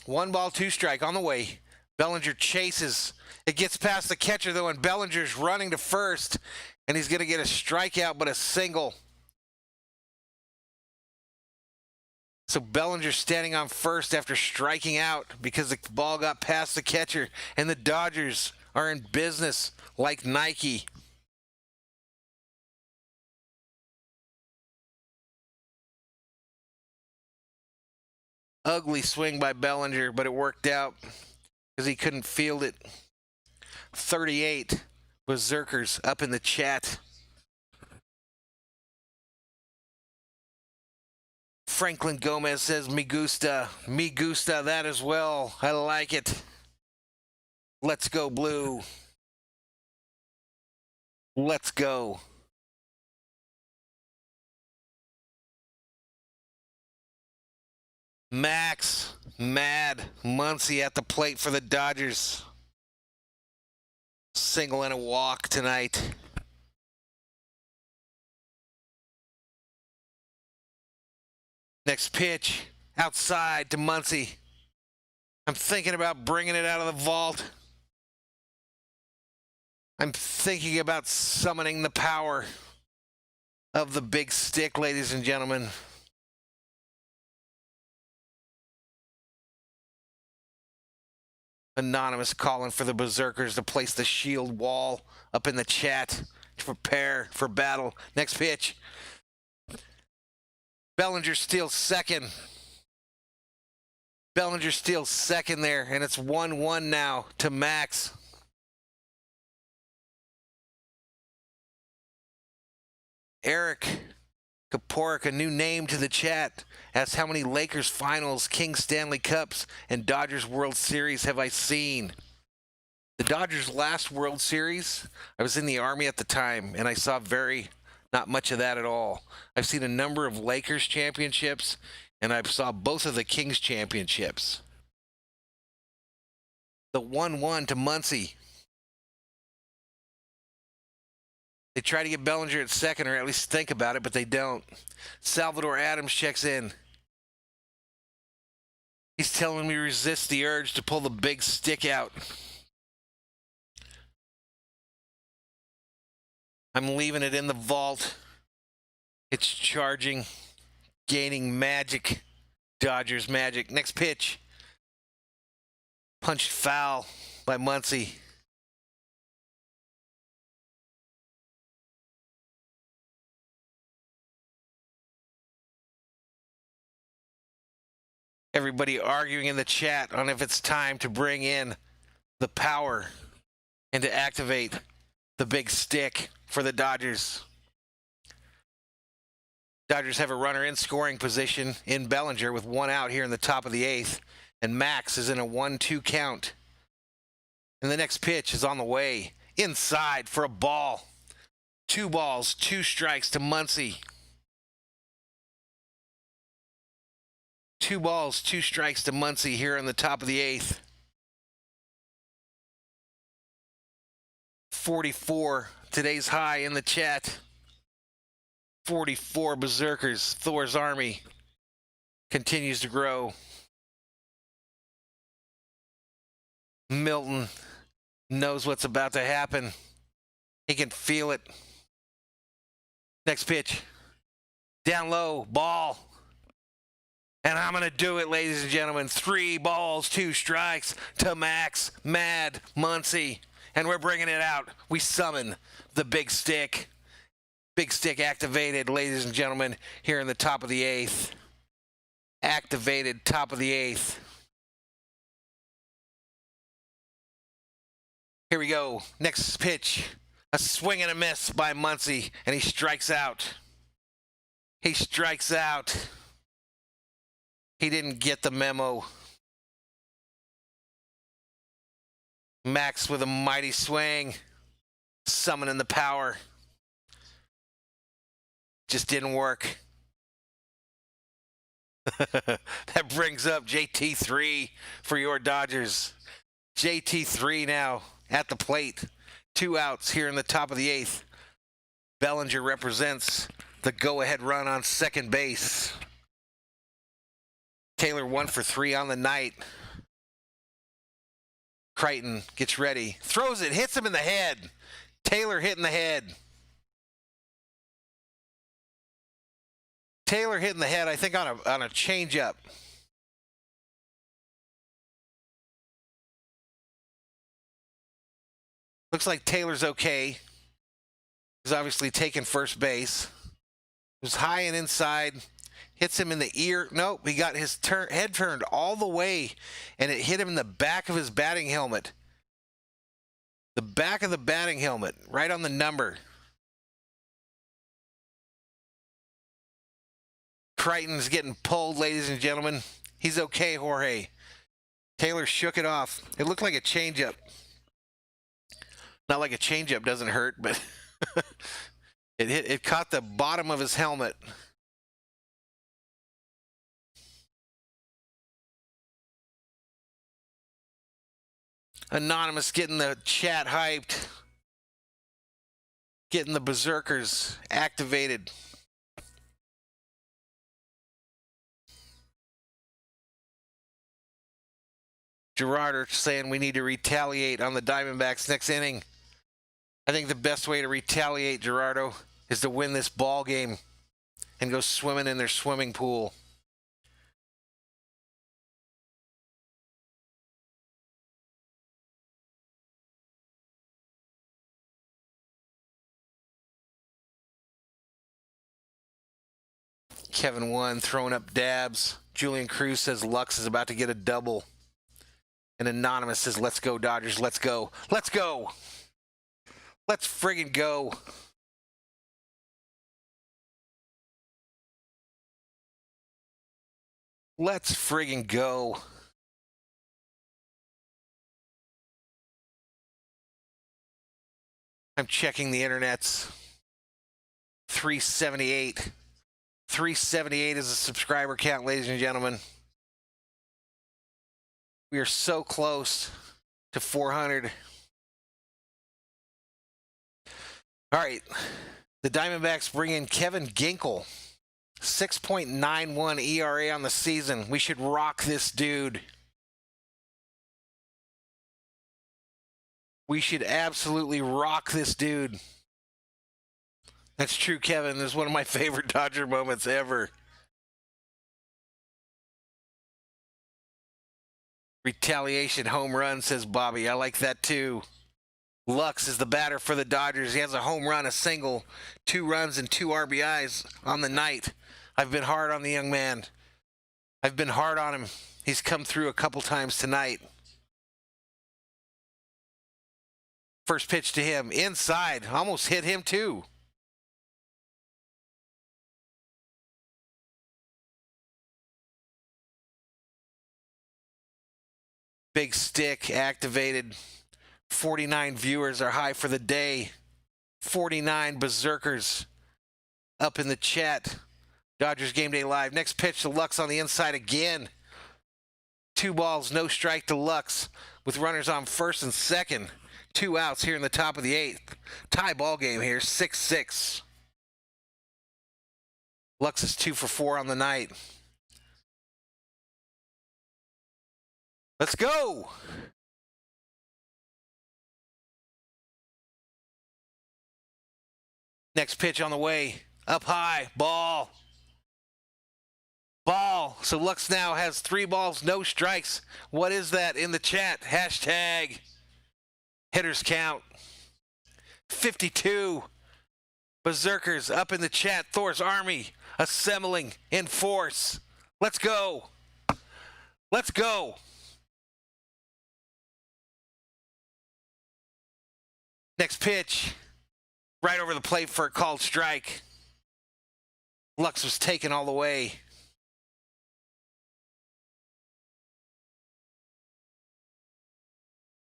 1 ball, 2 strike on the way. Bellinger chases. It gets past the catcher, though, and Bellinger's running to first. And he's going to get a strikeout, but a single. So Bellinger standing on first after striking out because the ball got past the catcher. And the Dodgers are in business like Nike. Ugly swing by Bellinger, but it worked out because he couldn't field it. 38 Berserkers up in the chat. Franklin Gomez says, me gusta that as well. I like it. Let's go, Blue. Let's go. Max, Mad, Muncy at the plate for the Dodgers. Single and a walk tonight. Next pitch, outside to Muncy. I'm thinking about bringing it out of the vault. I'm thinking about summoning the power of the big stick, ladies and gentlemen. Anonymous calling for the Berserkers to place the shield wall up in the chat to prepare for battle. Next pitch. Bellinger steals second. Bellinger steals second there, and it's 1-1 now to Max. Eric Kaporik, a new name to the chat, asks how many Lakers finals, Kings Stanley Cups, and Dodgers World Series have I seen? The Dodgers' last World Series, I was in the Army at the time, and I saw not much of that at all. I've seen a number of Lakers championships, and I saw both of the Kings championships. The 1-1 to Muncy. They try to get Bellinger at second, or at least think about it, but they don't. Salvador Adams checks in. He's telling me resist the urge to pull the big stick out. I'm leaving it in the vault. It's charging, gaining magic. Dodgers magic. Next pitch. Punched foul by Muncy. Everybody arguing in the chat on if it's time to bring in the power and to activate the big stick for the Dodgers. Dodgers have a runner in scoring position in Bellinger with 1 out here in the top of the 8th. And Max is in a 1-2 count. And the next pitch is on the way. Inside for a ball. 2 balls, 2 strikes to Muncy. 2 balls, 2 strikes to Muncy here in the top of the 8th. 44, today's high in the chat. 44 berserkers. Thor's army continues to grow. Milton knows what's about to happen. He can feel it. Next pitch. Down low, ball. And I'm going to do it, ladies and gentlemen. 3 balls, 2 strikes to Max Mad Muncy. And we're bringing it out. We summon the big stick. Big stick activated, ladies and gentlemen, here in the top of the 8th. Activated, top of the 8th. Here we go. Next pitch. A swing and a miss by Muncy, and he strikes out. He strikes out. He didn't get the memo. Max with a mighty swing, summoning the power. Just didn't work. That brings up JT3 for your Dodgers. JT3 now at the plate. 2 outs here in the top of the 8th. Bellinger represents the go-ahead run on second base. Taylor 1 for 3 on the night. Crichton gets ready, throws it, hits him in the head. Taylor hit in the head. Taylor hit in the head, I think, on a changeup. Looks like Taylor's okay. He's obviously taking first base. It was high and inside. Hits him in the ear. Nope, he got his head turned all the way, and it hit him in the back of his batting helmet. The back of the batting helmet, right on the number. Crichton's getting pulled, ladies and gentlemen. He's okay, Jorge. Taylor shook it off. It looked like a changeup. Not like a changeup doesn't hurt, but it caught the bottom of his helmet. Anonymous getting the chat hyped. Getting the berserkers activated. Gerard saying we need to retaliate on the Diamondbacks next inning. I think the best way to retaliate, Gerardo, is to win this ball game and go swimming in their swimming pool. Kevin 1 throwing up dabs. Julian Cruz says Lux is about to get a double. And Anonymous says, let's go, Dodgers, let's go. Let's go. Let's friggin' go. Let's friggin' go. I'm checking the internets. 378. 378 is a subscriber count, ladies and gentlemen. We are so close to 400. All right. The Diamondbacks bring in Kevin Ginkel. 6.91 ERA on the season. We should rock this dude. We should absolutely rock this dude. That's true, Kevin. This is one of my favorite Dodger moments ever. Retaliation home run, says Bobby. I like that too. Lux is the batter for the Dodgers. He has a home run, a single, 2 runs, and 2 RBIs on the night. I've been hard on the young man. I've been hard on him. He's come through a couple times tonight. First pitch to him, inside. Almost hit him too. Big stick activated. 49 viewers are high for the day. 49 Berserkers up in the chat. Dodgers Game Day Live. Next pitch to Lux on the inside again. 2 balls, no strike to Lux with runners on first and second. 2 outs here in the top of the 8th. Tie ball game here, 6-6. Lux is 2 for 4 on the night. Let's go. Next pitch on the way. Up high. Ball. Ball. So Lux now has 3 balls, no strikes. What is that in the chat? Hashtag hitters count. 52. Berserkers up in the chat. Thor's Army assembling in force. Let's go. Let's go. Next pitch. Right over the plate for a called strike. Lux was taken all the way.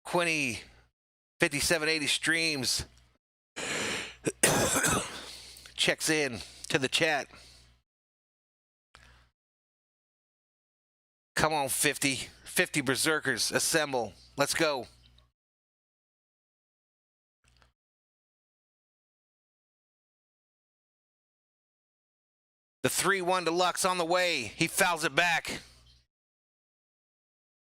Quinny, 5780 streams. Checks in to the chat. Come on, 50. 50 Berserkers, assemble. Let's go. The 3-1 to Lux on the way. He fouls it back.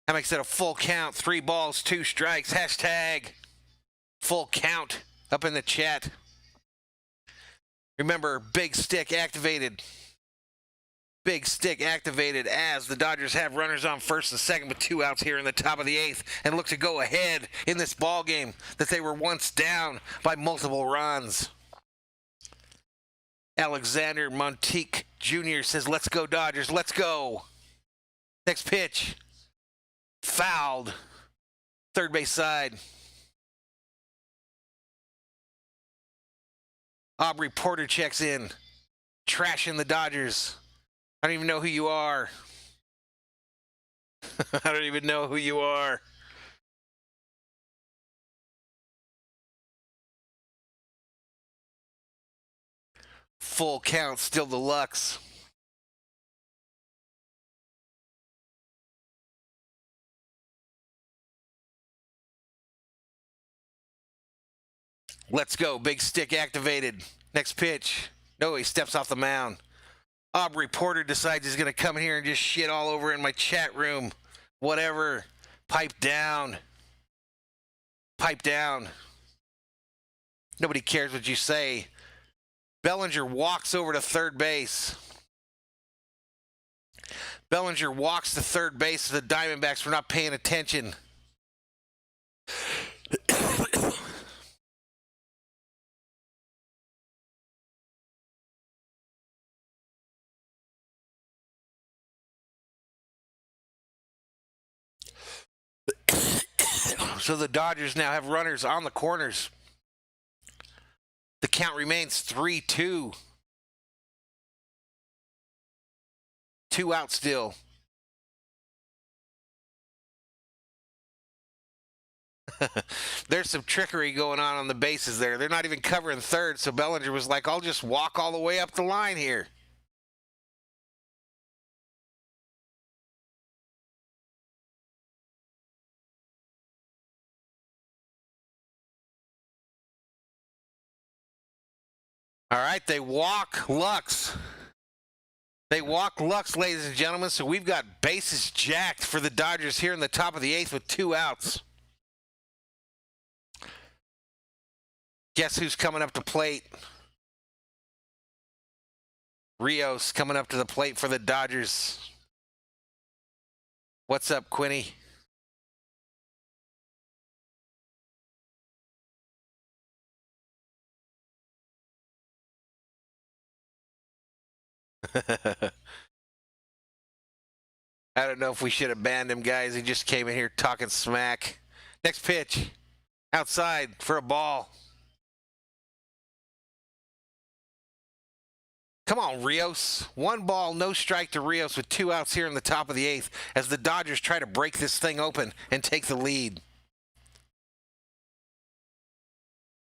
That makes it a full count. 3 balls, 2 strikes. Hashtag full count up in the chat. Remember, big stick activated. Big stick activated as the Dodgers have runners on first and second with 2 outs here in the top of the 8th and look to go ahead in this ball game that they were once down by multiple runs. Alexander Montique Jr. says, let's go Dodgers, let's go. Next pitch. Fouled. Third base side. Aubrey Porter checks in. Trashing the Dodgers. I don't even know who you are. I don't even know who you are. Full count, still the Lux. Let's go. Big stick activated. Next pitch. No, he steps off the mound. Aubrey Porter decides he's going to come in here and just shit all over in my chat room. Whatever. Pipe down. Pipe down. Nobody cares what you say. Bellinger walks over to third base. Bellinger walks to third base. The Diamondbacks were not paying attention. So the Dodgers now have runners on the corners. The count remains 3-2. 2 out still. There's some trickery going on the bases there. They're not even covering third, so Bellinger was like, I'll just walk all the way up the line here. All right, they walk Lux. They walk Lux, ladies and gentlemen, so we've got bases jacked for the Dodgers here in the top of the 8th with 2 outs. Guess who's coming up to plate? Rios coming up to the plate for the Dodgers. What's up, Quinny? I don't know if we should have banned him, guys. He just came in here talking smack. Next pitch. Outside for a ball. Come on, Rios. 1 ball, no strike to Rios with 2 outs here in the top of the 8th as the Dodgers try to break this thing open and take the lead.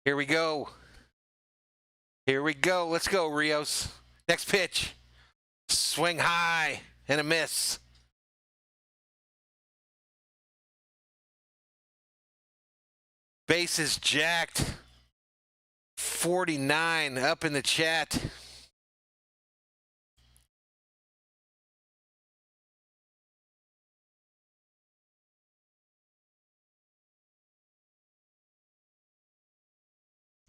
Here we go. Here we go. Let's go, Rios. Next pitch. Swing high and a miss. Bases jacked. 49 up in the chat.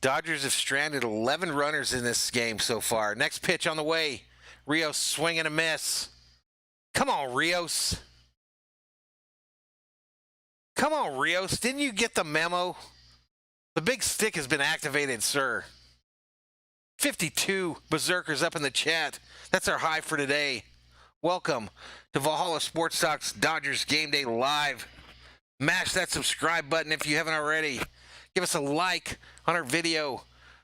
Dodgers have stranded 11 runners in this game so far. Next pitch on the way. Rios swing and a miss. Come on, Rios. Come on, Rios. Didn't you get the memo? The big stick has been activated, sir. 52 berserkers up in the chat. That's our high for today. Welcome to Valhalla Sports Talk's Dodgers Game Day Live. Mash that subscribe button if you haven't already. Give us a like on our video.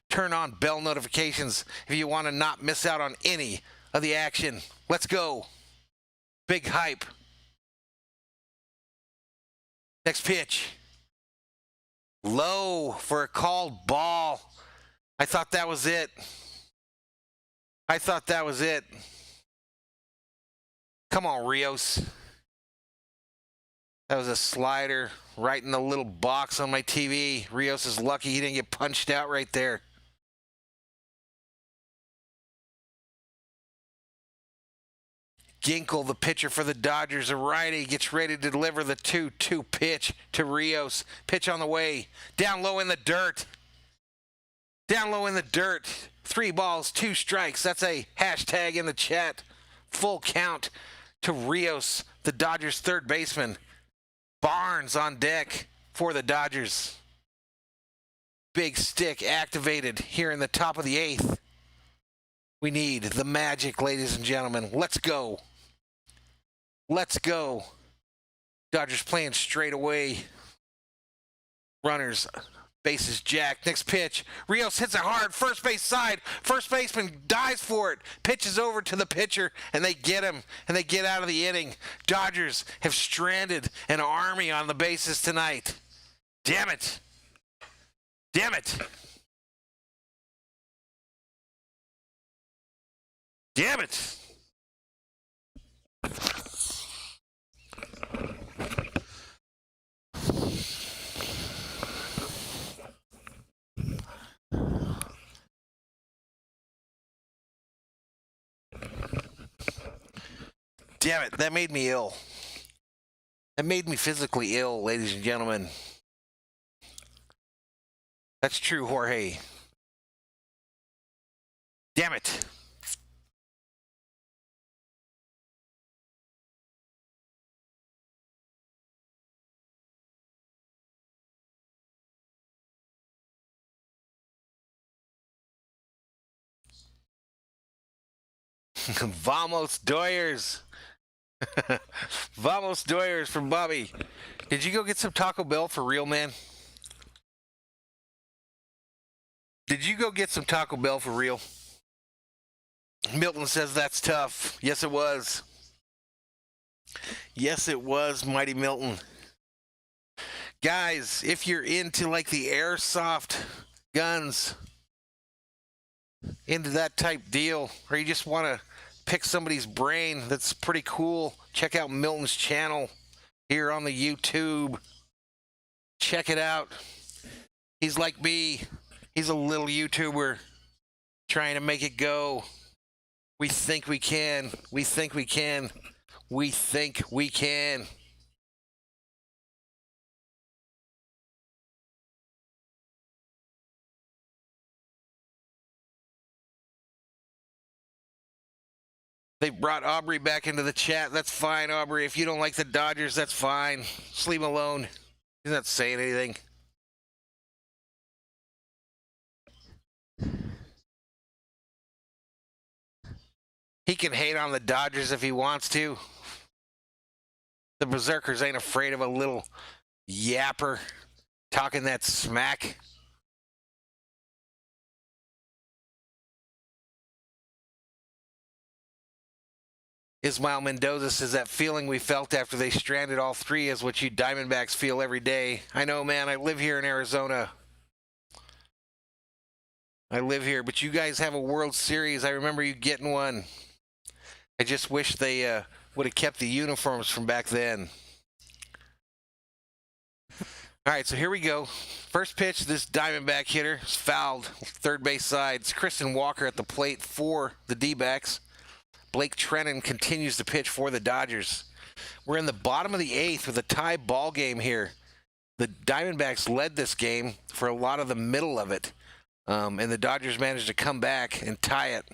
Turn on bell notifications if you want to not miss out on any of the action. Let's go. Big hype. Next pitch. Low for a called ball. I thought that was it. Come on, Rios. That was a slider right in the little box on my TV. Rios is lucky he didn't get punched out right there. Ginkel, the pitcher for the Dodgers, a righty, gets ready to deliver the 2-2 pitch to Rios. Pitch on the way. Down low in the dirt. 3 balls, 2 strikes. That's a hashtag in the chat. Full count to Rios, the Dodgers' third baseman. Barnes on deck for the Dodgers. Big stick activated here in the top of the 8th. We need the magic, ladies and gentlemen. Let's go. Dodgers playing straight away. Runners, bases jacked. Next pitch. Rios hits it hard. First base side. First baseman dives for it. Pitches over to the pitcher, and they get him, and they get out of the inning. Dodgers have stranded an army on the bases tonight. Damn it. Damn it, that made me ill. That made me physically ill, ladies and gentlemen. That's true, Jorge. Damn it. Vamos Doyers. Vamos Doyers from Bobby. Did you go get some Taco Bell for real, man? Milton says that's tough. Yes, it was. Mighty Milton. Guys, if you're into like the airsoft guns, into that type deal, or you just want to pick somebody's brain, that's pretty cool. Check out Milton's channel here on the YouTube. Check it out. He's like me. He's a little YouTuber trying to make it go. We think we can. They brought Aubrey back into the chat. That's fine, Aubrey. If you don't like the Dodgers, that's fine. Just leave him alone. He's not saying anything. He can hate on the Dodgers if he wants to. The Berserkers ain't afraid of a little yapper talking that smack. Ismael Mendoza says that feeling we felt after they stranded all 3 is what you Diamondbacks feel every day. I know, man. I live here in Arizona. I live here, but you guys have a World Series. I remember you getting one. I just wish they would have kept the uniforms from back then. All right, so here we go. First pitch, this Diamondback hitter is fouled, third base side. It's Kristen Walker at the plate for the D-backs. Blake Trennan continues to pitch for the Dodgers. We're in the bottom of the eighth with a tie ball game here. The Diamondbacks led this game for a lot of the middle of it, and the Dodgers managed to come back and tie it.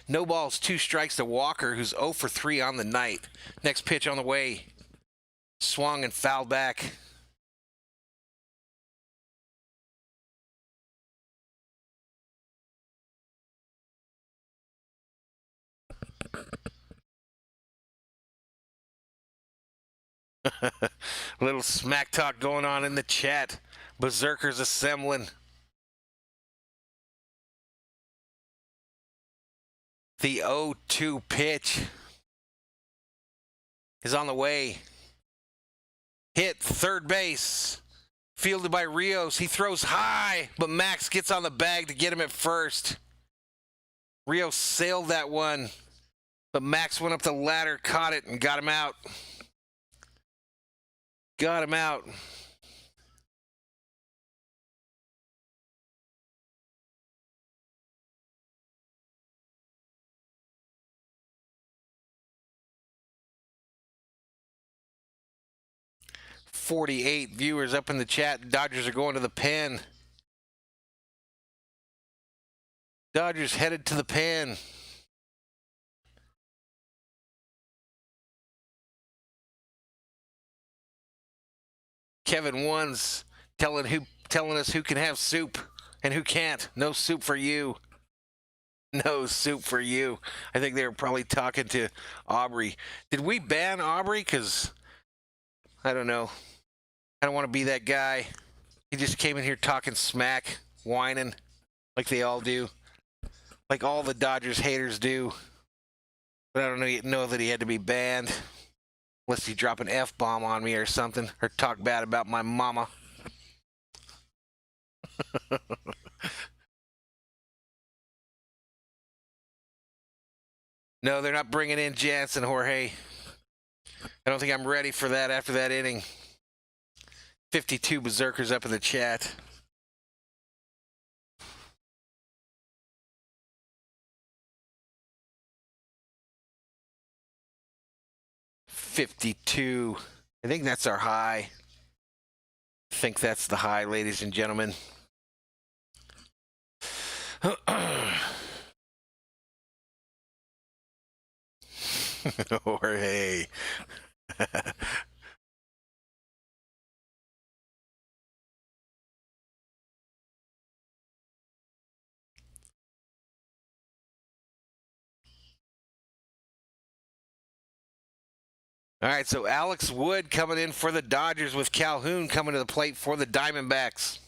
No balls, 2 strikes to Walker, who's 0 for 3 on the night. Next pitch on the way. Swung and fouled back. Little smack talk going on in the chat. Berserkers assembling. The 0-2 pitch is on the way. Hit third base. Fielded by Rios. He throws high, but Max gets on the bag to get him at first. Rios sailed that one, but Max went up the ladder, caught it, and got him out. Got him out. .48 viewers up in the chat. Dodgers are going to the pen. Dodgers headed to the pen. Kevin One's telling us who can have soup and who can't. No soup for you. No soup for you. I think they were probably talking to Aubrey. Did we ban Aubrey? Because I don't know. I don't want to be that guy. He just came in here talking smack, whining, like they all do. Like all the Dodgers haters do. But I don't know that he had to be banned. Unless he drop an F-bomb on me or something. Or talk bad about my mama. No, they're not bringing in Jansen, Jorge. I don't think I'm ready for that after that inning. 52 Berserkers up in the chat. .52. I think that's our high. I think that's the high, ladies and gentlemen. Jorge. All right, so Alex Wood coming in for the Dodgers with Calhoun coming to the plate for the Diamondbacks.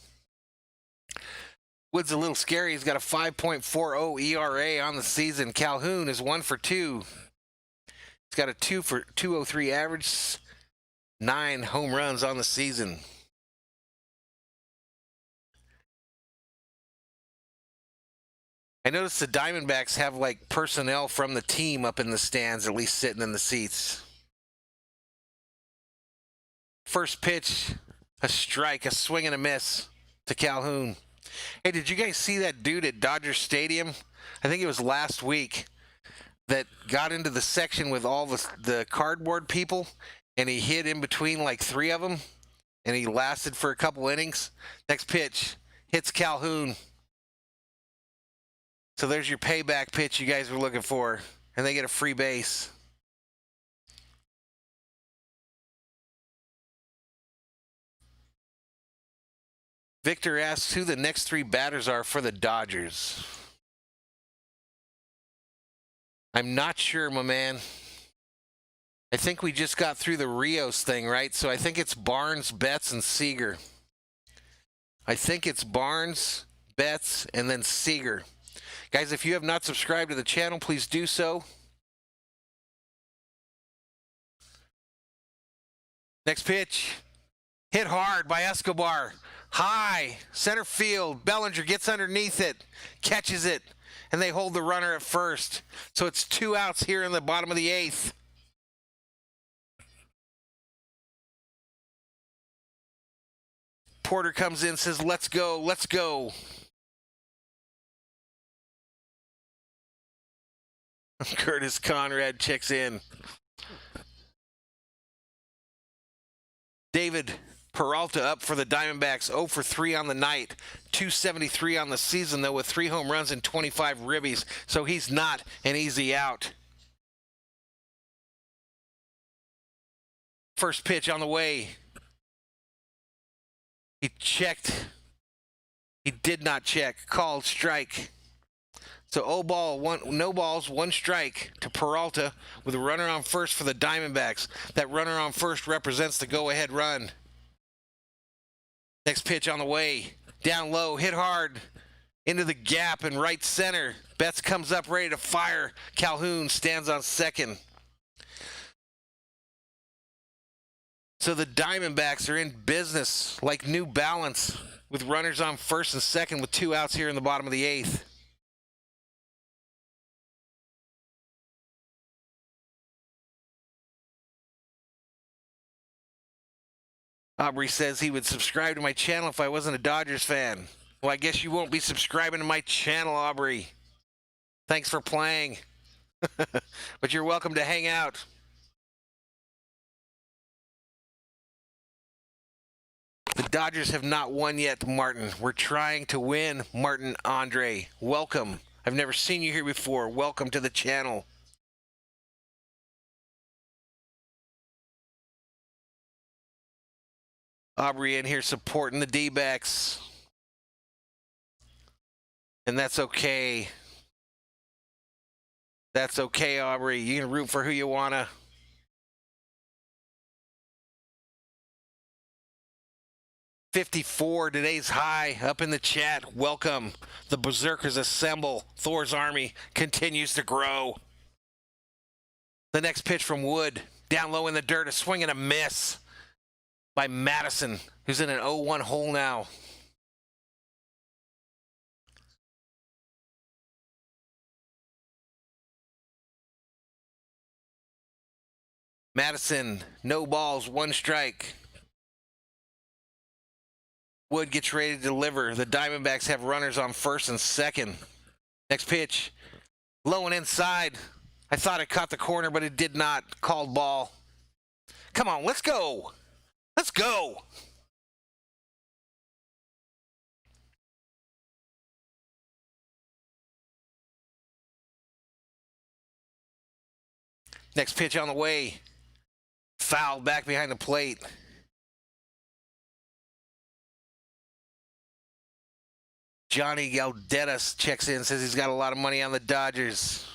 Wood's a little scary. He's got a 5.40 ERA on the season. Calhoun is 1 for 2. He's got a 2.03 average, 9 home runs on the season. I noticed the Diamondbacks have like personnel from the team up in the stands, at least sitting in the seats. First pitch, a strike, a swing and a miss to Calhoun. Hey, did you guys see that dude at Dodger Stadium? I think it was last week that got into the section with all the cardboard people, and he hit in between like 3 of them, and he lasted for a couple innings. Next pitch, hits Calhoun. So there's your payback pitch you guys were looking for, and they get a free base. Victor asks who the next 3 batters are for the Dodgers. I'm not sure, my man. I think we just got through the Rios thing, right? So I think it's Barnes, Betts, and Seager. I think it's Barnes, Betts, and then Seager. Guys, if you have not subscribed to the channel, please do so. Next pitch. Hit hard by Escobar. High, center field. Bellinger gets underneath it, catches it, and they hold the runner at first. So it's 2 outs here in the bottom of the 8th. Porter comes in, says, let's go, let's go. Curtis Conrad checks in. David Peralta up for the Diamondbacks, 0 for 3 on the night, 273 on the season, though, with 3 home runs and 25 ribbies, so he's not an easy out. First pitch on the way. He checked. He did not check. Called strike. So no balls, 1 strike to Peralta with a runner on first for the Diamondbacks. That runner on first represents the go-ahead run. Next pitch on the way. Down low, hit hard into the gap in right center. Betts comes up ready to fire. Calhoun stands on second. So the Diamondbacks are in business like New Balance with runners on first and second with 2 outs here in the bottom of the 8th. Aubrey says he would subscribe to my channel if I wasn't a Dodgers fan. Well, I guess you won't be subscribing to my channel, Aubrey. Thanks for playing. But you're welcome to hang out. The Dodgers have not won yet, Martin. We're trying to win, Martin Andre. Welcome. I've never seen you here before. Welcome to the channel. Aubrey in here supporting the D-backs. And that's okay. That's okay, Aubrey. You can root for who you wanna. $54, today's high, up in the chat. Welcome. The Berserkers assemble. Thor's army continues to grow. The next pitch from Wood. Down low in the dirt, a swing and a miss by Madison, who's in an 0-1 hole now. Madison, no balls, 1 strike. Wood gets ready to deliver. The Diamondbacks have runners on first and second. Next pitch, low and inside. I thought it caught the corner, but it did not. Called ball. Come on, let's go. Let's go. Next pitch on the way. Foul back behind the plate. Johnny Galdetas checks in, says he's got a lot of money on the Dodgers.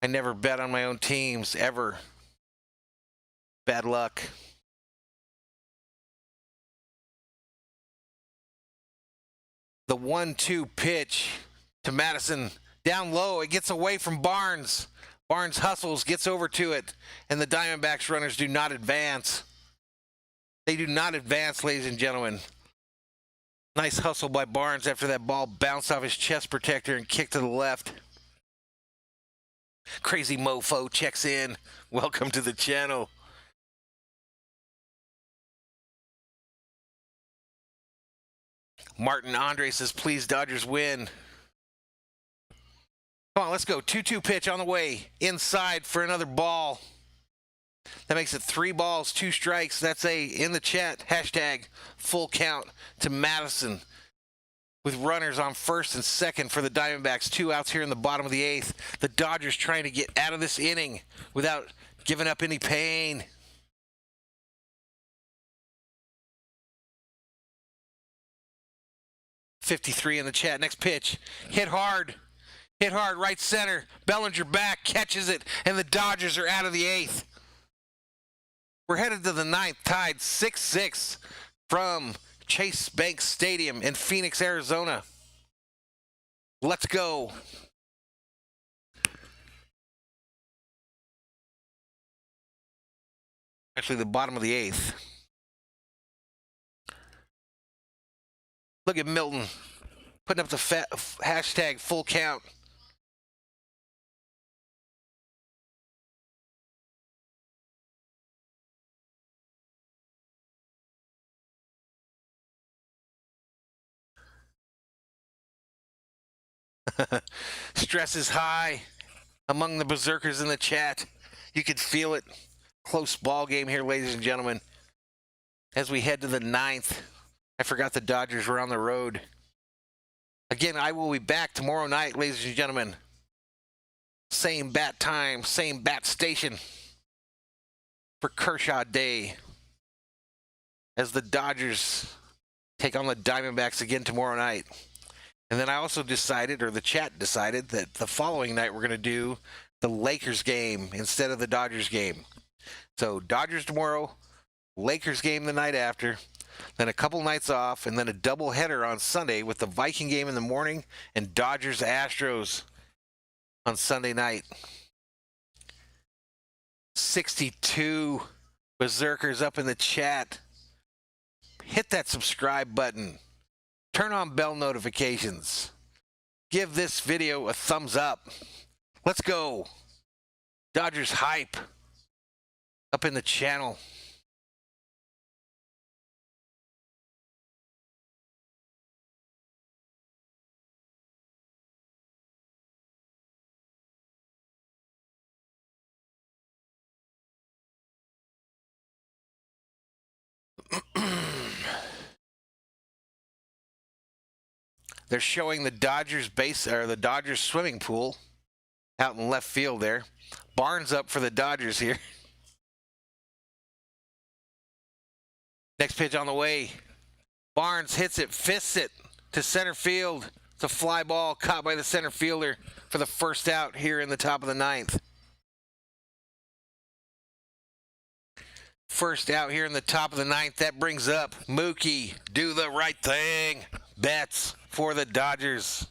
I never bet on my own teams, ever. Bad luck. The 1-2 pitch to Madison. Down low, it gets away from Barnes. Barnes hustles, gets over to it, and the Diamondbacks runners do not advance. They do not advance, ladies and gentlemen. Nice hustle by Barnes after that ball bounced off his chest protector and kicked to the left. Crazy Mofo checks in. Welcome to the channel. Martin Andre says, please, Dodgers win. Come on, let's go. 2-2 pitch on the way. Inside for another ball. That makes it 3 balls, 2 strikes. That's in the chat, hashtag full count to Madison with runners on first and second for the Diamondbacks. 2 outs here in the bottom of the 8th. The Dodgers trying to get out of this inning without giving up any pain. $53 in the chat. Next pitch. Hit hard. Hit hard, right center. Bellinger back, catches it, and the Dodgers are out of the 8th. We're headed to the 9th, tied 6-6 from Chase Bank Stadium in Phoenix, Arizona. Let's go. Actually, the bottom of the 8th. Look at Milton putting up the hashtag full count. Stress is high among the berserkers in the chat. You could feel it. Close ball game here, ladies and gentlemen. As we head to the 9th, I forgot the Dodgers were on the road. Again, I will be back tomorrow night, ladies and gentlemen. Same bat time, same bat station for Kershaw Day as the Dodgers take on the Diamondbacks again tomorrow night. And then I also decided, or the chat decided, that the following night we're going to do the Lakers game instead of the Dodgers game. So Dodgers tomorrow, Lakers game the night after, then a couple nights off, and then a doubleheader on Sunday with the Viking game in the morning and Dodgers Astros on Sunday night. 62 berserkers up in the chat. Hit that subscribe button. Turn on bell notifications. Give this video a thumbs up. Let's go. Dodgers hype up in the channel. They're showing the Dodgers base, or the Dodgers swimming pool out in left field there. Barnes up for the Dodgers here. Next pitch on the way. Barnes hits it, fists it to center field. It's a fly ball caught by the center fielder for the first out here in the top of the 9th. First out here in the top of the 9th. That brings up Mookie. Do the right thing. Betts for the Dodgers.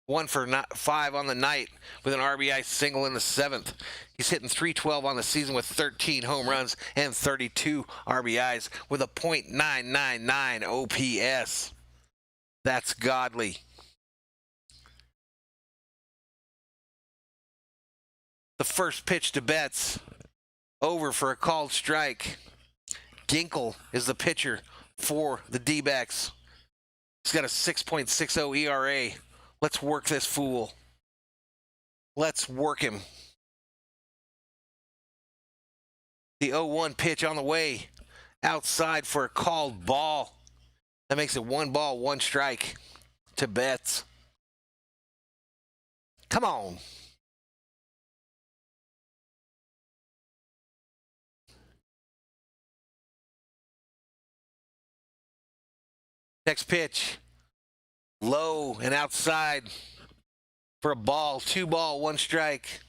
1 for 5 on the night with an RBI single in the 7th. He's hitting .312 on the season with 13 home runs and 32 RBIs with a .999 OPS. That's godly. The first pitch to Betts. Over for a called strike. Ginkel is the pitcher for the D-backs. He's got a 6.60 ERA. Let's work this fool. Let's work him. The 0-1 pitch on the way. Outside for a called ball. That makes it 1 ball, 1 strike to Betts. Come on. Next pitch. Low and outside for a ball. 2 ball, 1 strike.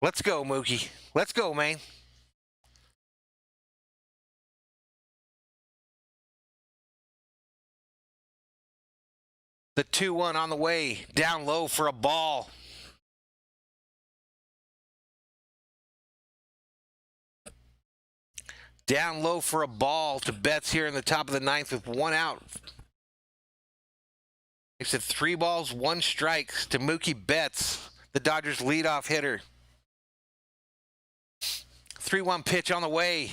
Let's go, Mookie. Let's go, man. The 2-1 on the way. Down low for a ball. Down low for a ball to Betts here in the top of the 9th with 1 out. Makes it 3 balls, 1 strike to Mookie Betts, the Dodgers leadoff hitter. 3-1 pitch on the way.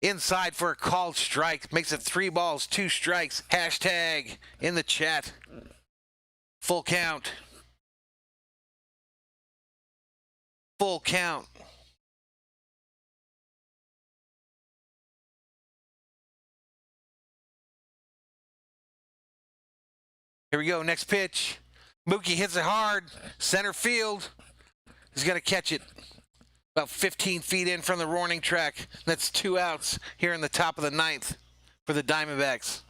Inside for a called strike. Makes it 3 balls, 2 strikes. Hashtag in the chat. Full count. Full count. Here we go. Next pitch. Mookie hits it hard. Center field. He's going to catch it. About 15 feet in from the warning track. That's 2 outs here in the top of the 9th for the Diamondbacks.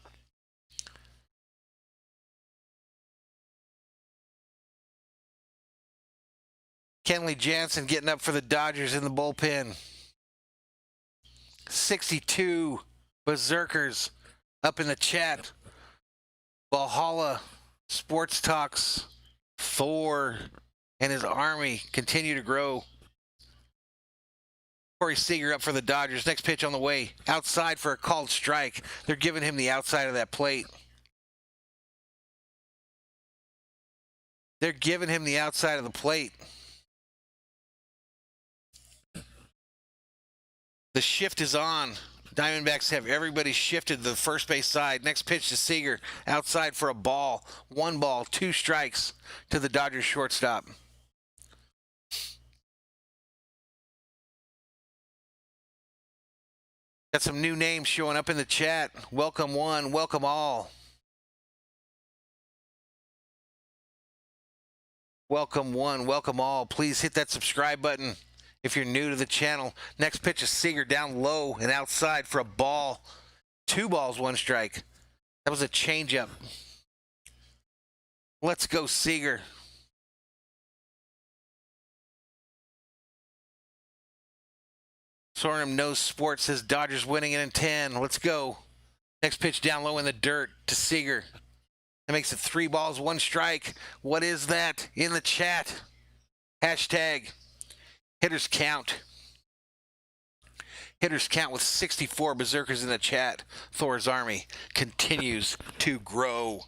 Kenley Jansen getting up for the Dodgers in the bullpen. 62 berserkers up in the chat. Valhalla Sports Talks. Thor and his army continue to grow. Corey Seager up for the Dodgers. Next pitch on the way. Outside for a called strike. They're giving him the outside of that plate. They're giving him the outside of the plate. The shift is on. Diamondbacks have everybody shifted to the first base side. Next pitch to Seager. Outside for a ball. 1 ball, 2 strikes to the Dodgers shortstop. Got some new names showing up in the chat. Welcome one, welcome all. Welcome one, welcome all. Please hit that subscribe button if you're new to the channel. Next pitch is Seager down low and outside for a ball. 2 balls, 1 strike. That was a changeup. Let's go, Seager. Sornum knows sports, says Dodgers winning it in 10. Let's go. Next pitch down low in the dirt to Seager. That makes it 3 balls, 1 strike. What is that in the chat? Hashtag hitters count. Hitters count with 64 berserkers in the chat. Thor's army continues to grow.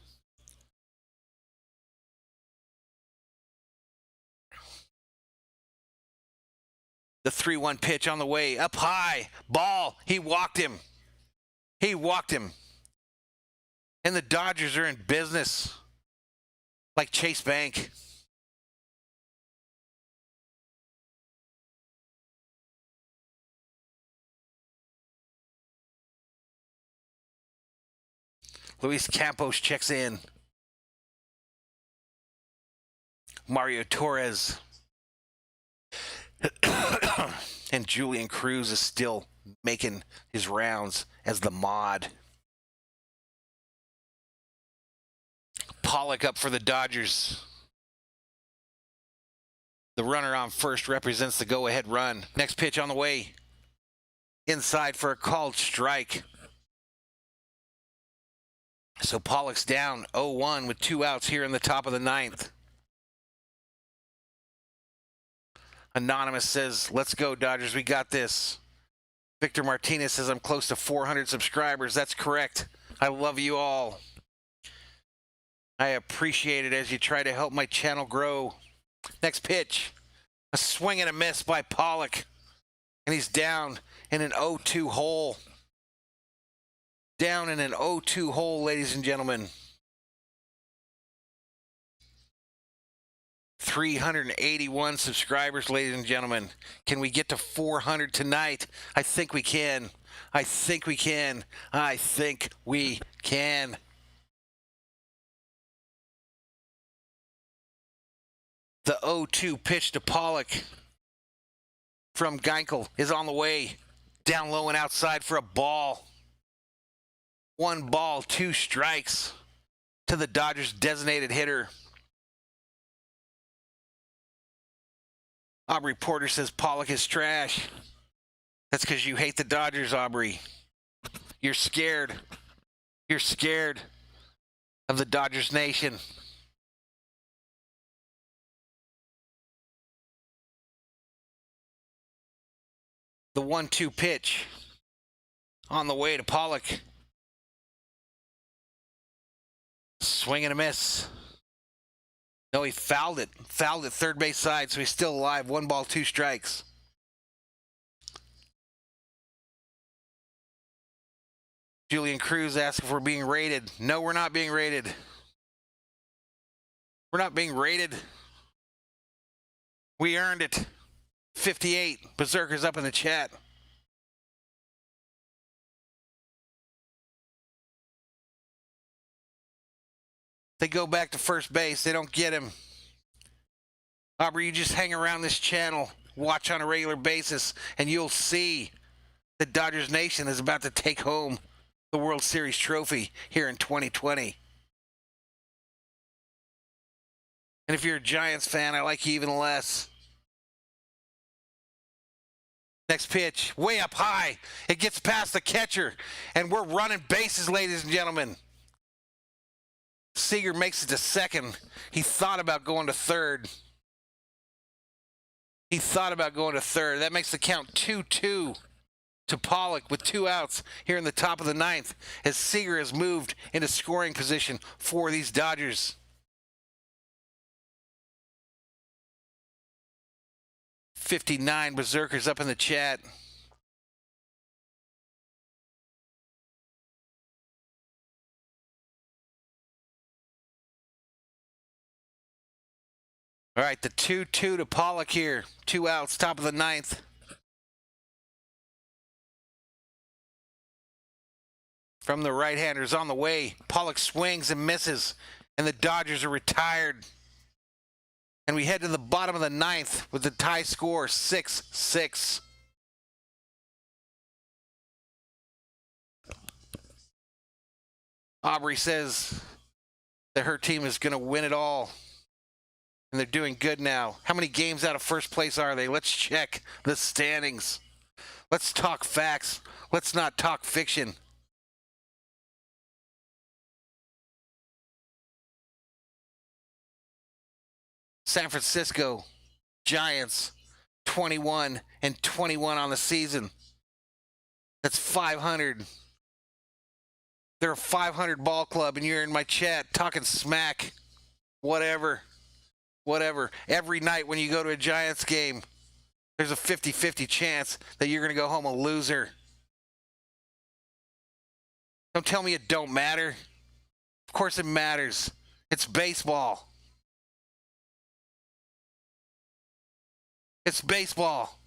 The 3-1 pitch on the way. Up high. Ball. He walked him. He walked him. And the Dodgers are in business. Like Chase Bank. Luis Campos checks in. Mario Torres. And Julian Cruz is still making his rounds as the mod. Pollock up for the Dodgers. The runner on first represents the go-ahead run. Next pitch on the way. Inside for a called strike. So Pollock's down 0-1 with 2 outs here in the top of the 9th. Anonymous says, let's go, Dodgers. We got this. Victor Martinez says, I'm close to 400 subscribers. That's correct. I love you all. I appreciate it as you try to help my channel grow. Next pitch. A swing and a miss by Pollock. And he's down in an 0-2 hole. Down in an 0-2 hole, ladies and gentlemen. 381 subscribers, ladies and gentlemen. Can we get to 400 tonight? I think we can. I think we can. I think we can. The 0-2 pitch to Pollock from Geinkel is on the way. Down low and outside for a ball. 1 ball, 2 strikes to the Dodgers designated hitter. Aubrey Porter says Pollock is trash. That's because you hate the Dodgers, Aubrey. You're scared. You're scared of the Dodgers Nation. The 1-2 pitch on the way to Pollock. Swing and a miss. No, he fouled it. Fouled it third base side, so he's still alive. 1 ball, 2 strikes. Julian Cruz asks if we're being rated. No, we're not being rated. We're not being rated. We earned it. 58. Berserkers up in the chat. They go back to first base. They don't get him. Aubrey, you just hang around this channel, watch on a regular basis, and you'll see the Dodgers Nation is about to take home the World Series trophy here in 2020. And if you're a Giants fan, I like you even less. Next pitch, way up high. It gets past the catcher, and we're running bases, ladies and gentlemen. Seager makes it to second. He thought about going to third. He thought about going to third. That makes the count 2-2 to Pollock with 2 outs here in the top of the 9th as Seager has moved into scoring position for these Dodgers. 59 Berserkers up in the chat. All right, the 2-2 to Pollock here. 2 outs, top of the 9th. From the right-handers on the way. Pollock swings and misses, and the Dodgers are retired. And we head to the bottom of the 9th with the tie score 6-6. Aubrey says that her team is going to win it all. And they're doing good now. How many games out of first place are they? Let's check the standings. Let's talk facts. Let's not talk fiction. San Francisco Giants 21-21 on the season. That's 500. They're a 500 ball club, and you're in my chat talking smack. Whatever. Every night when you go to a Giants game, there's a 50-50 chance that you're going to go home a loser. Don't tell me it don't matter. Of course it matters. It's baseball. It's baseball.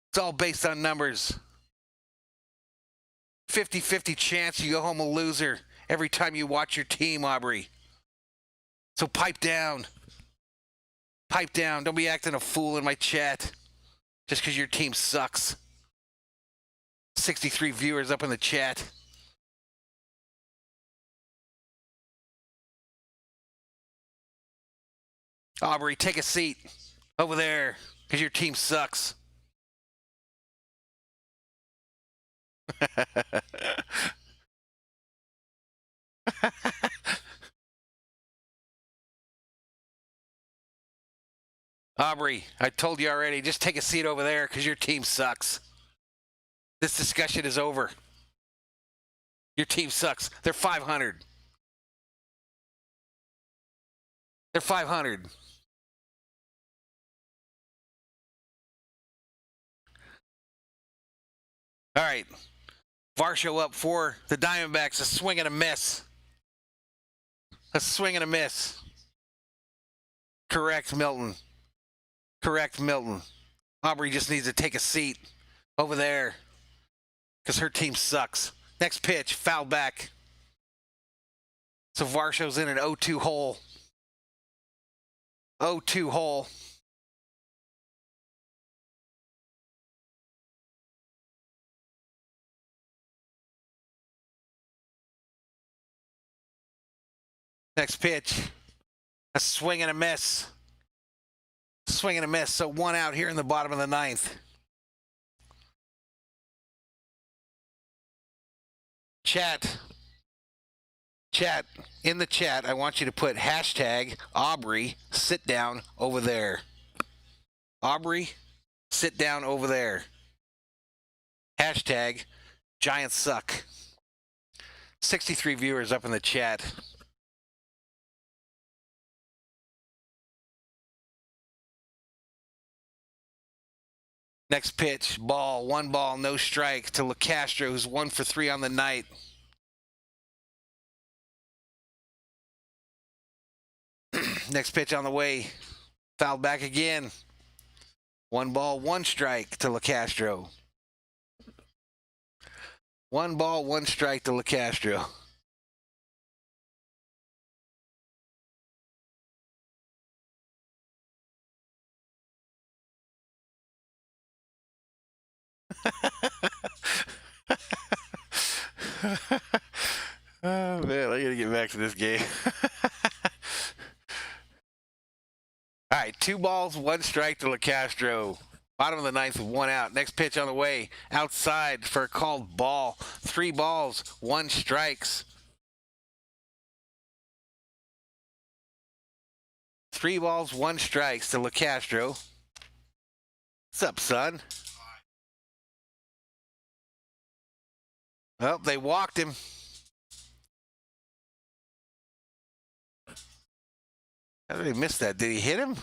It's all based on numbers. 50-50 chance you go home a loser every time you watch your team, Aubrey. So pipe down. Pipe down. Don't be acting a fool in my chat just because your team sucks. 63 viewers up in the chat. Aubrey, take a seat over there because your team sucks. Aubrey, I told you already, just take a seat over there because your team sucks. This discussion is over. Your team sucks. They're 500. They're 500. All right. Varsho up for the Diamondbacks. A swing and a miss. A swing and a miss. Correct, Milton. Correct, Milton. Aubrey just needs to take a seat over there because her team sucks. Next pitch, foul back. So Varsho's in an 0-2 hole. 0-2 hole. Next pitch, a swing and a miss. Swing and a miss, so 1 out here in the bottom of the 9th. Chat, in the chat, I want you to put hashtag Aubrey, sit down over there. Aubrey, sit down over there. Hashtag Giants suck. 63 viewers up in the chat. Next pitch, ball, 1 ball, no strike to LeCastro, who's 1 for 3 on the night. Next pitch on the way, fouled back again. 1 ball, 1 strike to LeCastro. 1 ball, 1 strike to LeCastro. Oh man, I gotta get back to this game. All right, 2 balls, 1 strike to LeCastro. Bottom of the 9th with 1 out. Next pitch on the way, outside for a called ball. 3 balls, 1 strikes. 3 balls, 1 strikes to LeCastro. What's up, son? Oh, they walked him. How did he miss that? Did he hit him?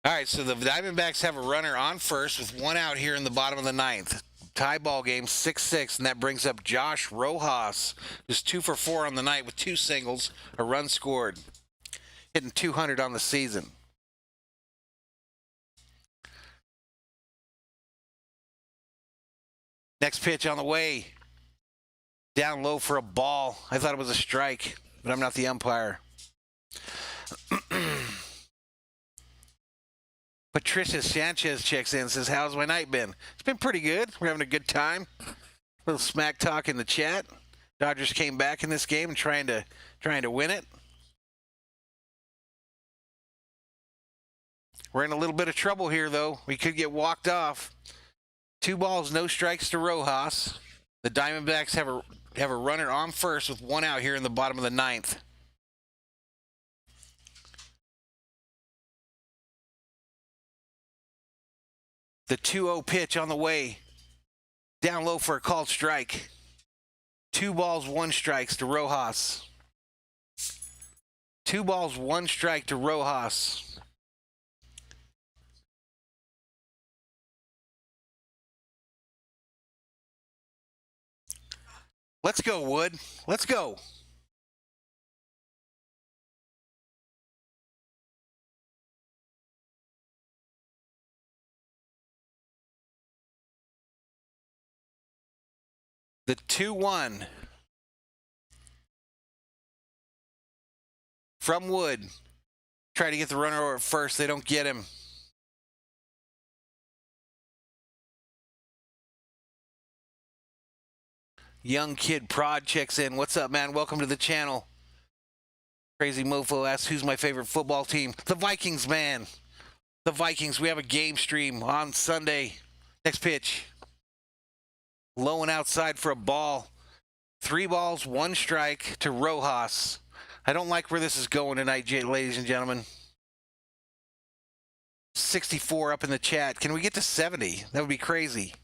All right, so the Diamondbacks have a runner on first with one out here in the bottom of the ninth. Tie ball game, 6-6, and that brings up Josh Rojas, who's 2 for 4 on the night with 2 singles, a run scored, hitting 200 on the season. Next pitch on the way. Down low for a ball. I thought it was a strike, but I'm not the umpire. Patricia Sanchez checks in and says, how's my night been? It's been pretty good. We're having a good time. A little smack talk in the chat. Dodgers came back in this game and trying to win it. We're in a little bit of trouble here, though. We could get walked off. 2 balls, no strikes to Rojas. The Diamondbacks have a runner on first with 1 out here in the bottom of the ninth. The 2-0 pitch on the way. Down low for a called strike. 2 balls, 1 strikes to Rojas. 2 balls, 1 strike to Rojas. Let's go, Wood. Let's go. The 2-1 from Wood. Try to get the runner over at first. They don't get him. Young Kid Prod checks in. What's up, man? Welcome to the channel. Crazy Mofo asks, who's my favorite football team? The Vikings, man. The Vikings. We have a game stream on Sunday. Next pitch. Low and outside for a ball. 3 balls, 1 strike to Rojas. I don't like where this is going tonight, ladies and gentlemen. 64 up in the chat. Can we get to 70? That would be crazy.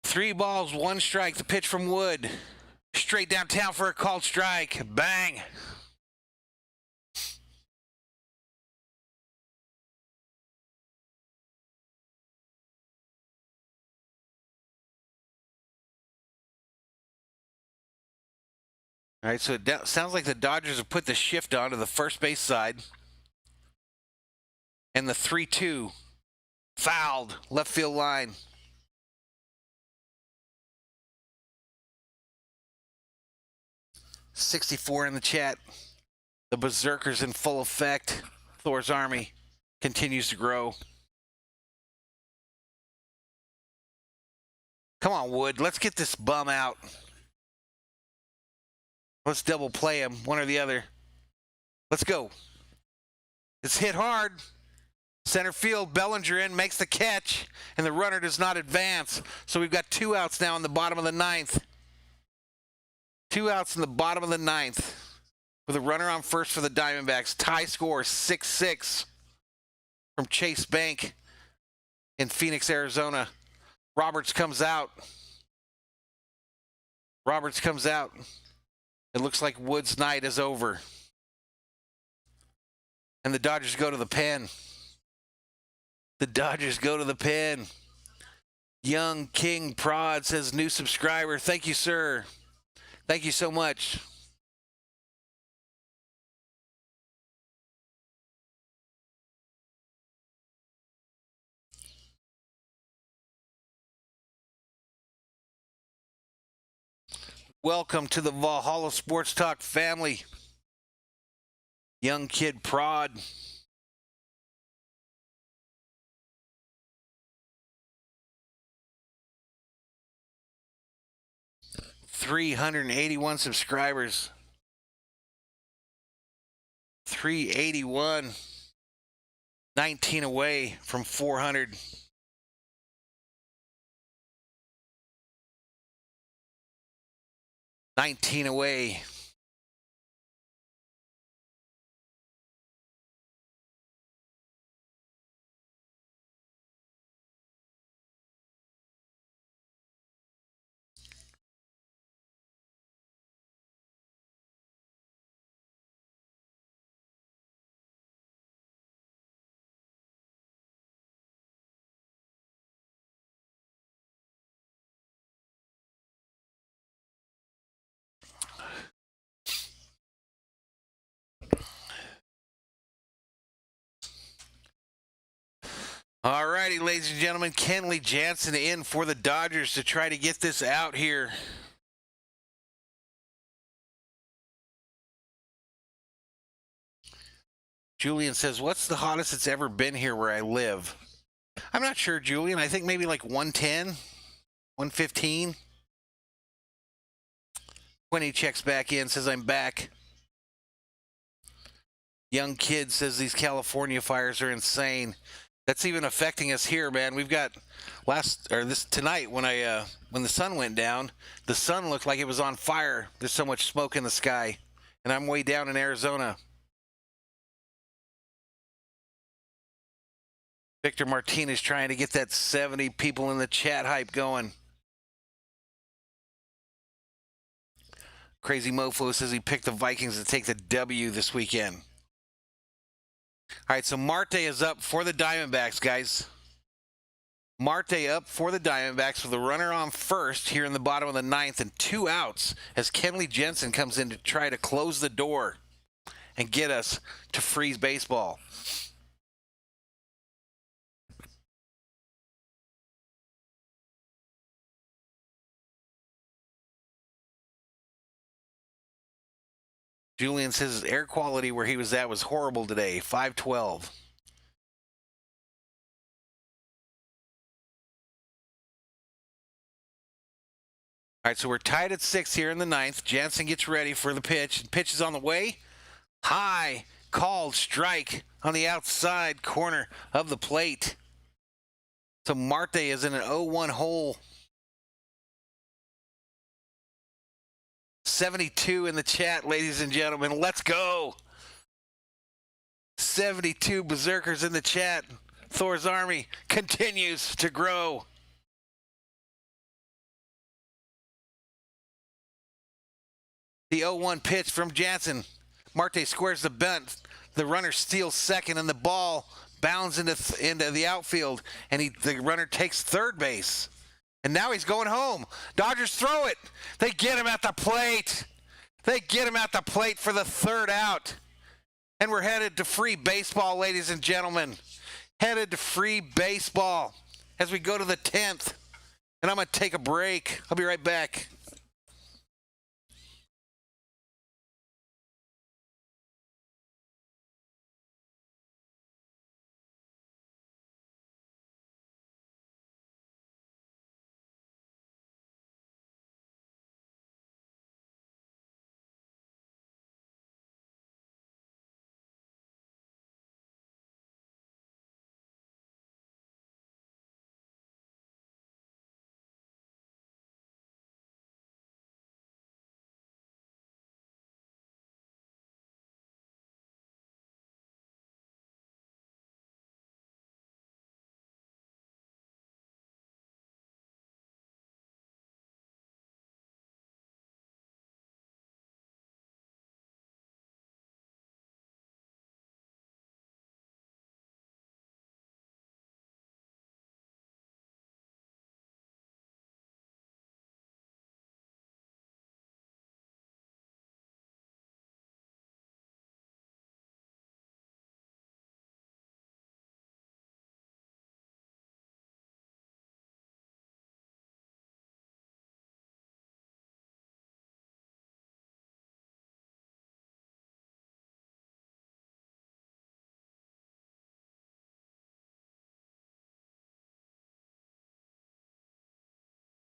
Three balls, 1 strike. The pitch from Wood. Straight downtown for a called strike. Bang. All right, so it sounds like the Dodgers have put the shift on to the first base side. And the 3-2 fouled left field line. $64 in the chat. The Berserkers in full effect. Thor's army continues to grow. Come on, Wood. Let's get this bum out. Let's double play him, one or the other. Let's go. It's hit hard. Center field, Bellinger in, makes the catch, and the runner does not advance. So we've got 2 outs now in the bottom of the ninth. 2 outs in the bottom of the ninth with a runner on first for the Diamondbacks. Tie score 6-6 from Chase Bank in Phoenix, Arizona. Roberts comes out. Roberts comes out. It looks like Wood's night is over. And the Dodgers go to the pen. The Dodgers go to the pen. Young King Prod says, new subscriber. Thank you, sir. Thank you so much. Welcome to the Valhalla Sports Talk family. Young Kid Prod. $381 subscribers. 381. 19 away from 400. 19 away. All righty, ladies and gentlemen, Kenley Jansen in for the Dodgers to try to get this out here. Julian says, what's the hottest it's ever been here where I live? I'm not sure, Julian. I think maybe like 110, 115. When he checks back in, says, I'm back. Young kid says these California fires are insane. That's even affecting us here, man. We've got tonight when the sun went down, the sun looked like it was on fire. There's so much smoke in the sky, and I'm way down in Arizona. Victor Martinez trying to get that 70 people in the chat hype going. Crazy Mofo says he picked the Vikings to take the W this weekend. All right, so Marte is up for the Diamondbacks, guys. Marte up for the Diamondbacks with a runner on first here in the bottom of the ninth and 2 outs as Kenley Jansen comes in to try to close the door and get us to freeze baseball. Julian says his air quality where he was at was horrible today, 512. All right, so we're tied at 6 here in the ninth. Jansen gets ready for the pitch. Pitch is on the way. High, called strike on the outside corner of the plate. So Marte is in an 0-1 hole. 72 in the chat, ladies and gentlemen. Let's go. 72 berserkers in the chat. Thor's army continues to grow. The 0-1 pitch from Jansen. Marte squares the bunt. The runner steals second, and the ball bounds into the outfield, and the runner takes third base. And now he's going home. Dodgers throw it. They get him at the plate. They get him at the plate for the third out. And we're headed to free baseball, ladies and gentlemen. Headed to free baseball as we go to the 10th. And I'm going to take a break. I'll be right back.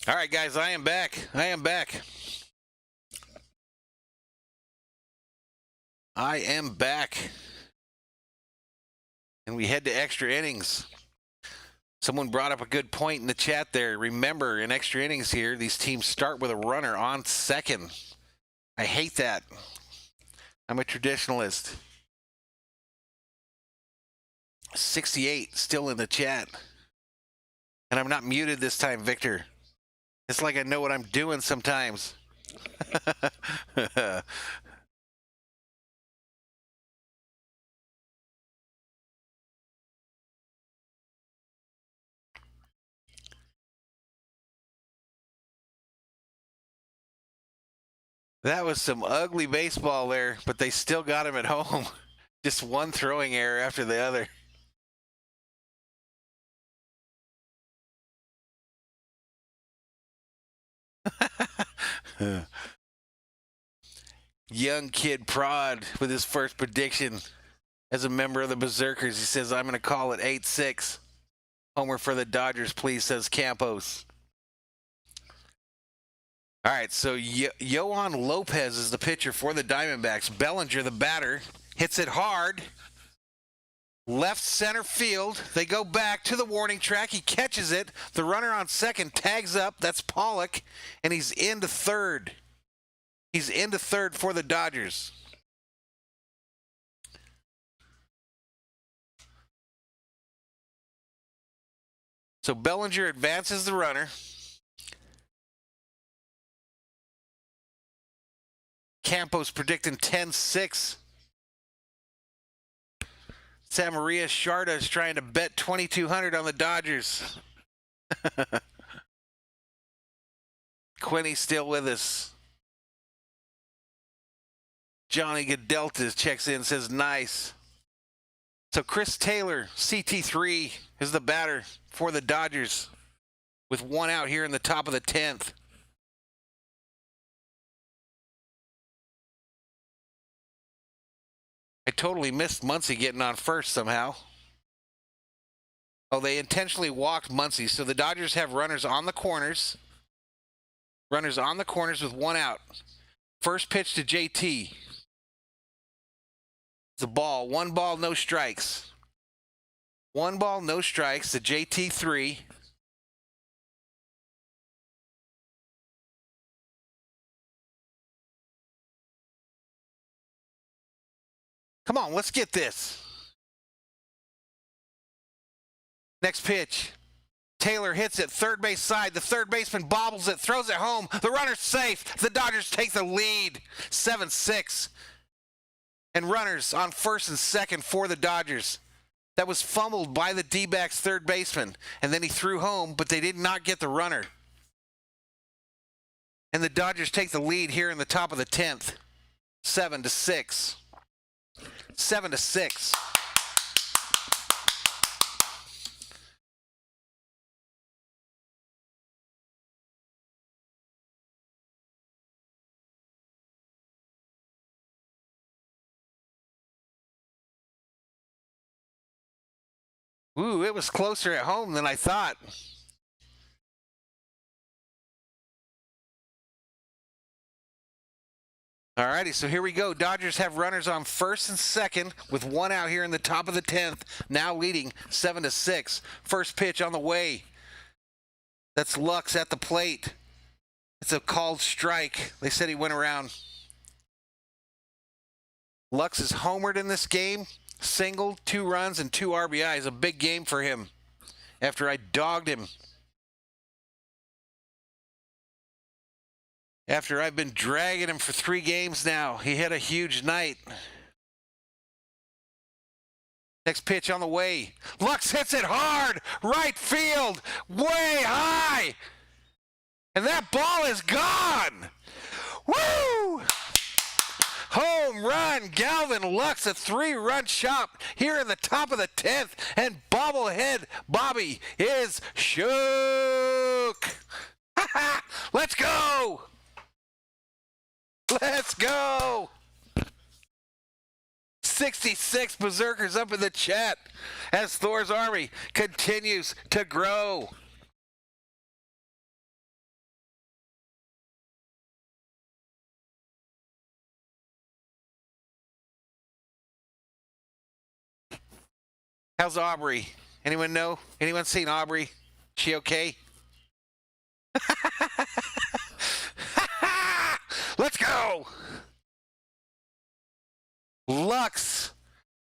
All right, guys, I am back. I am back. And we head to extra innings. Someone brought up a good point in the chat there. Remember, in extra innings here, these teams start with a runner on second. I hate that. I'm a traditionalist. 68 still in the chat. And I'm not muted this time, Victor. It's like I know what I'm doing sometimes. That was some ugly baseball there, but they still got him at home. Just one throwing error after the other. Young kid Prod with his first prediction as a member of the Berserkers. He says, I'm going to call it 8-6. Homer for the Dodgers, please, says Campos. All right, so Yohan Lopez is the pitcher for the Diamondbacks. Bellinger, the batter, hits it hard. Left center field. They go back to the warning track. He catches it. The runner on second tags up. That's Pollock, and he's into third. He's into third for the Dodgers. So Bellinger advances the runner. Campos predicting 10-6. Santa Maria Sharda is trying to bet 2,200 on the Dodgers. Quinny's still with us. Johnny Gadeltas checks in, says nice. So Chris Taylor, CT3, is the batter for the Dodgers with one out here in the top of the 10th. I totally missed Muncy getting on first somehow. Oh, they intentionally walked Muncy. So the Dodgers have runners on the corners. Runners on the corners with one out. First pitch to JT. The ball. One ball, no strikes. One ball, no strikes to JT3. Come on, let's get this. Next pitch. Taylor hits it, third base side. The third baseman bobbles it, throws it home. The runner's safe. The Dodgers take the lead, 7-6. And runners on first and second for the Dodgers. That was fumbled by the D-backs third baseman. And then he threw home, but they did not get the runner. And the Dodgers take the lead here in the top of the 10th, 7-6. 7-6. Ooh, it was closer at home than I thought. Alrighty, so here we go. Dodgers have runners on first and second with one out here in the top of the 10th, now leading 7-6. First pitch on the way. That's Lux at the plate. It's a called strike. They said he went around. Lux is homered in this game. Single, 2 runs, and 2 RBIs. A big game for him after I dogged him. After I've been dragging him for 3 games now. He had a huge night. Next pitch on the way. Lux hits it hard. Right field. Way high. And that ball is gone. Woo! Home run. Galvin Lux, a 3-run shot here in the top of the 10th. And bobblehead Bobby is shook. Let's go. Let's go. 66 Berserkers up in the chat as Thor's army continues to grow. How's Aubrey? Anyone know? Anyone seen Aubrey? She okay? Let's go. Oh! Lux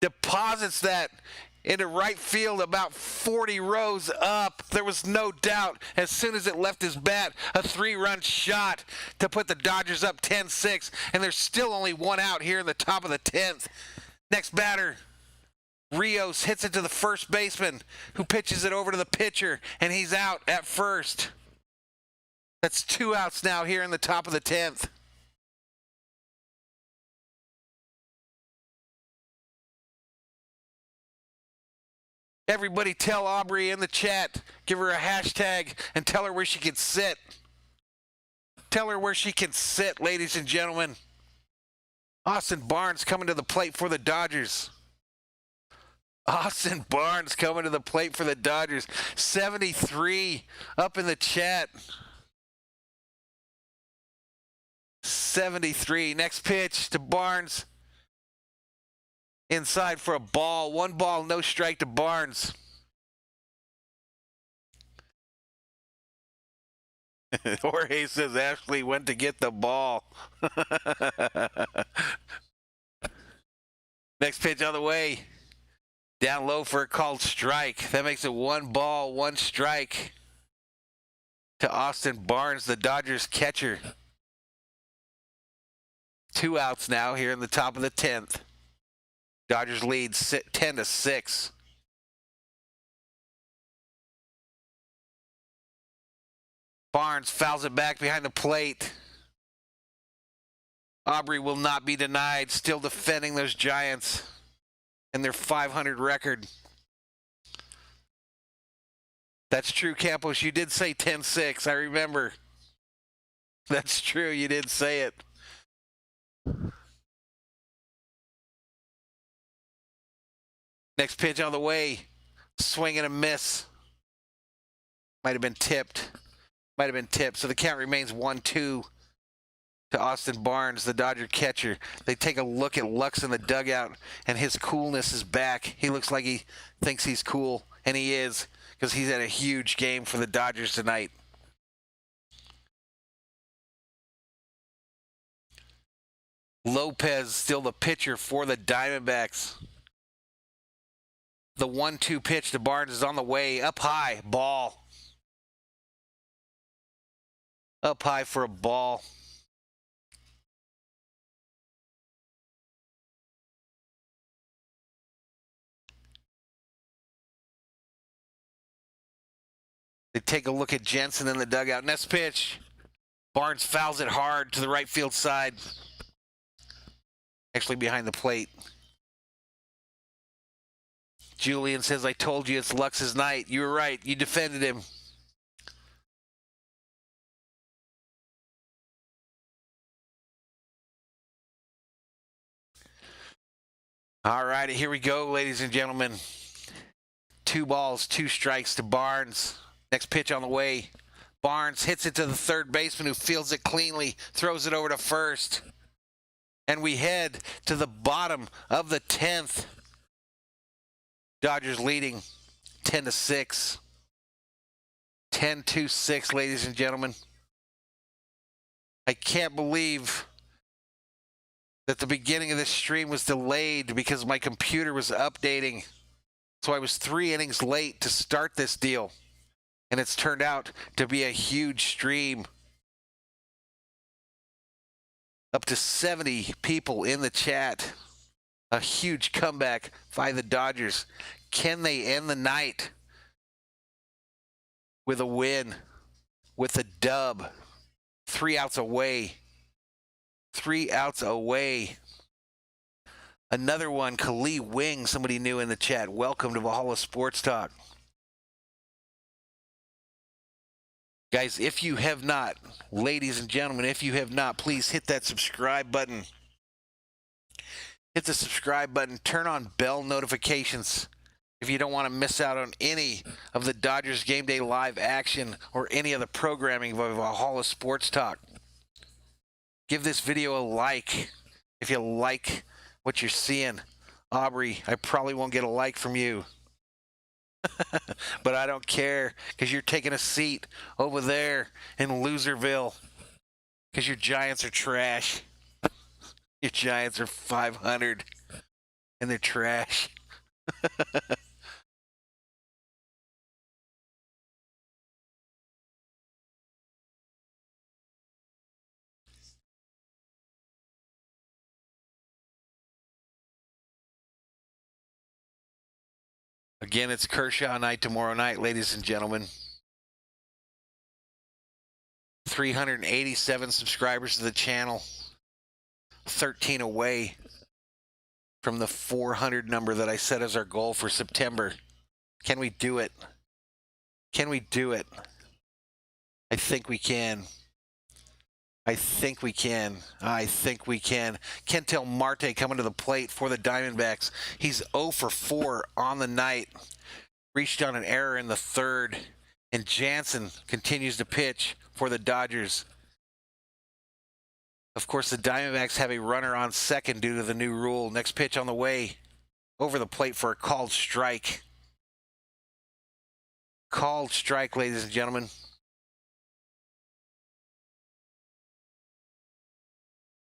deposits that into right field about 40 rows up. There was no doubt as soon as it left his bat, a 3-run shot to put the Dodgers up 10-6, and there's still only one out here in the top of the 10th. Next batter, Rios hits it to the first baseman, who pitches it over to the pitcher, and he's out at first. That's 2 outs now here in the top of the 10th. Everybody tell Aubrey in the chat, give her a hashtag, and tell her where she can sit. Tell her where she can sit, ladies and gentlemen. Austin Barnes coming to the plate for the Dodgers. Austin Barnes coming to the plate for the Dodgers. 73 up in the chat. 73. Next pitch to Barnes. Inside for a ball. 1 ball, no strike to Barnes. Jorge says Ashley went to get the ball. Next pitch on the way. Down low for a called strike. That makes it 1 ball, 1 strike to Austin Barnes, the Dodgers catcher. 2 outs now here in the top of the 10th. Dodgers lead 10-6. Barnes fouls it back behind the plate. Aubrey will not be denied, still defending those Giants and their .500 record. That's true, Campos. You did say 10-6. I remember. That's true. You did say it. Next pitch on the way. Swing and a miss. Might have been tipped. So the count remains 1-2 to Austin Barnes, the Dodger catcher. They take a look at Lux in the dugout, and his coolness is back. He looks like he thinks he's cool, and he is, because he's had a huge game for the Dodgers tonight. Lopez still the pitcher for the Diamondbacks. The 1-2 pitch to Barnes is on the way. Up high, ball. Up high for a ball. They take a look at Jensen in the dugout. Next pitch. Barnes fouls it hard to the right field side. Actually behind the plate. Julian says, I told you it's Lux's night. You were right. You defended him. All right, here we go, ladies and gentlemen. 2 balls, 2 strikes to Barnes. Next pitch on the way. Barnes hits it to the third baseman, who fields it cleanly, throws it over to first. And we head to the bottom of the 10th. Dodgers leading 10-6. 10-6, ladies and gentlemen. I can't believe that the beginning of this stream was delayed because my computer was updating. So I was 3 innings late to start this deal. And it's turned out to be a huge stream. Up to 70 people in the chat. A huge comeback by the Dodgers. Can they end the night with a win, with a dub? 3 outs away. 3 outs away. Another one, Khalil Wing, somebody new in the chat. Welcome to Valhalla Sports Talk. Guys, if you have not, ladies and gentlemen, if you have not, please hit that subscribe button. Hit the subscribe button. Turn on bell notifications if you don't want to miss out on any of the Dodgers Game Day live action or any of the programming of Valhalla Sports Talk. Give this video a like if you like what you're seeing. Aubrey, I probably won't get a like from you. But I don't care, because you're taking a seat over there in Loserville because your Giants are trash. Your Giants are 500, and they're trash. Again, it's Kershaw night tomorrow night, ladies and gentlemen. 387 subscribers to the channel. 13 away from the 400 number that I set as our goal for September. Can we do it? Can we do it? I think we can. I think we can. I think we can. Kentel Marte coming to the plate for the Diamondbacks. He's 0 for 4 on the night. Reached on an error in the third. And Jansen continues to pitch for the Dodgers. Of course, the Diamondbacks have a runner on second due to the new rule. Next pitch on the way. Over the plate for a called strike. Called strike, ladies and gentlemen.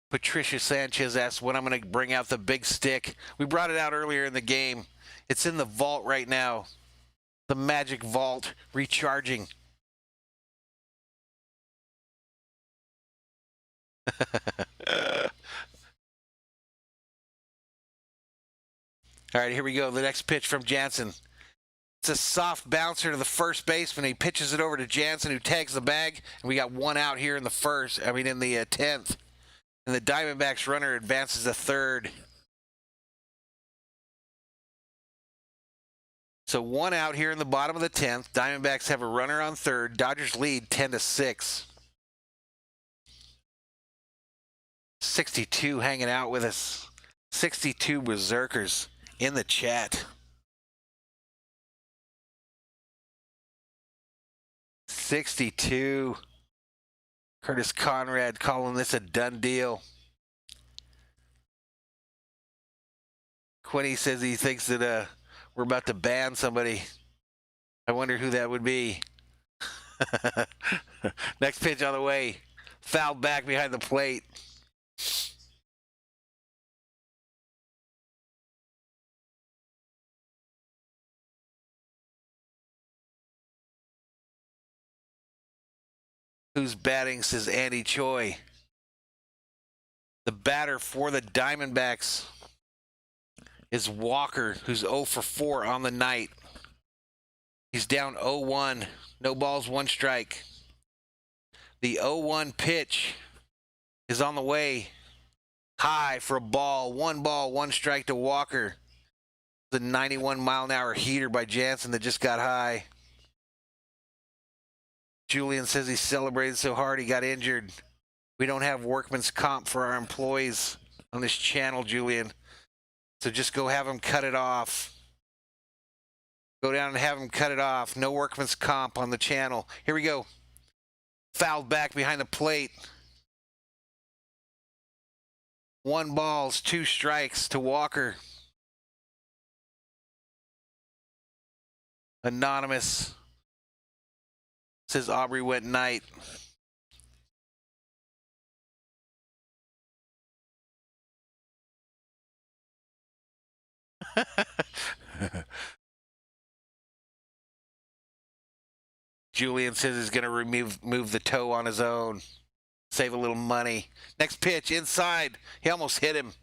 Patricia Sanchez asks when I'm going to bring out the big stick. We brought it out earlier in the game. It's in the vault right now. The magic vault recharging. All right, here we go. The next pitch from Jansen. It's a soft bouncer to the first baseman. He pitches it over to Jansen, who tags the bag. And we got one out here in the 10th. And the Diamondbacks runner advances to third. So one out here in the bottom of the 10th. Diamondbacks have a runner on third. Dodgers lead 10-6. 62 hanging out with us. 62 berserkers in the chat. 62. Curtis Conrad calling this a done deal. Quinny says he thinks that we're about to ban somebody. I wonder who that would be. Next pitch on the way. Fouled back behind the plate. Who's batting, says Andy Choi. The batter for the Diamondbacks is Walker, who's 0 for 4 on the night. He's down 0-1. No balls, one strike. The 0-1 pitch is on the way. High for a ball. One ball, one strike to Walker. The 91-mile-an-hour heater by Jansen that just got high. Julian says he celebrated so hard he got injured. We don't have workman's comp for our employees on this channel, Julian. So just go have him cut it off. Go down and have him cut it off. No workman's comp on the channel. Here we go. Fouled back behind the plate. 1 ball, 2 strikes to Walker. Anonymous says Aubrey went night. Julian says he's going to move the toe on his own. Save a little money. Next pitch, inside. He almost hit him.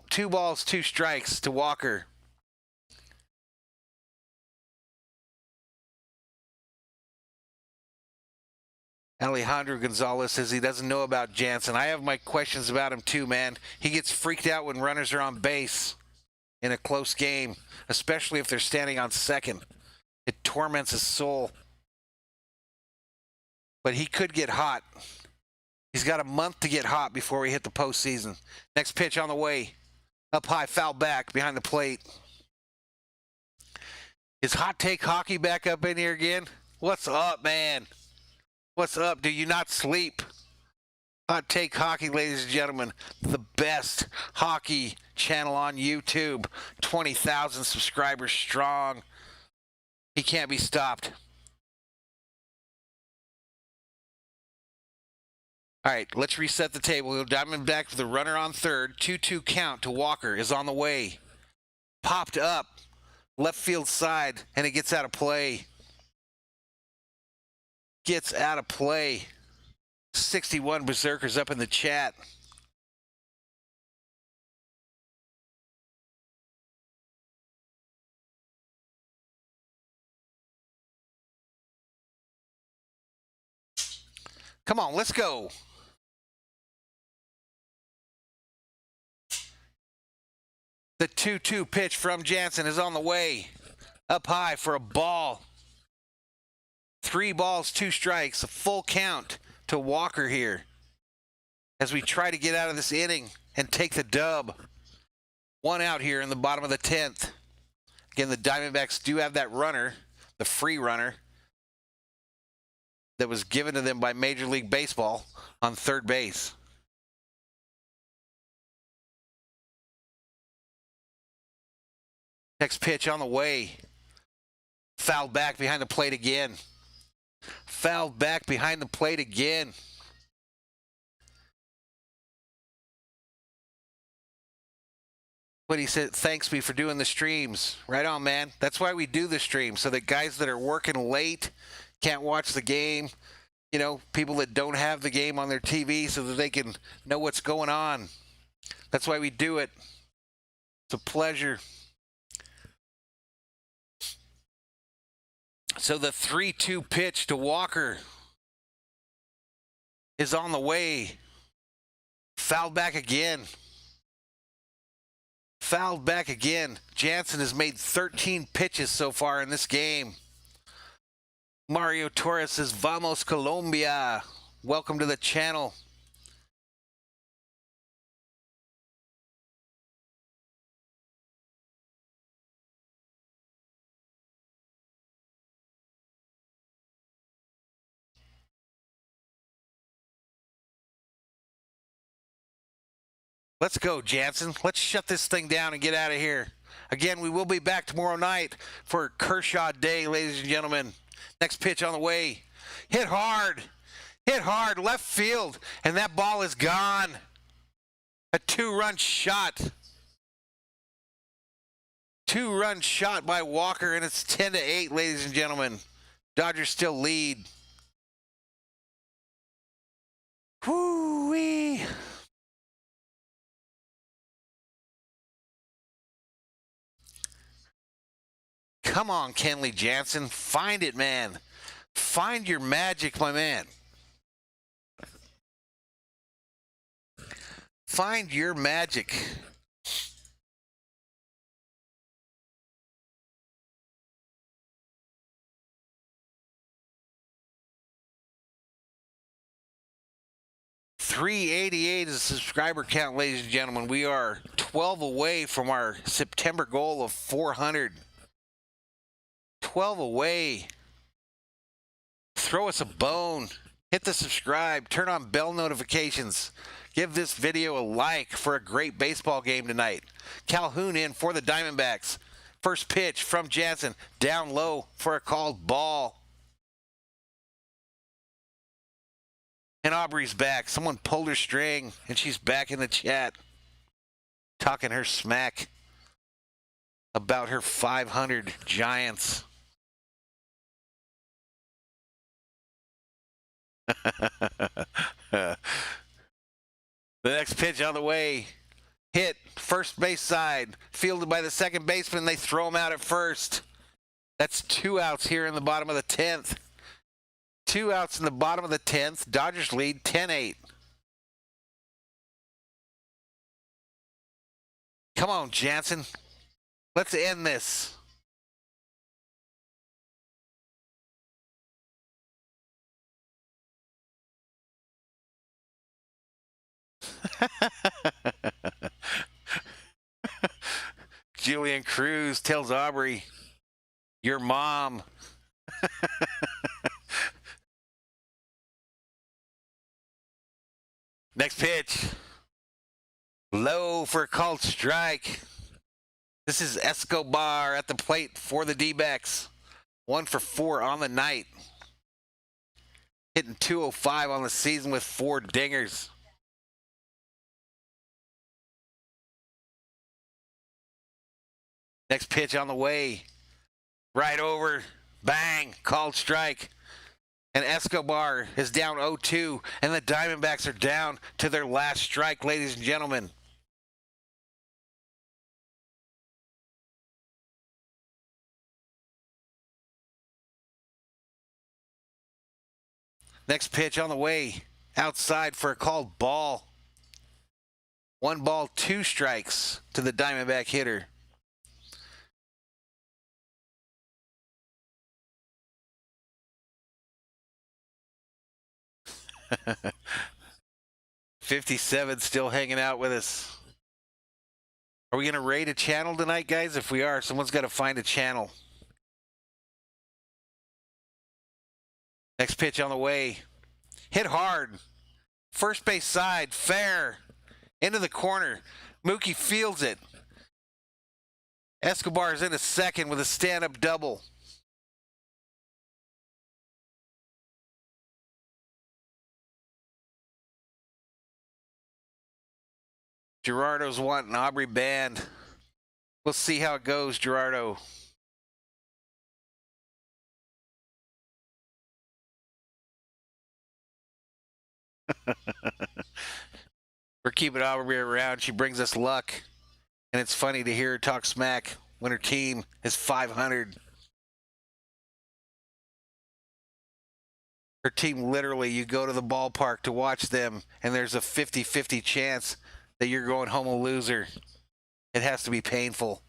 2 balls, 2 strikes to Walker. Alejandro Gonzalez says he doesn't know about Jansen. I have my questions about him too, man. He gets freaked out when runners are on base in a close game, especially if they're standing on second. It torments his soul. But he could get hot. He's got a month to get hot before we hit the postseason. Next pitch on the way. Up high, foul back behind the plate. Is Hot Take Hockey back up in here again? What's up, man? What's up? Do you not sleep? Hot Take Hockey, ladies and gentlemen. The best hockey channel on YouTube. 20,000 subscribers strong. He can't be stopped. All right, let's reset the table. Diamondback for the runner on third. 2-2 count to Walker is on the way. Popped up, left field side, and it gets out of play. Gets out of play. 61 Berserkers up in the chat. Come on, let's go. The 2-2 pitch from Jansen is on the way. Up high for a ball. 3 balls, 2 strikes, a full count to Walker here as we try to get out of this inning and take the dub. 1 out here in the bottom of the 10th. Again, the Diamondbacks do have that runner, the free runner, that was given to them by Major League Baseball on third base. Next pitch on the way. Fouled back behind the plate again. Fouled back behind the plate again. But he said, thanks me for doing the streams. Right on, man. That's why we do the stream, so that guys that are working late can't watch the game. You know, people that don't have the game on their TV so that they can know what's going on. That's why we do it. It's a pleasure. So the 3-2 pitch to Walker is on the way. Fouled back again. Fouled back again. Jansen has made 13 pitches so far in this game. Mario Torres says, Vamos Colombia. Welcome to the channel. Let's go, Jansen. Let's shut this thing down and get out of here. Again, we will be back tomorrow night for Kershaw Day, ladies and gentlemen. Next pitch on the way. Hit hard. Hit hard. Left field. And that ball is gone. A 2-run shot. 2-run shot by Walker, and it's 10-8, ladies and gentlemen. Dodgers still lead. Whoo-wee. Come on, Kenley Jansen. Find it, man. Find your magic, my man. Find your magic. $388 is the subscriber count, ladies and gentlemen. We are 12 away from our September goal of 400. 12 away. Throw us a bone. Hit the subscribe. Turn on bell notifications. Give this video a like for a great baseball game tonight. Calhoun in for the Diamondbacks. First pitch from Jansen. Down low for a called ball. And Aubrey's back. Someone pulled her string, and she's back in the chat. Talking her smack about her 500 Giants. The next pitch on the way. Hit first base side. Fielded by the second baseman. They throw him out at first. That's 2 outs here in the bottom of the 10th. 2 outs in the bottom of the 10th. Dodgers lead 10-8. Come on, Jansen. Let's end this. Julian Cruz tells Aubrey, your mom. Next pitch. Low for a called strike. This is Escobar at the plate for the D-backs. 1 for 4 on the night. Hitting 205 on the season with 4 dingers. Next pitch on the way. Right over. Bang. Called strike. And Escobar is down 0-2. And the Diamondbacks are down to their last strike, ladies and gentlemen. Next pitch on the way. Outside for a called ball. 1 ball, 2 strikes to the Diamondback hitter. $57 still hanging out with us. Are we going to raid a channel tonight, guys? If we are, someone's got to find a channel. Next pitch on the way. Hit hard. First base side. Fair. Into the corner. Mookie fields it. Escobar is in a second with a stand-up double. Gerardo's wanting Aubrey banned. We'll see how it goes, Gerardo. We're keeping Aubrey around. She brings us luck. And it's funny to hear her talk smack when her team is 500. Her team, literally, you go to the ballpark to watch them, and there's a 50-50 chance that you're going home a loser. It has to be painful.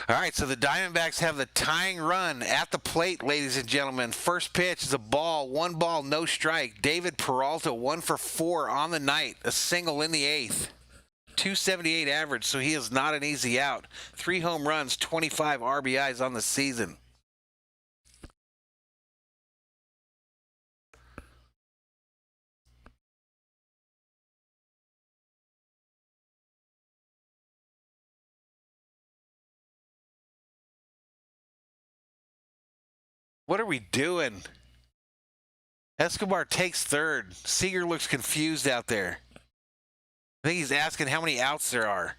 All right, so the Diamondbacks have the tying run at the plate, ladies and gentlemen. First pitch is a ball, 1 ball, no strike. David Peralta, 1 for 4 on the night, a single in the 8th. 278 average, so he is not an easy out. 3 home runs, 25 RBIs on the season. What are we doing? Escobar takes third. Seager looks confused out there. I think he's asking how many outs there are.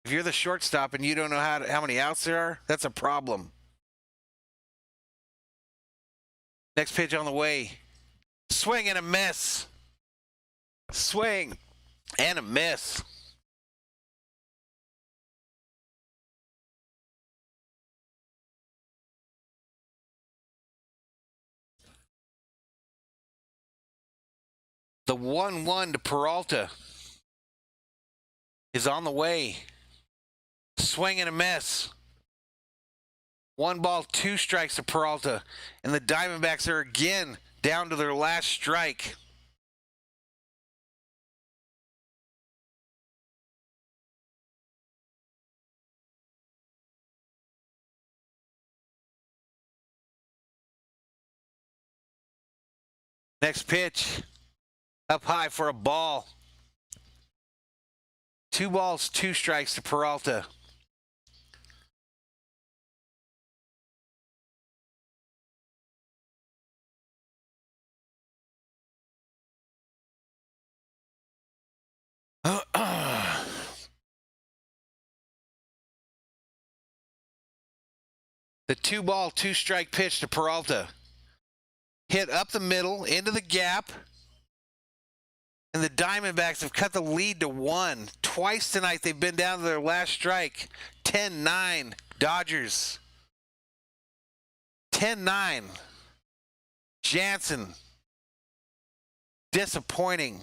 If you're the shortstop and you don't know how many outs there are, that's a problem. Next pitch on the way. Swing and a miss. Swing and a miss. The 1-1 to Peralta is on the way. Swing and a miss. 1 ball, 2 strikes to Peralta. And the Diamondbacks are again down to their last strike. Next pitch. Up high for a ball. 2 balls, 2 strikes to Peralta. The 2 ball, 2 strike pitch to Peralta. Hit up the middle, into the gap. And the Diamondbacks have cut the lead to 1. Twice tonight they've been down to their last strike. 10-9 Dodgers. 10-9. Jansen. Disappointing.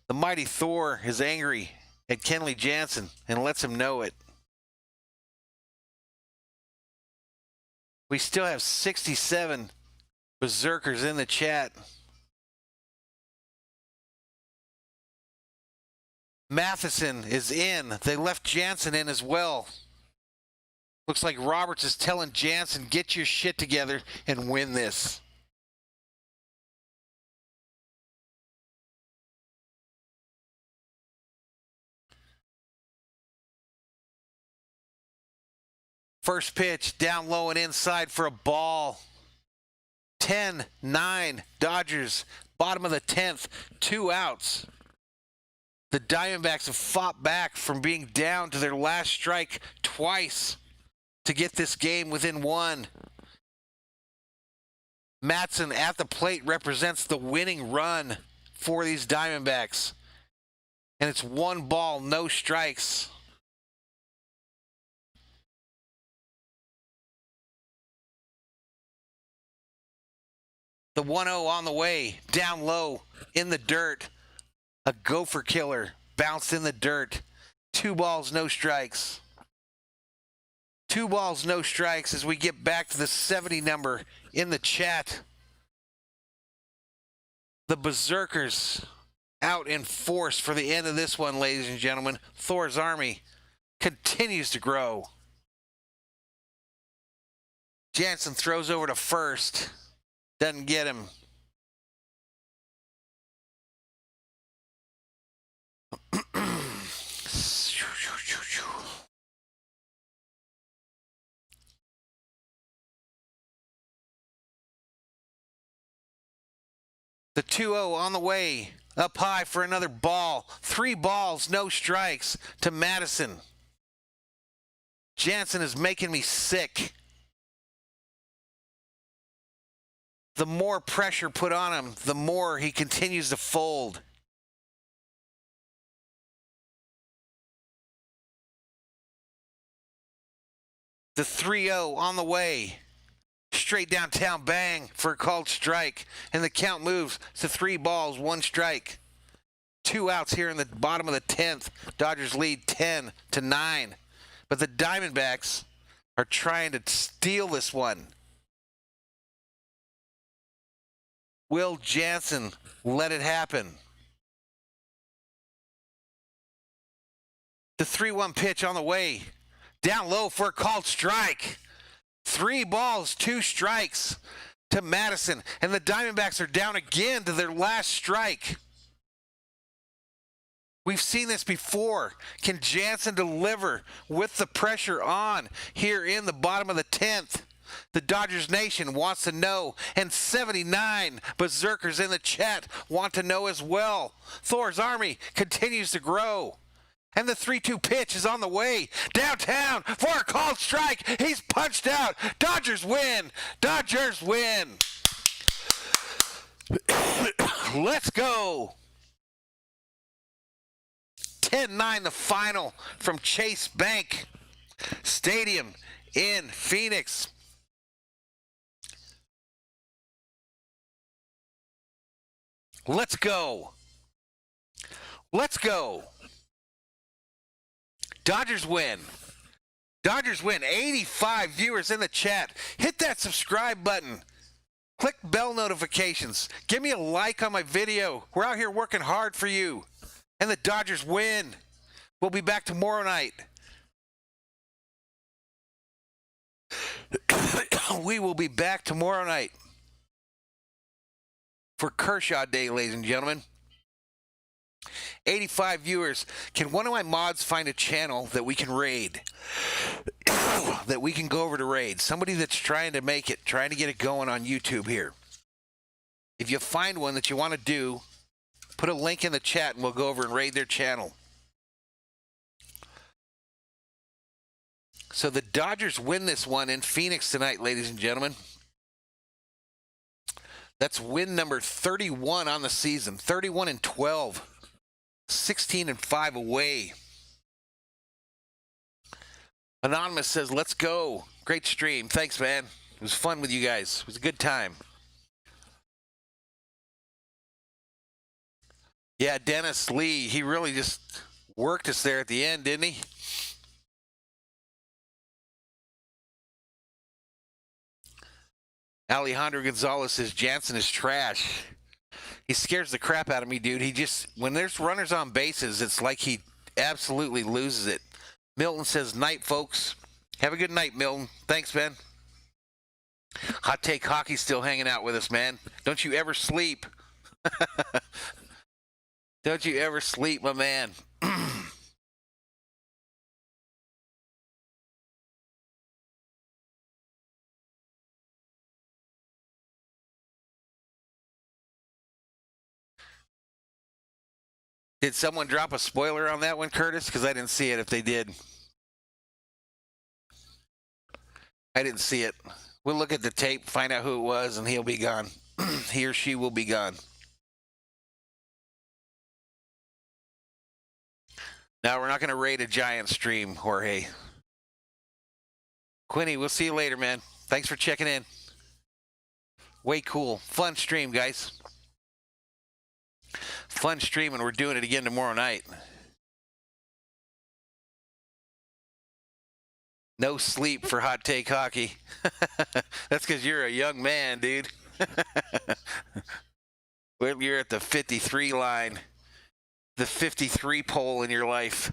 The mighty Thor is angry at Kenley Jansen and lets him know it. We still have 67 Berserkers in the chat. Matheson is in. They left Jansen in as well. Looks like Roberts is telling Jansen, get your shit together and win this. First pitch, down low and inside for a ball. 10-9, Dodgers, bottom of the 10th, 2 outs. The Diamondbacks have fought back from being down to their last strike twice to get this game within 1. Matson at the plate represents the winning run for these Diamondbacks. And it's 1 ball, no strikes. The 1-0 on the way, down low, in the dirt. A gopher killer, bounced in the dirt. 2 balls, no strikes. 2 balls, no strikes as we get back to the 70 number in the chat. The Berserkers out in force for the end of this one, ladies and gentlemen. Thor's army continues to grow. Jansen throws over to first. Doesn't get him. The 2-0 on the way. Up high for another ball. 3 balls, no strikes to Madison. Jansen is making me sick. The more pressure put on him, the more he continues to fold. The 3-0 on the way. Straight downtown bang for a called strike. And the count moves to 3 balls, 1 strike. 2 outs here in the bottom of the 10th. Dodgers lead 10-9. But the Diamondbacks are trying to steal this one. Will Jansen let it happen? The 3-1 pitch on the way. Down low for a called strike. 3 balls, 2 strikes to Madison. And the Diamondbacks are down again to their last strike. We've seen this before. Can Jansen deliver with the pressure on here in the bottom of the 10th? The Dodgers Nation wants to know, and 79 Berserkers in the chat want to know as well. Thor's army continues to grow. And the 3-2 pitch is on the way. Downtown for a called strike. He's punched out. Dodgers win. Dodgers win. Let's go. 10-9 the final from Chase Bank Stadium in Phoenix. Let's go. Let's go. Dodgers win. Dodgers win. 85 viewers in the chat. Hit that subscribe button. Click bell notifications. Give me a like on my video. We're out here working hard for you. And the Dodgers win. We'll be back tomorrow night. We will be back tomorrow night for Kershaw Day, ladies and gentlemen. 85 viewers. Can one of my mods find a channel that we can raid? That we can go over to raid? Somebody that's trying to make it, trying to get it going on YouTube here. If you find one that you want to do, put a link in the chat and we'll go over and raid their channel. So the Dodgers win this one in Phoenix tonight, ladies and gentlemen. That's win number 31 on the season. 31-12. 16-5 away. Anonymous says, let's go. Great stream. Thanks, man. It was fun with you guys. It was a good time. Yeah, Dennis Lee, he really just worked us there at the end, didn't he? Alejandro Gonzalez says Jansen is trash. He scares the crap out of me, dude. He just, when there's runners on bases, it's like he absolutely loses it. Milton says, night, folks. Have a good night, Milton. Thanks, Ben. Hot Take Hockey's still hanging out with us, man. Don't you ever sleep. Don't you ever sleep, my man. Did someone drop a spoiler on that one, Curtis? Because I didn't see it if they did. I didn't see it. We'll look at the tape, find out who it was, and he'll be gone. He or she will be gone. Now, we're not going to raid a giant stream, Jorge. Quinny, we'll see you later, man. Thanks for checking in. Way cool. Fun stream, guys. Fun stream, and we're doing it again tomorrow night. No sleep for Hot Take Hockey. That's because you're a young man, dude. Well, you're at the 53 line, the 53 pole in your life.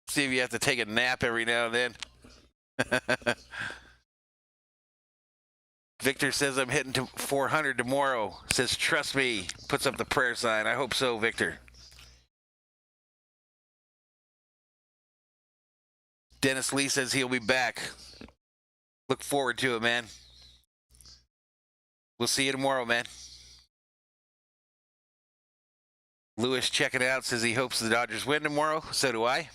See if you have to take a nap every now and then. Victor says I'm hitting to 400 tomorrow. Says, trust me. Puts up the prayer sign. I hope so, Victor. Dennis Lee says he'll be back. Look forward to it, man. We'll see you tomorrow, man. Lewis checking out says he hopes the Dodgers win tomorrow. So do I.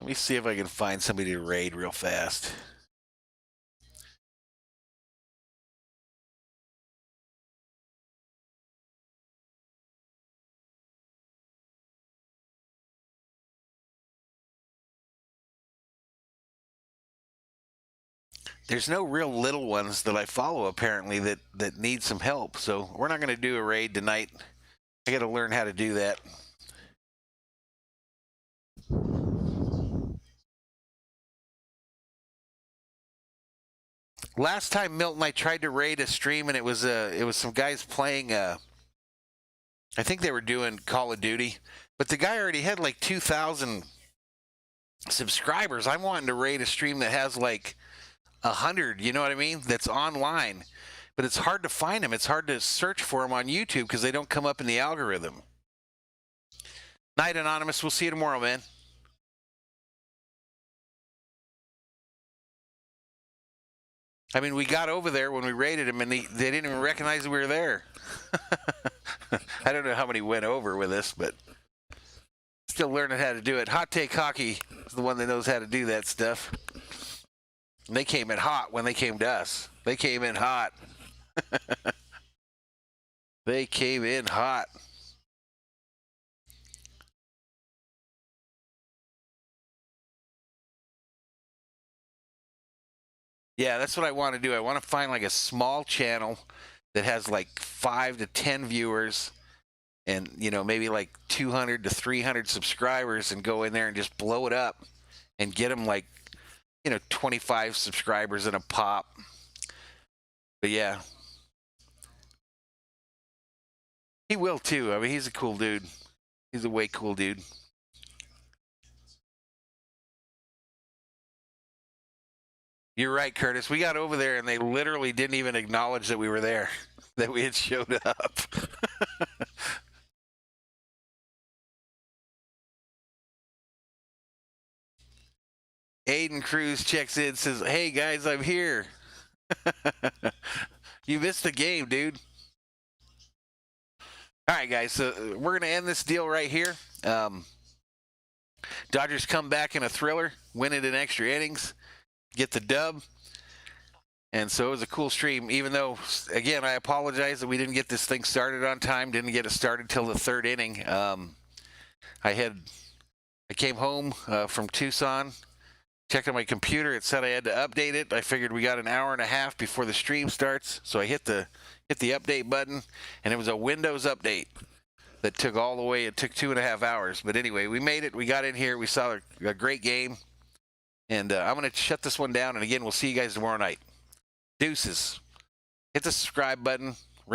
Let me see if I can find somebody to raid real fast. There's no real little ones that I follow, apparently, that need some help. So we're not going to do a raid tonight. I got to learn how to do that. Last time, Milton, I tried to raid a stream, and it was some guys playing. I think they were doing Call of Duty, but the guy already had like 2,000 subscribers. I'm wanting to raid a stream that has like 100. You know what I mean? That's online, but it's hard to find them. It's hard to search for them on YouTube because they don't come up in the algorithm. Night, Anonymous. We'll see you tomorrow, man. I mean, we got over there when we raided them, and they didn't even recognize we were there. I don't know how many went over with us, but still learning how to do it. Hot Take Hockey is the one that knows how to do that stuff. And they came in hot when they came to us. They came in hot. They came in hot. Yeah, that's what I want to do. I want to find like a small channel that has like 5 to 10 viewers and, you know, maybe like 200 to 300 subscribers and go in there and just blow it up and get them like, you know, 25 subscribers in a pop. But yeah. He will too. I mean, he's a cool dude. He's a way cool dude. You're right, Curtis. We got over there, and they literally didn't even acknowledge that we were there, that we had showed up. Aiden Cruz checks in, says, hey, guys, I'm here. You missed the game, dude. All right, guys, so we're going to end this deal right here. Dodgers come back in a thriller, win it in extra innings, get the dub. And so it was a cool stream, even though, again, I apologize that we didn't get this thing started on time, didn't get it started till the third inning. I came home from Tucson, checked on my computer. It said I had to update it. I figured we got an hour and a half before the stream starts, so I hit the update button, and it was a Windows update that took all the way. It took 2.5 hours. But anyway, we made it. We got in here. We saw a great game. And I'm going to shut this one down. And again, we'll see you guys tomorrow night. Deuces. Hit the subscribe button.